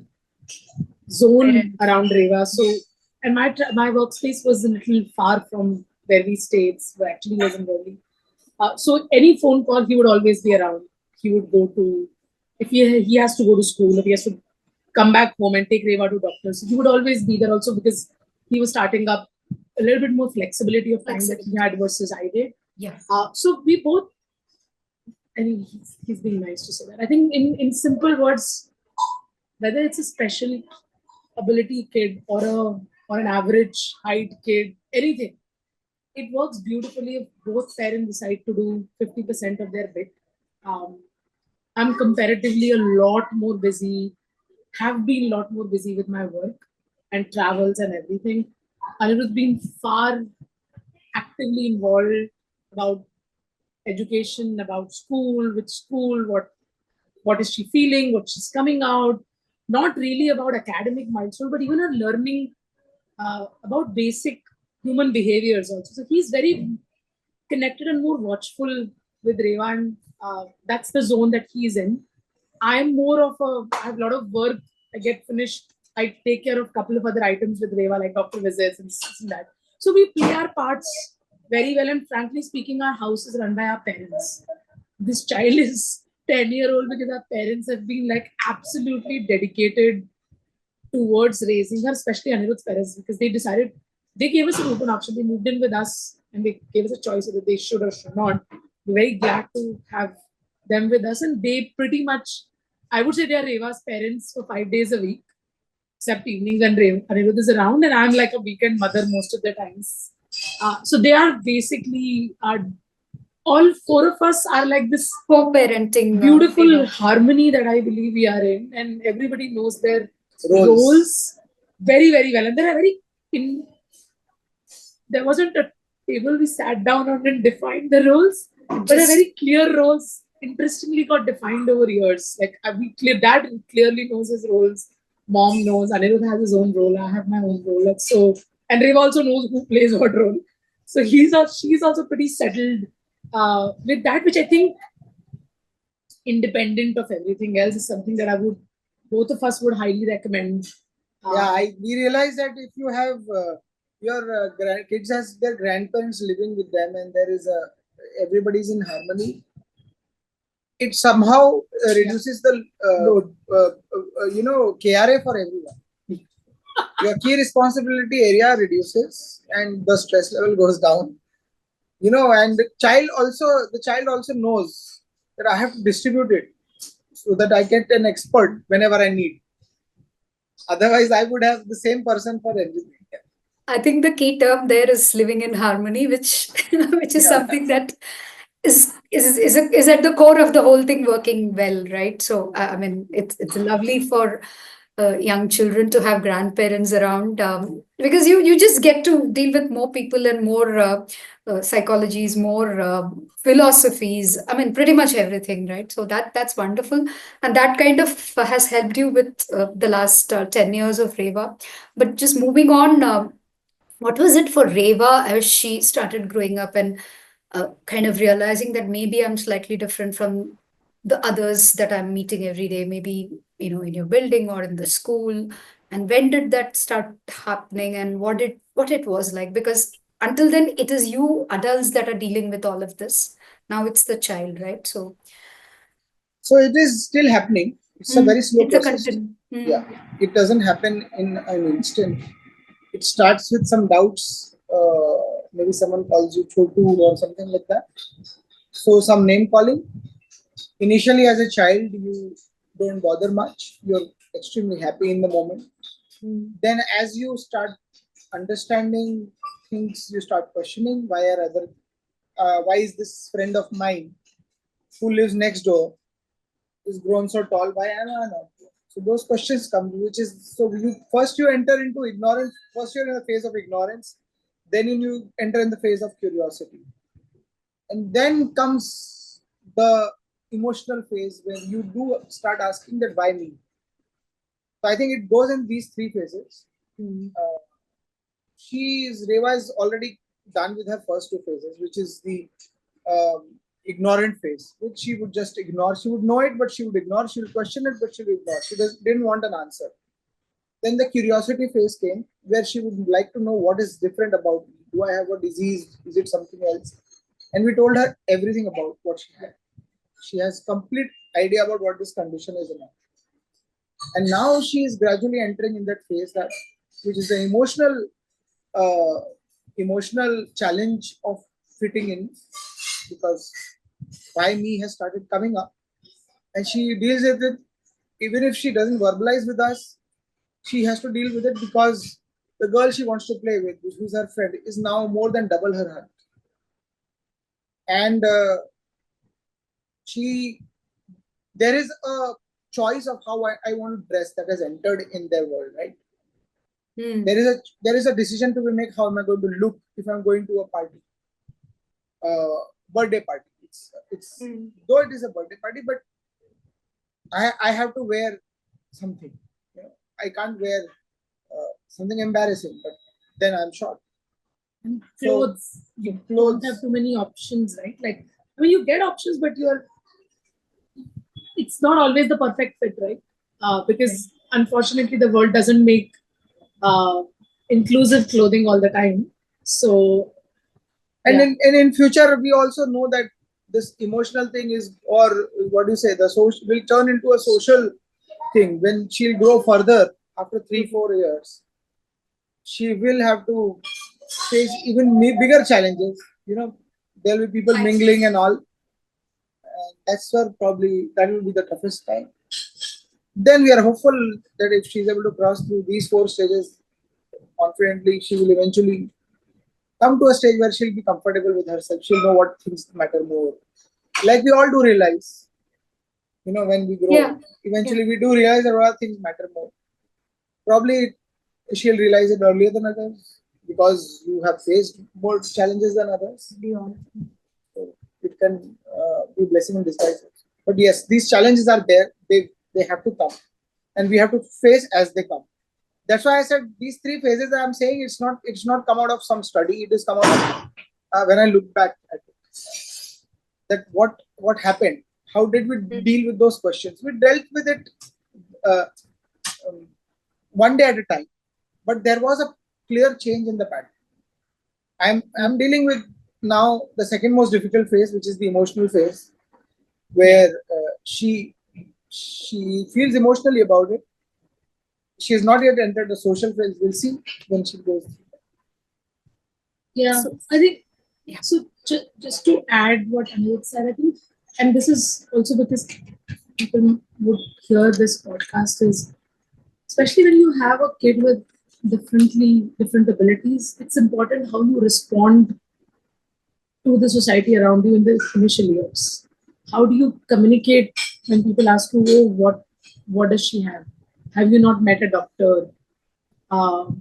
zone around Reva. So, and my workspace was a little far from where we stayed. So actually wasn't really. So any phone call, he would always be around. He would go to, if he has to go to school, if he has to come back home and take Reva to doctors, so he would always be there also because he was starting up a little bit more flexibility of time that he had versus I did. Yeah. So we both, I mean, he's being nice to say that. I think in simple words, whether it's a special ability kid or an average height kid, anything, it works beautifully if both parents decide to do 50% of their bit. Um, I'm comparatively a lot more busy, have been a lot more busy with my work and travels and everything. Aniruddh been far actively involved about education, about school, which school, what is she feeling, what she's coming out, not really about academic milestone, but even her learning about basic human behaviors also. So he's very connected and more watchful with Reva, and that's the zone that he's in. I'm more of I have a lot of work. I get finished. I take care of a couple of other items with Reva, like doctor visits and this and that. So we play our parts very well. And frankly speaking, our house is run by our parents. This child is 10-year-old because our parents have been like absolutely dedicated towards raising her, especially Aniruddh's parents, because they decided, they gave us an open option. They moved in with us and they gave us a choice whether they should or should not. We're very glad to have them with us. And they pretty much, I would say they are Reva's parents for 5 days a week, except evenings when Aniruddh is around. And I'm like a weekend mother most of the times. So they are basically, all four of us are like this Co-parenting. beautiful harmony that I believe we are in. And everybody knows their roles very, very well. And they're very there wasn't a table we sat down on and defined the roles, but a very clear roles interestingly got defined over years. Like dad clearly knows his roles, mom knows, Aniruddh has his own role, I have my own role. Like, so, and Reva also knows who plays what role. So she's also pretty settled with that, which I think, independent of everything else, is something that both of us would highly recommend. We realize that if you have your kids has their grandparents living with them and there is everybody's in harmony, it somehow reduces the load, KRA for everyone. Your key responsibility area reduces and the stress level goes down. And the child also knows that I have to distribute it so that I get an expert whenever I need. Otherwise, I would have the same person for everything. I think the key term there is living in harmony, which is something that is at the core of the whole thing working well, right? So I mean, it's lovely for young children to have grandparents around, because you just get to deal with more people and more psychologies, more philosophies. I mean, pretty much everything, right? So that's wonderful, and that kind of has helped you with the last 10 years of Reva. But just moving on. What was it for Reva as she started growing up and kind of realizing that maybe I'm slightly different from the others that I'm meeting every day, maybe, in your building or in the school? And when did that start happening and what it was like? Because until then, it is you adults that are dealing with all of this. Now it's the child, right? So it is still happening. It's a very slow process. Yeah, it doesn't happen in an instant. It starts with some doubts maybe someone calls you Chotu or something like that. So some name calling. Initially, as a child, you don't bother much. You're extremely happy in the moment. Then, as you start understanding things, you start questioning why is this friend of mine who lives next door is grown so tall? Why am I not? So those questions come, which is so you enter into ignorance. First, you're in the phase of ignorance. Then you enter in the phase of curiosity, and then comes the emotional phase where you do start asking that why me. So I think it goes in these three phases. Reva is already done with her first two phases, which is the ignorant phase, which she would just ignore. She would know it, but she would ignore. She would question it, but she would ignore. Didn't want an answer. Then the curiosity phase came, where she would like to know what is different about me. Do I have a disease? Is it something else? And we told her everything about what she had. She has complete idea about what this condition is about. And now she is gradually entering in that phase which is the emotional challenge of fitting in, because why me has started coming up, and she deals with it. Even if she doesn't verbalize with us, she has to deal with it, because the girl she wants to play with, who's her friend, is now more than double her height. And there is a choice of how I want to dress that has entered in their world, right? There is a decision to be made. How am I going to look if I'm going to a party, birthday party? It's though it is a birthday party, but I have to wear something. I can't wear something embarrassing, but then I'm short. And clothes, you don't have too many options, right? Like, I mean, you get options, but it's not always the perfect fit, right? Because unfortunately, the world doesn't make inclusive clothing all the time. So, and in future, we also know that this emotional thing is, or what do you say, the social will turn into a social thing when she'll grow further after 3-4 years. She will have to face even bigger challenges. There will be people mingling and all. That's where probably that will be the toughest time. Then we are hopeful that if she's able to cross through these 4 stages confidently, she will eventually come to a stage where she'll be comfortable with herself. She'll know what things matter more. Like we all do realize, when we grow, eventually we do realize that a lot of things matter more. Probably she'll realize it earlier than others, because you have faced more challenges than others. So it can be blessing in disguise. But yes, these challenges are there. They have to come, and we have to face as they come. That's why I said these 3 phases that I'm saying, it's not come out of some study. It is come out of when I look back at it. That what happened? How did we deal with those questions? We dealt with it one day at a time, but there was a clear change in the pattern. I'm dealing with now the second most difficult phase, which is the emotional phase, where she feels emotionally about it. She has not yet entered the social phase. We'll see when she goes. Yeah, so, I think. Yeah. So just to add what Aniruddh said, I think, and this is also because people would hear this podcast, is especially when you have a kid with different abilities, it's important how you respond to the society around you in the initial years. How do you communicate when people ask you, oh, what does she have? Have you not met a doctor? Do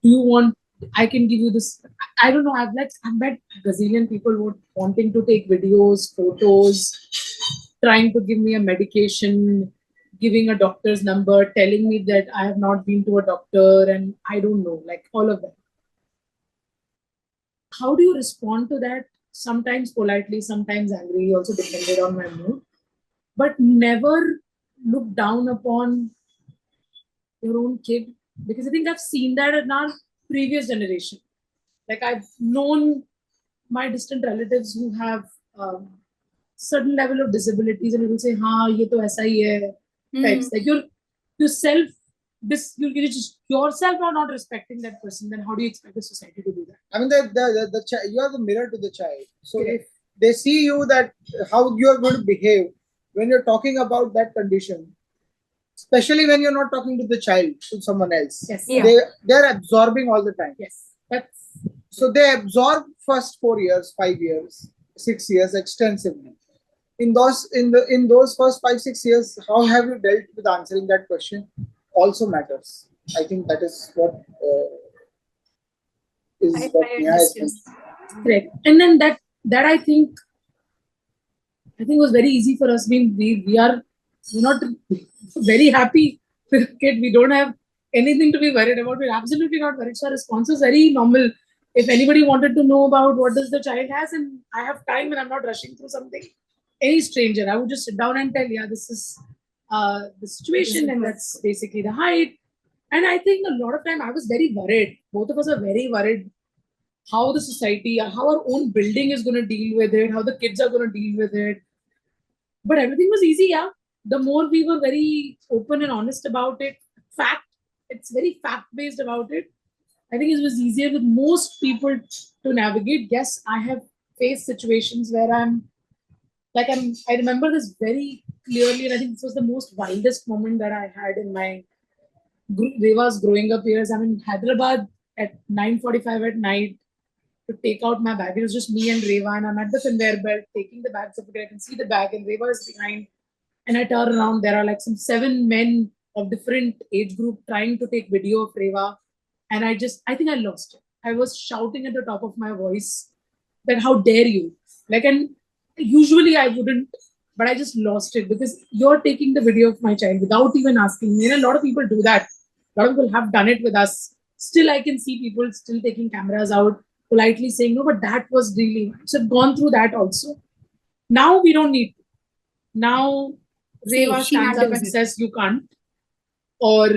you want, I can give you this. I don't know, I've met gazillion people wanting to take videos, photos, trying to give me a medication, giving a doctor's number, telling me that I have not been to a doctor, and I don't know, like all of that. How do you respond to that? Sometimes politely, sometimes angry, also depended on my mood. But never look down upon your own kid, because I think I've seen that in our previous generation. Like I've known my distant relatives who have certain level of disabilities, and you will say, "Ha, ye to aisa hi hai," types. Like you self you just yourself are not respecting that person, then how do you expect the society to do that? I mean, you are the mirror to the child. So if they see you that how you are going to behave when you're talking about that condition, especially when you're not talking to the child, to someone else, Yes. Yeah. they're absorbing all the time. Yes. That's So they absorb first 4 years, 5 years, 6 years extensively. In those first 5 6 years, how have you dealt with answering that question? Also matters. I think that is what I Neha is understand. mentioning. correct. And then that I think was very easy for us. We're not very happy with a kid. We don't have anything to be worried about. We're absolutely not worried. So our response is very normal. If anybody wanted to know about what does the child has, and I have time and I'm not rushing through something, any stranger, I would just sit down and tell, yeah, this is the situation, and that's basically the height. And I think a lot of time I was very worried. Both of us are very worried how the society, how our own building is going to deal with it, how the kids are going to deal with it. But everything was easy, yeah. The more we were very open and honest about it, it's very fact based about it. I think it was easier with most people to navigate. Yes, I have faced situations where I remember this very clearly, and I think this was the most wildest moment that I had in my Reva's growing up years. I'm in Hyderabad at 9:45 at night to take out my bag. It was just me and Reva, and I'm at the conveyor belt taking the bags up. I can see the bag, and Reva is behind. And I turn around. There are like some 7 men of different age group trying to take video of Reva, and I think I lost it. I was shouting at the top of my voice that how dare you? Like, and usually I wouldn't, but I just lost it because you're taking the video of my child without even asking me. And a lot of people do that. A lot of people have done it with us. Still, I can see people still taking cameras out, politely saying, no, but that was really, so I've gone through that also. Now we don't need to. Now Reva stands up and says, you can't. Or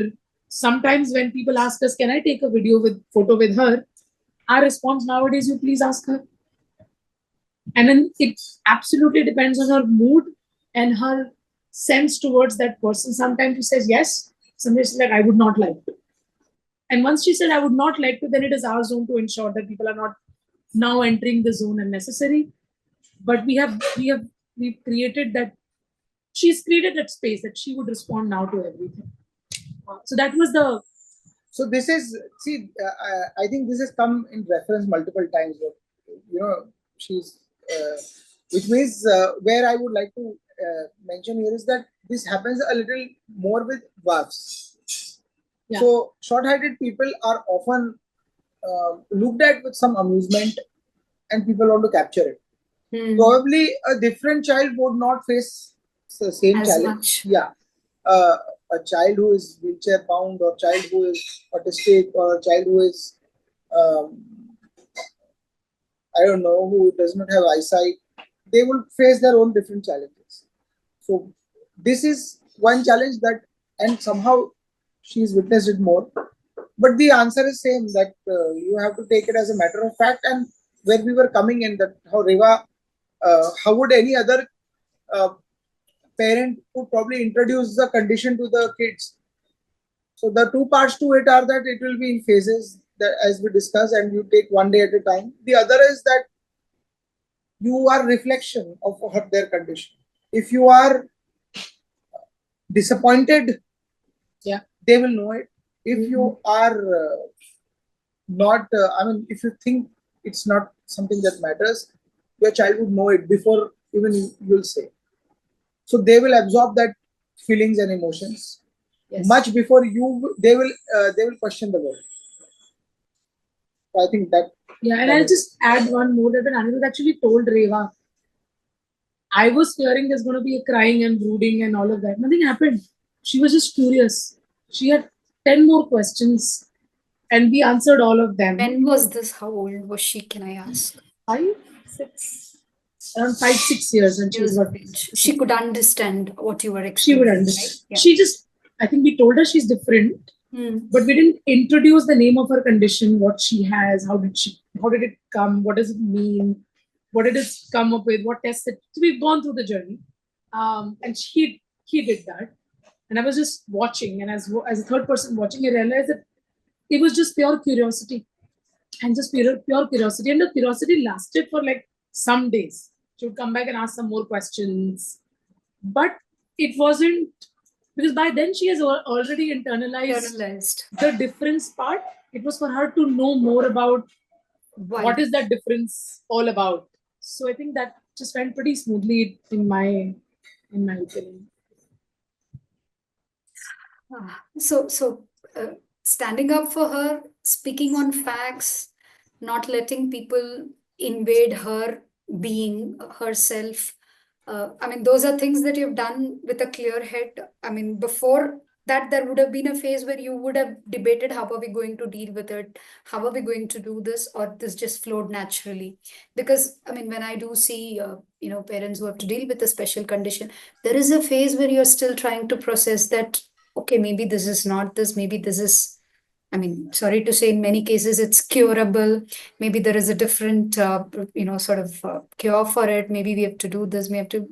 sometimes when people ask us, can I take a photo with her? Our response nowadays, you please ask her. And then it absolutely depends on her mood and her sense towards that person. Sometimes she says yes, sometimes she's like, I would not like to. And once she said, I would not like to, then it is our zone to ensure that people are not now entering the zone unnecessary. But we've created that, she's created that space that she would respond now to everything. So that was the. So this is, I think this has come in reference multiple times. She's, which means where I would like to mention here is that this happens a little more with dwarfs. Yeah. So short-heighted people are often looked at with some amusement, and people want to capture it. Probably a different child would not face the same challenge. Much. Yeah. A child who is wheelchair bound, or child who is autistic, or a child who is I don't know, who does not have eyesight, they will face their own different challenges. So this is one challenge that, and somehow she's witnessed it more. But the answer is same, that you have to take it as a matter of fact. And where we were coming in, that how Reva, how would any other parent would probably introduce the condition to the kids. So the two parts to it are that it will be in phases, that as we discussed, and you take one day at a time. The other is that you are reflection of their condition. If you are disappointed, yeah, they will know it. If you are not, if you think it's not something that matters, your child would know it before even you will say. So they will absorb that feelings and emotions much before they will question the word. So I think that. Yeah, and I'll just add one more that when Aniruddh actually told Reva, I was fearing there's going to be a crying and brooding and all of that. Nothing happened. She was just curious. She had 10 more questions and we answered all of them. When was this? How old was she, can I ask? 5, 6. Around 5, 6 years. And she could understand what you were explaining. She would understand. Right? Yeah. I think we told her she's different, but we didn't introduce the name of her condition, what she has, how did it come, what does it mean, what did it come up with, what tests it. So we've gone through the journey. And he did that. And I was just watching, and as a third person watching, I realized that it was just pure curiosity, and just pure curiosity. And the curiosity lasted for like some days. She would come back and ask some more questions. But it wasn't, because by then she has already internalized the difference part. It was for her to know more about what is that difference all about. So I think that just went pretty smoothly in my opinion. So, standing up for her, speaking on facts, not letting people invade her being, herself. I mean, those are things that you've done with a clear head. I mean, before that, there would have been a phase where you would have debated how are we going to deal with it? How are we going to do this? Or this just flowed naturally? Because, I mean, when I do see, parents who have to deal with a special condition, there is a phase where you're still trying to process that, okay, maybe this is not this, maybe this is, I mean, sorry to say, in many cases it's curable. Maybe there is a different, sort of cure for it. Maybe we have to do this, we have to.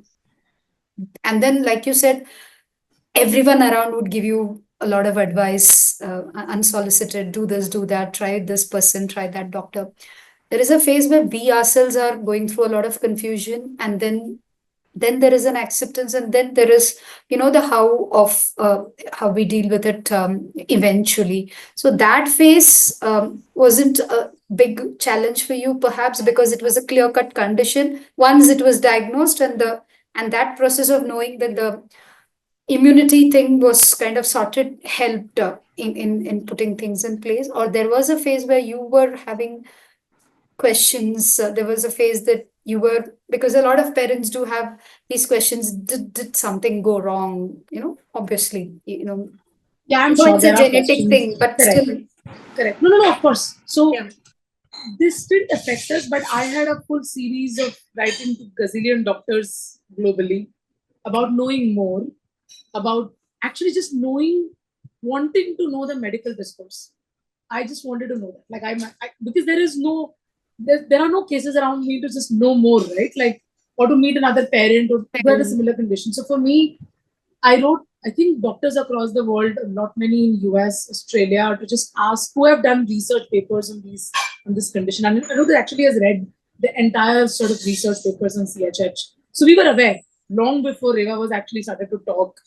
And then, like you said, everyone around would give you a lot of advice, unsolicited, do this, do that, try this person, try that doctor. There is a phase where we ourselves are going through a lot of confusion, and then there is an acceptance, and then there is, the how of how we deal with it eventually. So that phase wasn't a big challenge for you, perhaps because it was a clear cut condition once it was diagnosed, and that process of knowing that the immunity thing was kind of sorted helped in putting things in place. Or there was a phase where you were having questions. There was a phase that you were, because a lot of parents do have these questions, did something go wrong, obviously, Yeah, I'm though sure it's a there are genetic questions. thing, but Correct. still. Correct. No, of course. So Yeah. this didn't affect us, but I had a full series of writing to gazillion doctors globally about knowing more, about actually just knowing, wanting to know the medical discourse. I just wanted to know that. Like because there are no cases around me to just know more, right? Like, or to meet another parent or who had a similar condition. So for me, I wrote, I think doctors across the world, not many in US, Australia, to just ask who have done research papers on this condition. And Aniruddh actually has read the entire sort of research papers on CHH. So we were aware long before Reva was actually started to talk.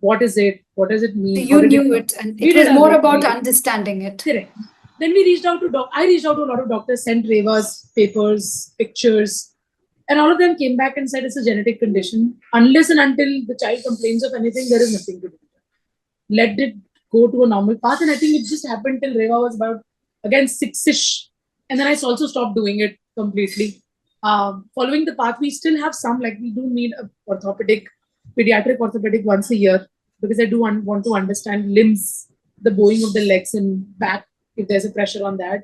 What is it? What does it mean? You knew it, and it was more about understanding it. Correct. Then we reached out to I reached out to a lot of doctors, sent Reva's papers, pictures, and all of them came back and said it's a genetic condition. Unless and until the child complains of anything, there is nothing to do. Let it go to a normal path. And I think it just happened till Reva was about, again, 6-ish. And then I also stopped doing it completely. Following the path, we still have some, like we do need a pediatric orthopedic once a year, because I do want to understand limbs, the bowing of the legs and back, if there's a pressure on that.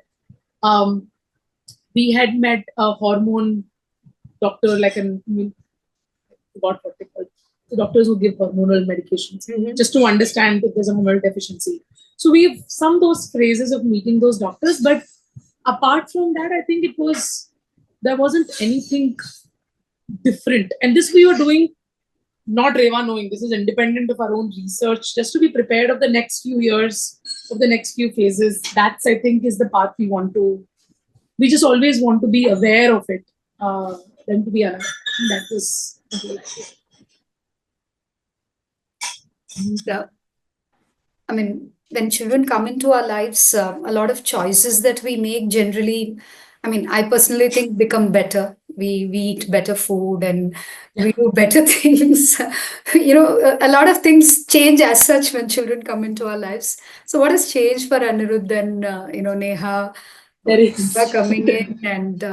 We had met a hormone doctor, like forgot what they call the doctors who give hormonal medications, just to understand if there's a hormonal deficiency. So we have some those phrases of meeting those doctors, but apart from that, I think there wasn't anything different. And this we were doing, not Reva knowing, this is independent of our own research, just to be prepared of the next few years, of the next few phases. That's, I think, is the path we just always want to be aware of it, than to be unaware. That was the whole idea. I mean, when children come into our lives, a lot of choices that we make generally, I mean, I personally think become better. We eat better food and we do better things. A lot of things change as such when children come into our lives. So, what has changed for Aniruddh and Neha? There is coming in, and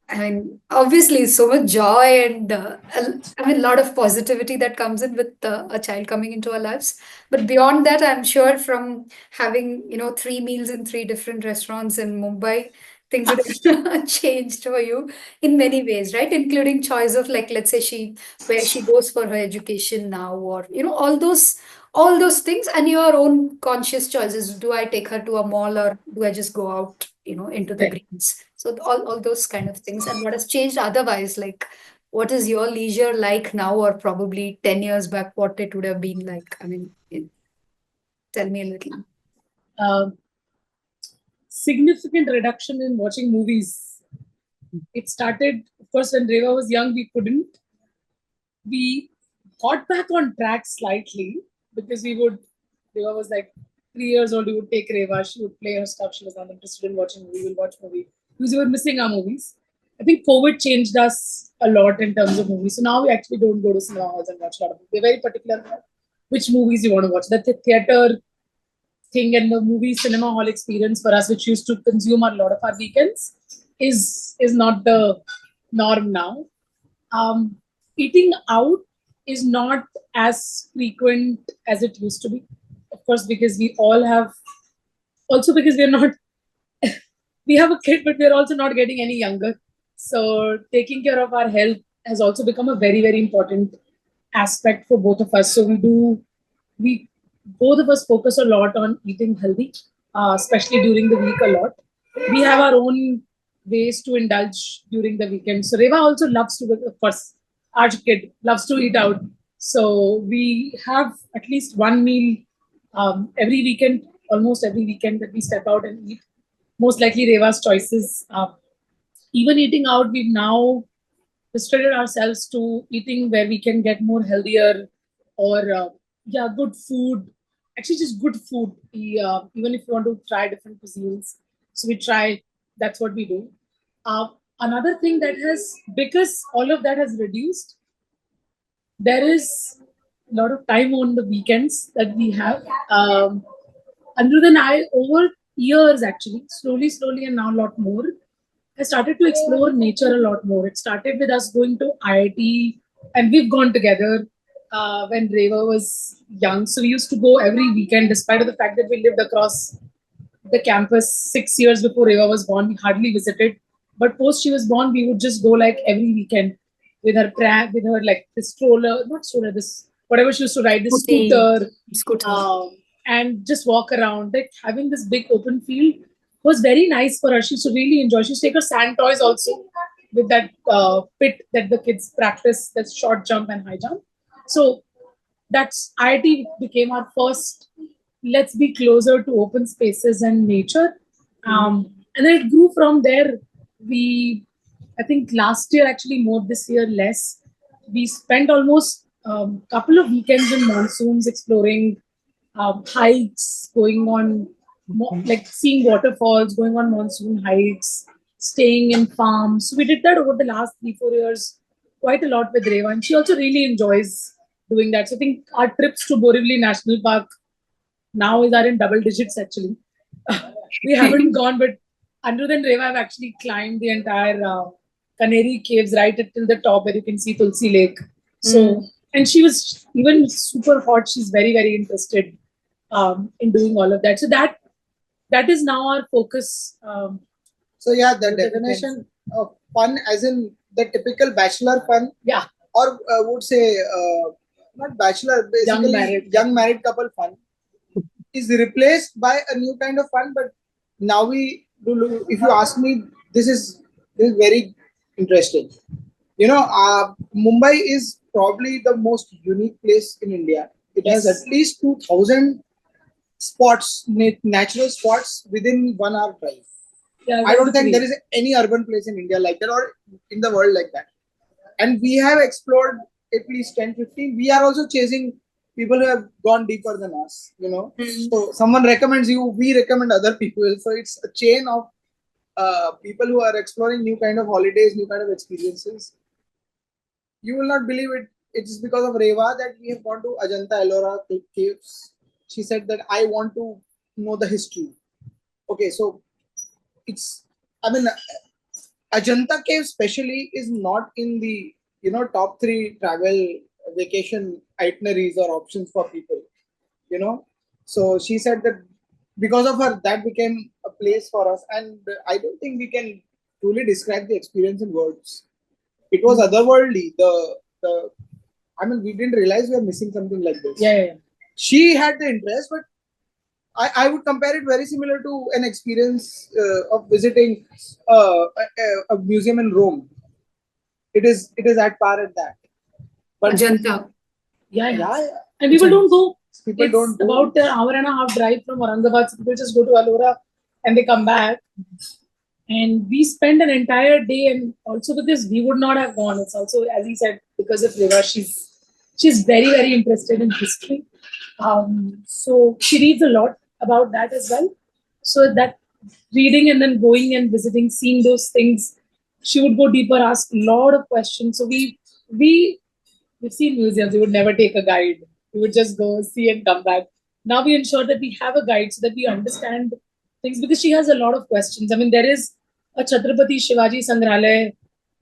I mean, obviously, so much joy and I mean, a lot of positivity that comes in with a child coming into our lives. But beyond that, I'm sure from having 3 meals in 3 different restaurants in Mumbai, things would have changed for you in many ways, right? Including choice of, like, let's say where she goes for her education now, or all those things, and your own conscious choices. Do I take her to a mall, or do I just go out, into the greens? So all those kind of things. And what has changed otherwise, like what is your leisure like now, or probably 10 years back, what it would have been like? I mean, tell me a little. Uh, Significant reduction in watching movies. It started, of course, when Reva was young, we couldn't. We got back on track slightly because Reva was like 3 years old, we would take Reva, she would play her stuff, she was not interested in watching movie, we'll watch movie. Because we were missing our movies. I think COVID changed us a lot in terms of movies. So now we actually don't go to cinema halls and watch a lot of movies. We're very particular about which movies you want to watch. That's the theater thing and the movie cinema hall experience for us, which used to consume a lot of our weekends, is not the norm now. Um, Eating out is not as frequent as it used to be. Of course, because we all have, also because we're not, we have a kid, but we're also not getting any younger. So taking care of our health has also become a very, very important aspect for both of us. So we both of us focus a lot on eating healthy, especially during the week a lot. We have our own ways to indulge during the weekend. So Reva also loves to, of course, our kid loves to eat out. So we have at least one meal every weekend, almost every weekend that we step out and eat. Most likely Reva's choices. Even eating out, we've now restricted ourselves to eating where we can get more healthier or yeah, good food. Actually, just good food. Even if you want to try different cuisines, so we try. That's what we do. Another thing that has, because all of that has reduced, there is a lot of time on the weekends that we have. Aniruddh and I, over years actually, slowly, and now a lot more, I started to explore nature a lot more. It started with us going to IIT, and we've gone together when Reva was young. So we used to go every weekend, despite of the fact that we lived across the campus 6 years before Reva was born. We hardly visited, but post she was born, we would just go like every weekend with her pram, with her like this stroller, not stroller, this whatever she used to ride, this Scooter. and just walk around. Like having this big open field was very nice for her. She used to really enjoy. She used to take her sand toys also with that pit that the kids practice, that's short jump and high jump. So that's IIT became our first, let's be closer to open spaces and nature. And then it grew from there. We, I think last year, actually more, this year less. We spent almost couple of weekends in monsoons exploring hikes, going on, like seeing waterfalls, going on monsoon hikes, staying in farms. So we did that over the last 3-4 years quite a lot with Reva, and she also really enjoys doing that. So I think our trips to Borivali National Park now are in double digits actually. We haven't gone, but Aniruddh and Reva have actually climbed the entire Canary Caves right till the top where you can see Tulsi Lake. So, and she was even super hot. She's very, very interested in doing all of that. So that is now our focus. So yeah, the definition of fun, as in the typical bachelor fun, Yeah, or would say not bachelor, basically young married couple fun, is replaced by a new kind of fun. But now we do. If you ask me, this is very interesting. Mumbai is probably the most unique place in India. It has at least 2,000 spots, natural spots within 1 hour drive. yeah. I don't think there is any urban place in India like that or in the world like that. And we have explored at least 10, 15. We are also chasing people who have gone deeper than us. So someone recommends you, we recommend other people. So it's a chain of people who are exploring new kind of holidays, new kind of experiences. You will not believe it. It's because of Reva that we have gone to Ajanta Ellora caves. She said that I want to know the history. Okay, so it's, I mean, Ajanta cave especially is not in the top 3 travel vacation itineraries or options for people. So she said that because of her, that became a place for us, and I don't think we can truly describe the experience in words. It was otherworldly. I mean, we didn't realize we were missing something like this. Yeah. She had the interest, but I would compare it very similar to an experience of visiting a museum in Rome. it is at par at that. But Ajanta. Yeah. And people don't go. People it's don't go. About an hour and a half drive from Aurangabad. So people just go to Alora and they come back. And we spend an entire day, and also because we would not have gone. It's also, as he said, because of Reva, she's very, very interested in history. So she reads a lot about that as well. So that reading and then going and visiting, seeing those things, she would go deeper, ask a lot of questions. So we've seen museums. We would never take a guide. We would just go see and come back. Now we ensure that we have a guide so that we understand things, because she has a lot of questions. I mean, there is a Chhatrapati Shivaji Sangrahalaya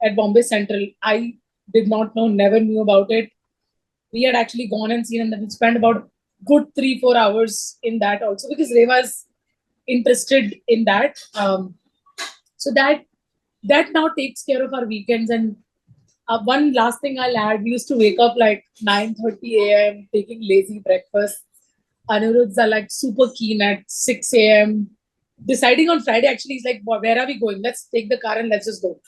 at Bombay Central. I did not know, never knew about it. We had actually gone and seen, and then we spent about good 3-4 hours in that also, because Reva is interested in that. So that now takes care of our weekends. And one last thing I'll add, we used to wake up like 9:30 a.m. taking lazy breakfast. Aniruddhs are like super keen at 6 a.m. Deciding on Friday, actually, he's like, where are we going? Let's take the car and let's just go.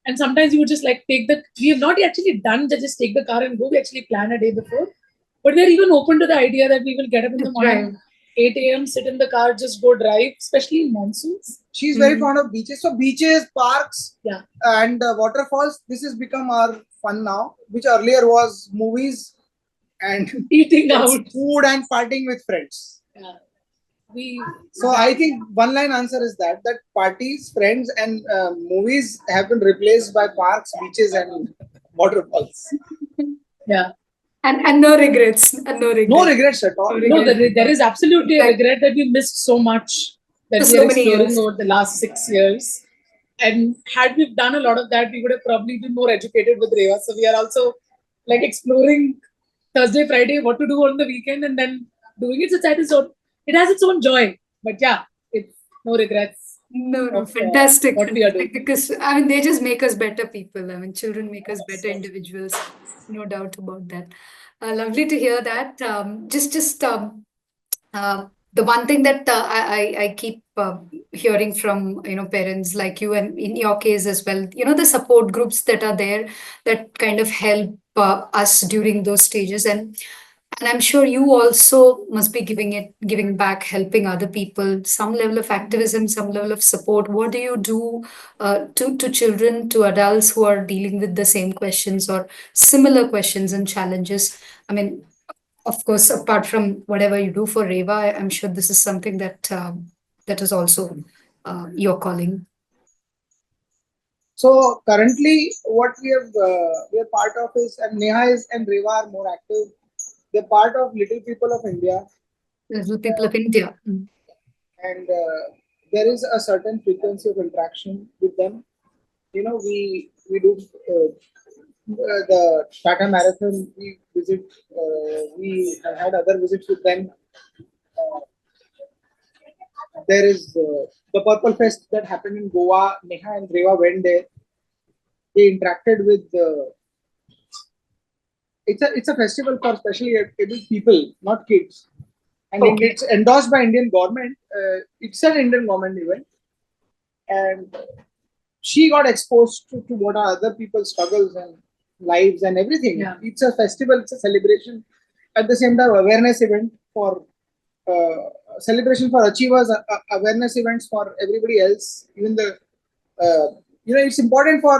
And sometimes you would just like we have not actually done just take the car and go. We actually plan a day before. But we're even open to the idea that we will get up in the morning, 8 a.m., sit in the car, just go drive, especially in monsoons. She's very fond of beaches. So beaches, parks, and waterfalls, this has become our fun now, which earlier was movies and eating out, food and partying with friends. Yeah. So I think one line answer is that parties, friends, and movies have been replaced by parks, beaches, and waterfalls. Yeah. And no regrets. And no regrets. No regrets at all. No, there is absolutely a regret that we missed so much that we are exploring over the last 6 years. And had we done a lot of that, we would have probably been more educated with Reva. So we are also like exploring Thursday, Friday, what to do on the weekend, and then doing it. So it has its own joy. But yeah, it's no regrets. No, fantastic. What we are doing. Because I mean, they just make us better people. I mean, children make us better individuals. No doubt about that. Lovely to hear that. The one thing that I keep hearing from parents like you, and in your case as well, the support groups that are there that kind of help us during those stages, and I'm sure you also must be giving back, helping other people, some level of activism, some level of support. What do you do to children, to adults who are dealing with the same questions or similar questions and challenges? I mean, of course, apart from whatever you do for Reva, I'm sure this is something that is also your calling. So currently, what we are part of is, and Neha and Reva are more active. They're part of Little People of India. Little People of India. And there is a certain frequency of interaction with them. We do the Tata Marathon. We visit. We have had other visits with them. There is the Purple Fest that happened in Goa. Neha and Reva went there. They interacted with. It's a festival for specially able people, not kids, and it's endorsed by Indian government. It's an Indian government event, and she got exposed to what are other people's struggles and lives and everything. Yeah. It's a festival, it's a celebration. At the same time, awareness event for celebration for achievers, awareness events for everybody else. Even the it's important for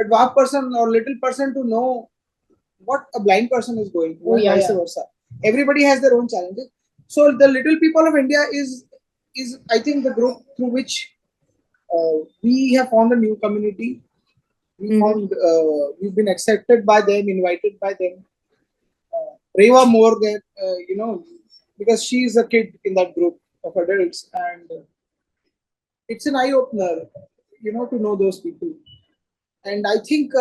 a dwarf person or little person to know what a blind person is going through, vice versa. Everybody has their own challenges. So the Little People of India is I think the group through which we have found a new community. We found we've been accepted by them, invited by them. Reva more than because she is a kid in that group of adults, and it's an eye opener, to know those people. And I think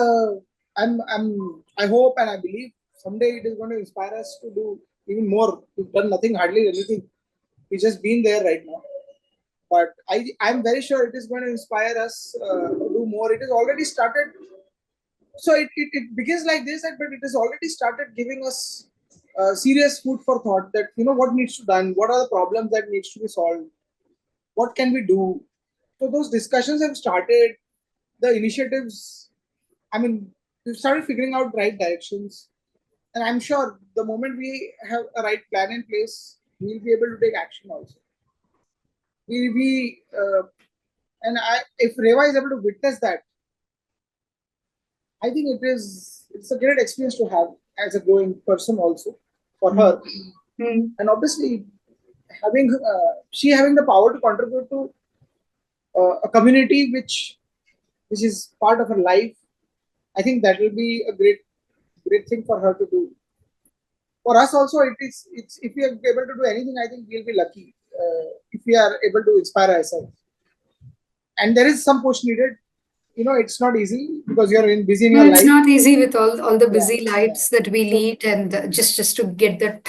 I hope and I believe someday it is going to inspire us to do even more. We've done hardly anything. We've just been there right now. But I'm very sure it is going to inspire us to do more. It has already started. So it begins like this, but it has already started giving us serious food for thought that, what needs to be done, what are the problems that needs to be solved, what can we do. So those discussions have started, the initiatives. I mean, we've started figuring out right directions. And I'm sure the moment we have a right plan in place, we'll be able to take action also. We'll be, if Reva is able to witness that, I think it's a great experience to have as a growing person also for her. And obviously, she having the power to contribute to a community which is part of her life, I think that will be a great thing for her to do. For us also, it's if we are able to do anything, I think we'll be lucky if we are able to inspire ourselves. And there is some push needed. It's not easy because you're busy in your It's life. not easy with all the busy lives that we lead, and just to get that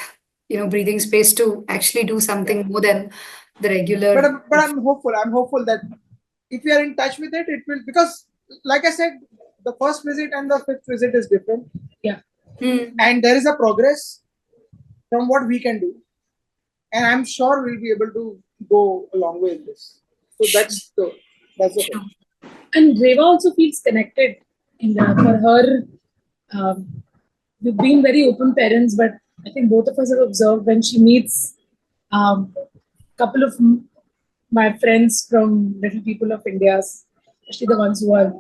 breathing space to actually do something more than the regular. But I'm hopeful. I'm hopeful that if we are in touch with it, it will, because like I said, the first visit and the fifth visit is different. Yeah. And there is a progress from what we can do. And I'm sure we'll be able to go a long way in this. So that's the Sure. hope. And Reva also feels connected in that. For her, we've been very open parents, but I think both of us have observed when she meets couple of my friends from Little People of India, especially the ones who are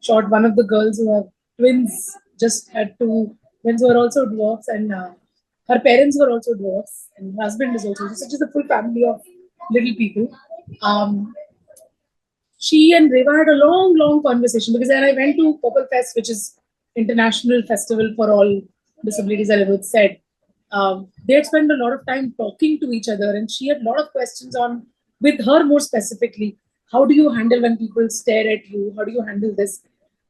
short. One of the girls who are twins just had two twins who are also dwarfs, and her parents were also dwarfs, and her husband is also. So just a full family of little people. She and Reva had a long conversation, because then I went to Purple Fest, which is international festival for all disabilities, as Aniruddh said. They had spent a lot of time talking to each other, and she had a lot of questions on, with her more specifically, how do you handle when people stare at you? How do you handle this?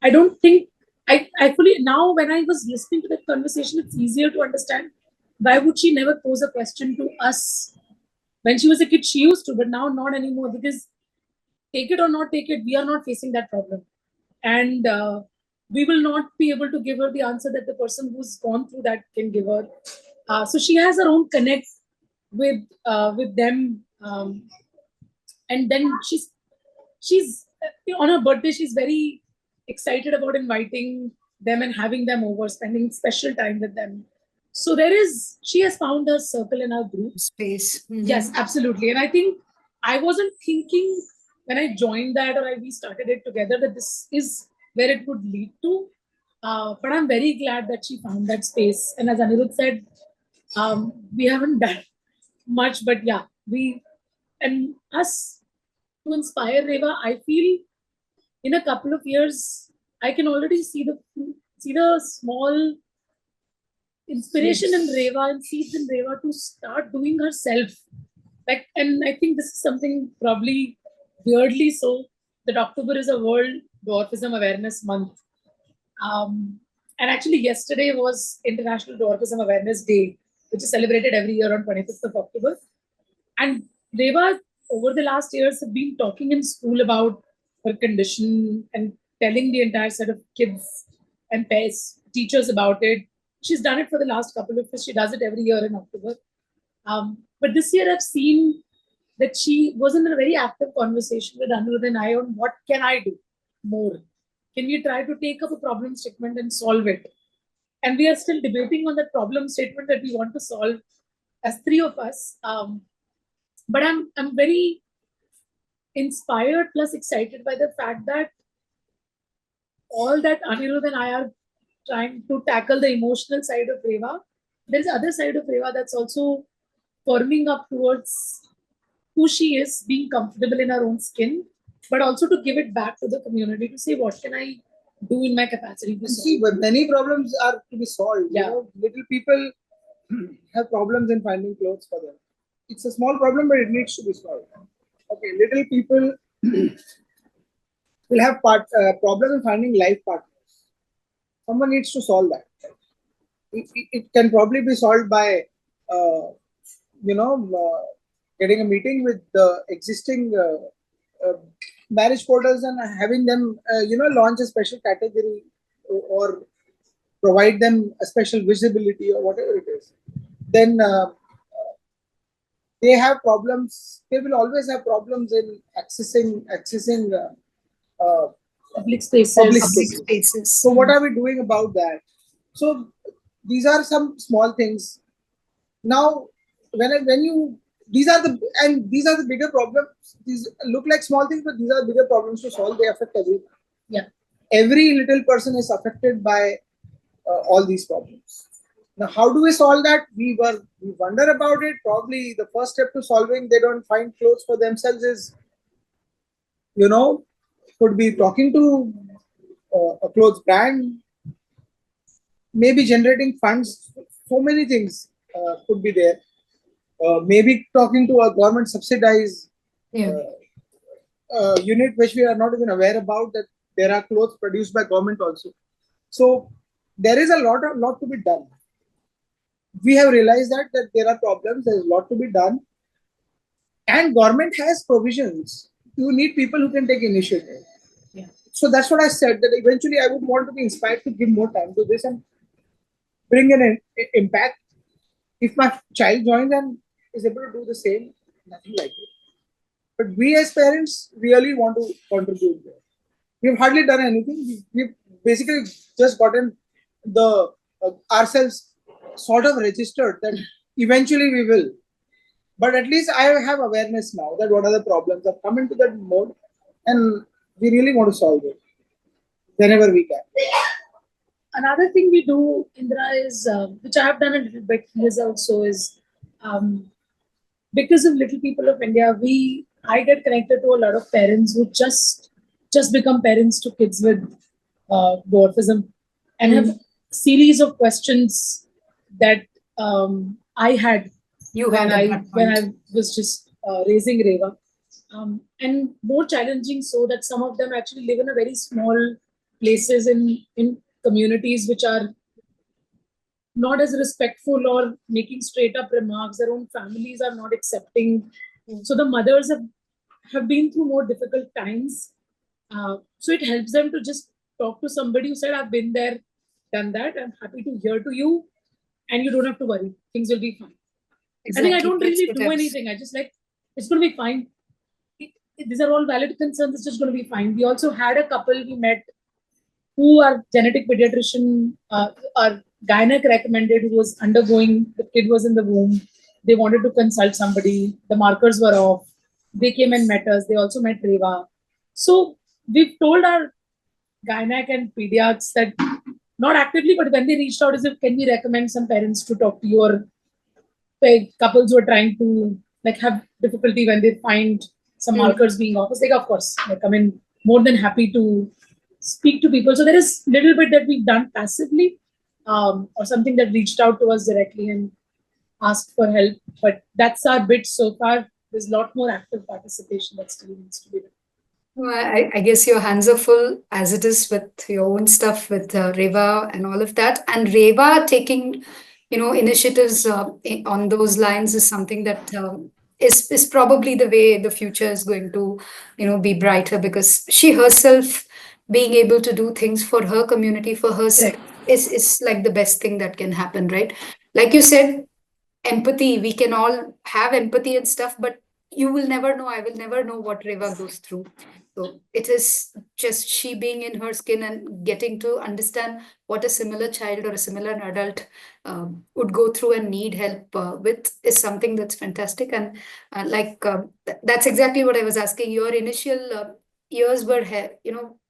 I don't think, I fully, now when I was listening to that conversation, it's easier to understand why would she never pose a question to us. When she was a kid, she used to, but now not anymore, because take it or not take it, we are not facing that problem. And we will not be able to give her the answer that the person who's gone through that can give her. So she has her own connect with them. And then she's on her birthday, she's very excited about inviting them and having them over, spending special time with them. So she has found her circle in our group. Space. Yes, absolutely. And I think I wasn't thinking when I joined that, or we started it together, that this is where it would lead to. But I'm very glad that she found that space. And as Aniruddh said, we haven't done much, but yeah, and us to inspire Reva, I feel in a couple of years, I can already see the small inspiration in Reva and seeds in Reva to start doing herself. And I think this is something probably weirdly so, that October is a World Dwarfism Awareness Month. And actually yesterday was International Dwarfism Awareness Day, which is celebrated every year on 25th of October. And Reva, over the last years, have been talking in school about her condition and telling the entire set of kids and teachers about it. She's done it for the last couple of years. She does it every year in October. But this year I've seen that she was in a very active conversation with Aniruddh and I on what can I do more. Can we try to take up a problem statement and solve it? And we are still debating on that problem statement that we want to solve as three of us. But I'm very inspired plus excited by the fact that all that Aniruddh and I are trying to tackle the emotional side of Reva, there's other side of Reva that's also forming up towards who she is, being comfortable in her own skin, but also to give it back to the community to say, what can I do in my capacity to solve? See, but many problems are to be solved. Yeah. Little people have problems in finding clothes for them. It's a small problem, but it needs to be solved. Okay, little people will have problem in finding life partners. Someone needs to solve that. It can probably be solved by, getting a meeting with the existing marriage portals and having them, launch a special category or provide them a special visibility or whatever it is. Then they have problems. They will always have problems in accessing public spaces. Public Public spaces. spaces. So what are we doing about that? So these are some small things. Now, when you these are the bigger problems. These look like small things, but these are bigger problems to solve. They affect everyone. Yeah. Every little person is affected by all these problems. Now, how do we solve that? We wonder about it. Probably the first step to solving they don't find clothes for themselves is, you know, could be talking to a clothes brand, maybe generating funds. So many things could be there. Maybe talking to a government subsidized Yeah. unit which we are not even aware about, that there are clothes produced by government also. So there is a lot to be done. We have realized that there are problems. There is a lot to be done, and government has provisions. You need people who can take initiative. Yeah. So that's what I said. That eventually I would want to be inspired to give more time to this and bring an impact. If my child joins and is able to do the same, nothing like it. But we as parents really want to contribute there. We've hardly done anything. We've basically just gotten the ourselves sort of registered that eventually we will. But at least I have awareness now that what are the problems. I've come into that mode, and we really want to solve it whenever we can. Another thing we do, Indra, is which I have done a little bit here also is um, because of Little People of India, I get connected to a lot of parents who just become parents to kids with dwarfism and have series of questions that I had You when had at that when point. I was just raising Reva, and more challenging so that some of them actually live in a very small places in communities which are not as respectful or making straight up remarks. Their own families are not accepting. So the mothers have been through more difficult times. So it helps them to just talk to somebody who said, I've been there, done that. I'm happy to hear to you. And you don't have to worry. Things will be fine. I think I Exactly. don't That's really what do I've. anything. I just like, it's going to be fine. These are all valid concerns. It's just going to be fine. We also had a couple we met who our genetic pediatrician, our gynec recommended, who was undergoing, the kid was in the womb. They wanted to consult somebody. The markers were off. They came and met us. They also met Reva. So we've told our gynec and pediatrics that not actively, but when they reached out, as if can we recommend some parents to talk to you, or couples who are trying to like have difficulty when they find some markers being off. It's like, of course, like I mean, more than happy to speak to people. So there is little bit that we've done passively, or something that reached out to us directly and asked for help. But that's our bit so far. There's a lot more active participation that still needs to be done. Well, I guess your hands are full as it is with your own stuff with Reva and all of that. And Reva taking, initiatives on those lines is something that is probably the way the future is going to, be brighter, because she herself being able to do things for her community, for herself, Correct. is like the best thing that can happen, right? Like you said, empathy, we can all have empathy and stuff, but you will never know, I will never know what Reva goes through. So it is just she being in her skin and getting to understand what a similar child or a similar adult would go through and need help with is something that's fantastic. And that's exactly what I was asking. Your initial years were,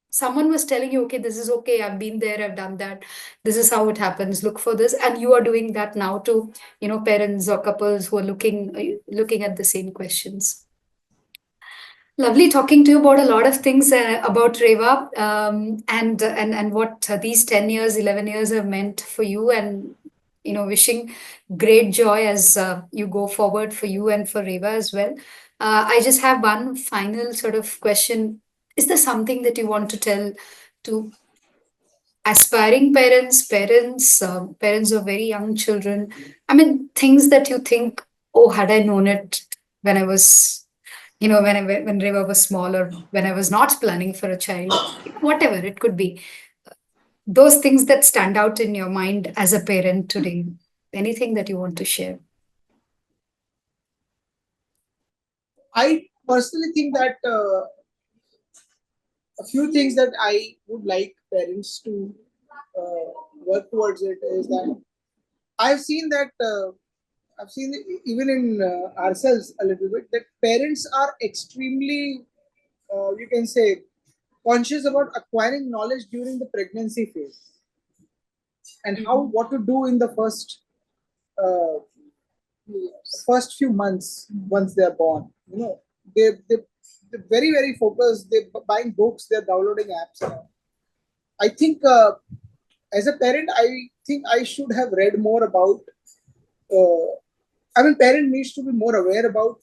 someone was telling you, okay, this is okay, I've been there, I've done that, this is how it happens, look for this, and you are doing that now to, parents or couples who are looking at the same questions. Lovely talking to you about a lot of things about Reva, and what these 10 years, 11 years have meant for you, and wishing great joy as you go forward for you and for Reva as well. I just have one final sort of question. Is there something that you want to tell to aspiring parents of very young children? I mean, things that you think, oh, had I known it when I was, when Reva was small, or when I was not planning for a child, whatever it could be. Those things that stand out in your mind as a parent today. Anything that you want to share? I personally think that a few things that I would like parents to work towards it is that I've seen that I've seen it even in ourselves a little bit that parents are extremely, you can say, conscious about acquiring knowledge during the pregnancy phase and how what to do in the uh, first few months once they're born. They're very focused. They're buying books. They're downloading apps. I think as a parent, I think I should have read more about. Uh, I mean, parent needs to be more aware about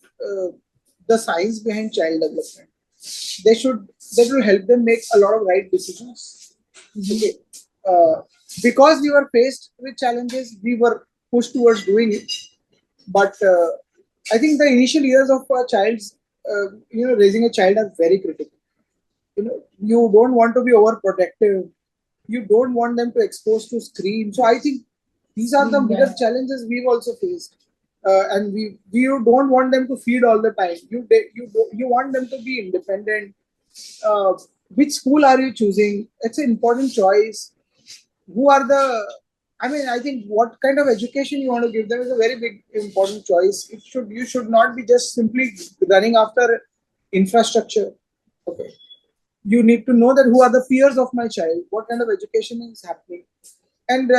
the science behind child development. They should that will help them make a lot of right decisions. Okay, uh, because we were faced with challenges, we were pushed towards doing it. But I think the initial years of a child's, raising a child are very critical. You don't want to be overprotective. You don't want them to expose to screen. So I think these are the bigger challenges we've also faced. And we don't want them to feed all the time. You want them to be independent. uh, which school are you choosing? It's an important choice. Who are the I mean, I think what kind of education you want to give them is a very big important choice. You should not be just simply running after infrastructure. Okay. You need to know that who are the fears of my child, what kind of education is happening. And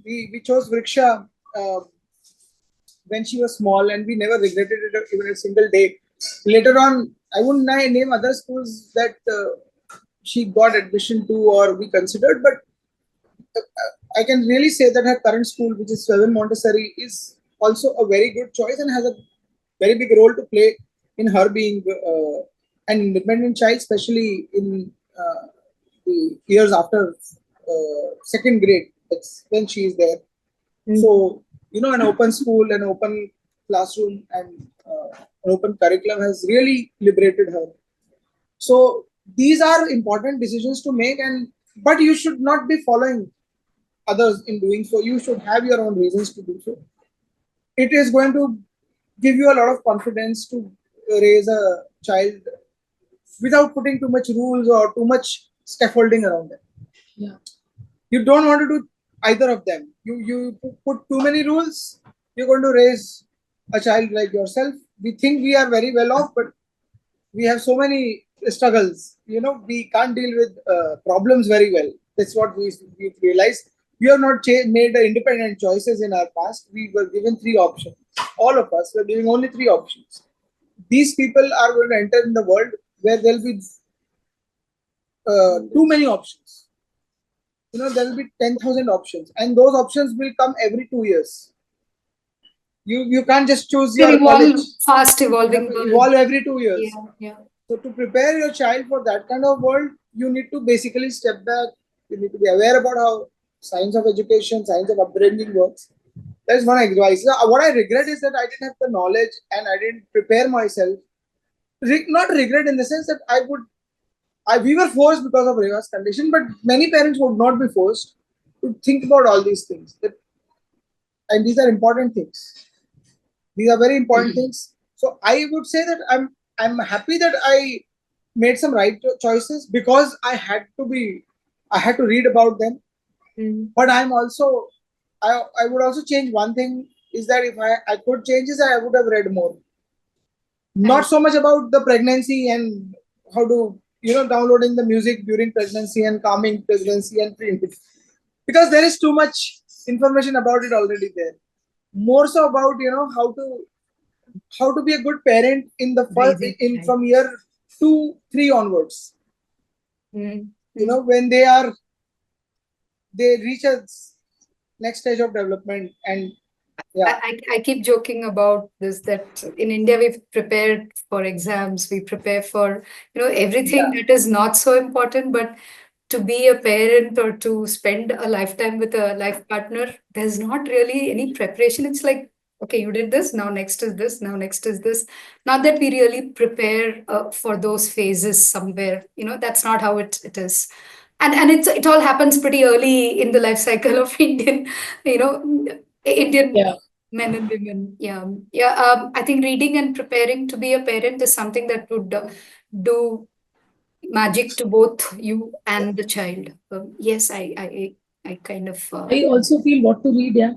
we chose Vriksha uh, when she was small, and we never regretted it even a single day. Later on, I wouldn't name other schools that she got admission to or we considered, but I can really say that her current school, which is Seven Montessori, is also a very good choice and has a very big role to play in her being an independent child, especially in the years after second grade. That's when she is there. So, an open school, an open classroom, and an open curriculum has really liberated her. So, these are important decisions to make, but you should not be following others in doing so. You should have your own reasons to do so. It is going to give you a lot of confidence to raise a child without putting too much rules or too much scaffolding around them. Yeah. You don't want to do either of them. You put too many rules, you're going to raise a child like yourself. We think we are very well off, but we have so many struggles. We can't deal with problems very well. That's what we realized. We have not made independent choices in our past. We were given three options. All of us were given only three options. These people are going to enter in the world where there'll be too many options. There will be 10,000 options, and those options will come every 2 years. You can't just choose your college. Fast evolving world. Evolve every 2 years. Yeah. So to prepare your child for that kind of world, you need to basically step back. You need to be aware about how science of education, science of upbringing works. That is one advice. What I regret is that I didn't have the knowledge and I didn't prepare myself. Not regret in the sense that we were forced because of Reva's condition, but many parents would not be forced to think about all these things. And these are important things. These are very important things. So I would say that I'm happy that I made some right choices because I had to read about them. But I would also change one thing is that if I could change this, I would have read more. Not so much about the pregnancy and how to downloading the music during pregnancy and calming pregnancy and because there is too much information about it already there. More so about how to be a good parent in the first from year 2-3 onwards. When they reach a next stage of development. And yeah, I keep joking about this, that in India we've prepared for exams, we prepare for everything that is not so important, but to be a parent or to spend a lifetime with a life partner, there's not really any preparation. It's like, okay, you did this, now next is this, now next is this. Not that we really prepare for those phases somewhere. That's not how it is. And it all happens pretty early in the life cycle of Indian, Indian men and women. I think reading and preparing to be a parent is something that would do magic to both you and the child. Yes, I kind of. I also feel what to read. Yeah,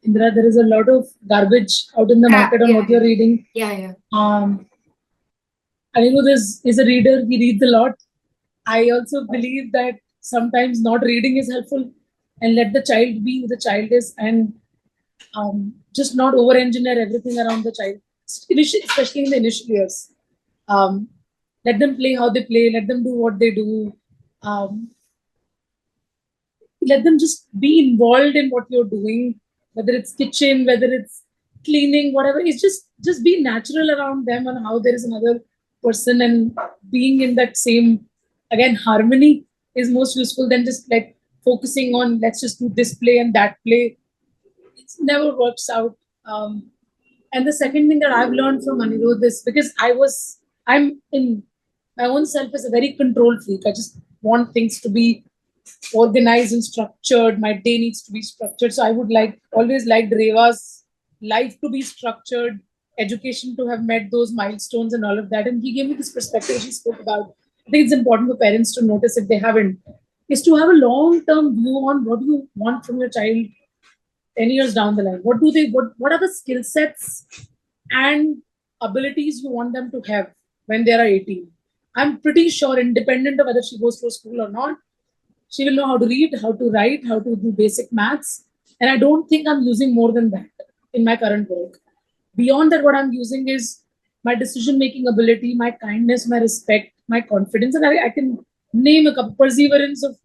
Indira, there is a lot of garbage out in the market on Yeah, what you're reading. yeah. Aniruddh is a reader. He reads a lot. I also believe that sometimes not reading is helpful, and let the child be who the child is, and just not over-engineer everything around the child, especially in the initial years. Um, let them play how they play. Let them do what they do. Um, let them just be involved in what you're doing, whether it's kitchen, whether it's cleaning, whatever. It's just be natural around them and how there is another person, and being in that same, again, harmony is most useful than just like focusing on let's just do this play and that play. It never works out. And the second thing that I've learned from Aniruddh is, because I'm in my own self as a very control freak. I just want things to be organized and structured. My day needs to be structured. So I would always like Reva's life to be structured, education to have met those milestones and all of that. And he gave me this perspective he spoke about. I think it's important for parents to notice if they haven't, is to have a long-term view on what you want from your child 10 years down the line. What are the skill sets and abilities you want them to have when they are 18? I'm pretty sure, independent of whether she goes to school or not, she will know how to read, how to write, how to do basic maths. And I don't think I'm using more than that in my current work. Beyond that, what I'm using is my decision making ability, my kindness, my respect, my confidence. And I can name a couple perseverance of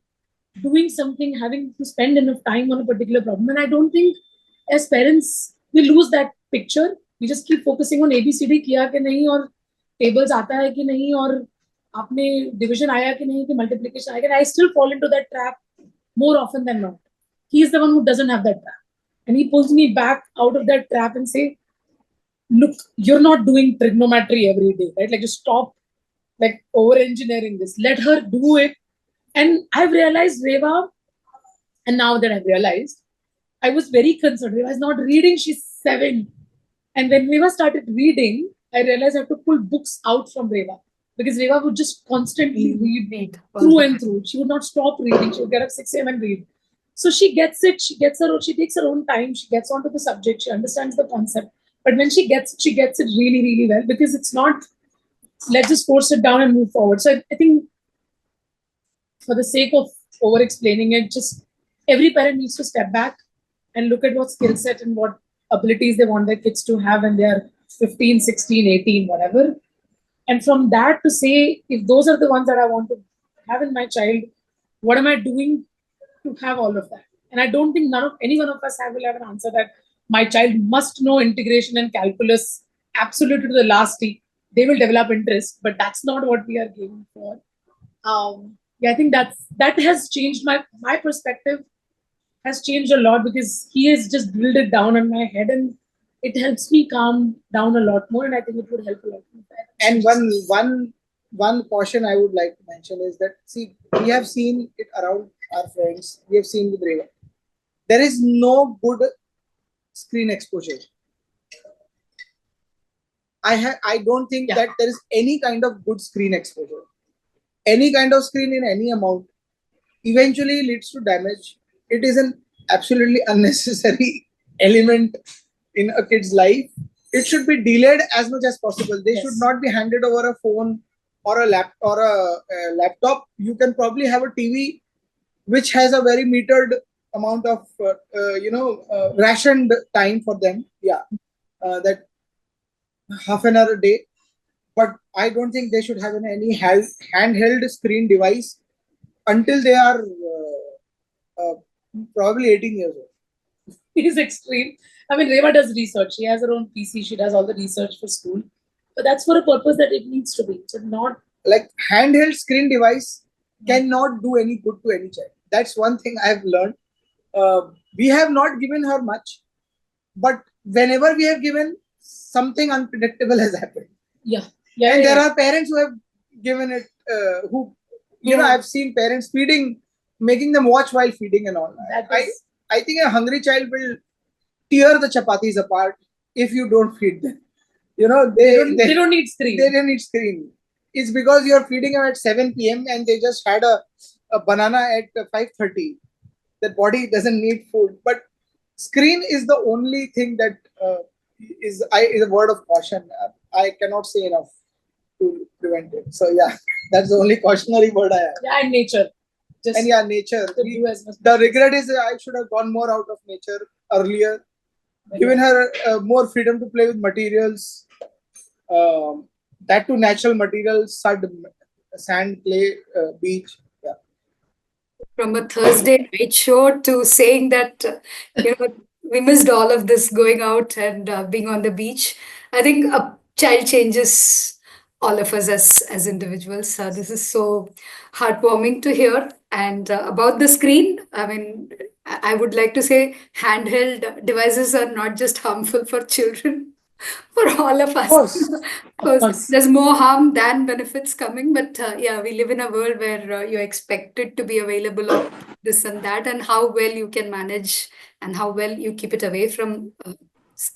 doing something, having to spend enough time on a particular problem. And I don't think as parents, we lose that picture. We just keep focusing on ABCD, किया कि नहीं, और tables आता है कि नहीं, और आपने division आया कि नहीं, कि multiplication आया कि नहीं. I still fall into that trap more often than not. He is the one who doesn't have that trap. And he pulls me back out of that trap and say, look, you're not doing trigonometry every day, right? Like, just stop like over engineering this. Let her do it. And I've realized Reva, and now that I've realized, I was very concerned. Reva is not reading, she's 7. And when Reva started reading, I realized I have to pull books out from Reva, because Reva would just constantly read through and through. She would not stop reading. She would get up 6 a.m. and read. So she gets it. She takes her own time. She gets onto the subject. She understands the concept. But when she gets it really, really well, because it's not, let's just force it down and move forward. So I think, for the sake of over explaining it, just every parent needs to step back and look at what skill set and what abilities they want their kids to have when they're 15, 16, 18, whatever. And from that, to say, if those are the ones that I want to have in my child, what am I doing to have all of that? And I don't think any one of us will have an answer that my child must know integration and calculus absolutely to the last T. They will develop interest, but that's not what we are aiming for. I think that has changed my perspective has changed a lot, because he has just drilled it down on my head, and it helps me calm down a lot more, and I think it would help a lot more. And one caution I would like to mention is that, see, we have seen it around our friends. We have seen with Reva. There is no good screen exposure. I don't think that there is any kind of good screen exposure. Any kind of screen in any amount eventually leads to damage. It is an absolutely unnecessary element in a kid's life. It should be delayed as much as possible. They should not be handed over a phone or a laptop. You can probably have a TV which has a very metered amount of rationed time for them. That half an hour a day. But I don't think they should have any handheld screen device until they are probably 18 years old. It is extreme. I mean, Reva does research. She has her own PC. She does all the research for school. But that's for a purpose that it needs to be. But not like handheld screen device cannot do any good to any child. That's one thing I've learned. We have not given her much, but whenever we have given, something unpredictable has happened. And there are parents who have given it, I've seen parents making them watch while feeding and all. I think a hungry child will tear the chapatis apart if you don't feed them. They don't need screen. They don't need screen. it's because you're feeding them at 7 p.m. and they just had a banana at 5:30. That body doesn't need food. But screen is the only thing that is a word of caution. I cannot say enough to prevent it. So yeah, that's the only cautionary word I have. Yeah, and nature. Just and yeah, nature. The regret is I should have gone more out of nature earlier, given her more freedom to play with materials. That to natural materials, sand, clay, beach. Yeah. From a Thursday night show to saying that, we missed all of this going out and being on the beach. I think a child changes all of us as individuals. This is so heartwarming to hear. And about the screen, I mean, I would like to say handheld devices are not just harmful for children, for all of us. Of course, there's more harm than benefits coming, but yeah, we live in a world where you're expected to be available of this and that, and how well you can manage and how well you keep it away from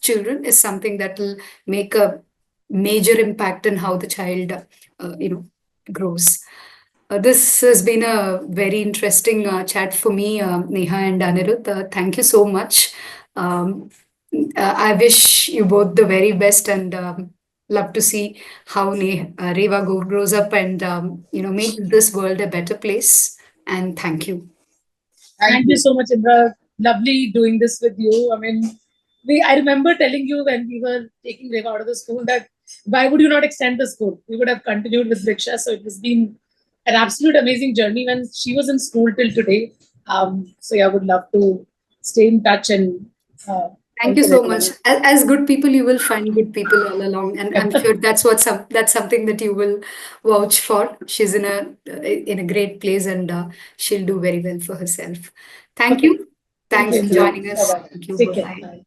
children is something that will make a major impact in how the child, grows. This has been a very interesting chat for me, Neha and Aniruddh. Thank you so much. Um, I wish you both the very best and love to see how Reva grows up and make this world a better place. And thank you. Thank you so much, Indra. Lovely doing this with you. I mean, I remember telling you when we were taking Reva out of the school that why would you not extend the school? We would have continued with Briksha. So it has been an absolute amazing journey when she was in school till today. So yeah, I would love to stay in touch and thank you so much. As good people, you will find good people all along, and I'm sure that's something that you will vouch for. She's in a great place, and she'll do very well for herself. Thank you. Thanks for joining us. Thank you. Bye.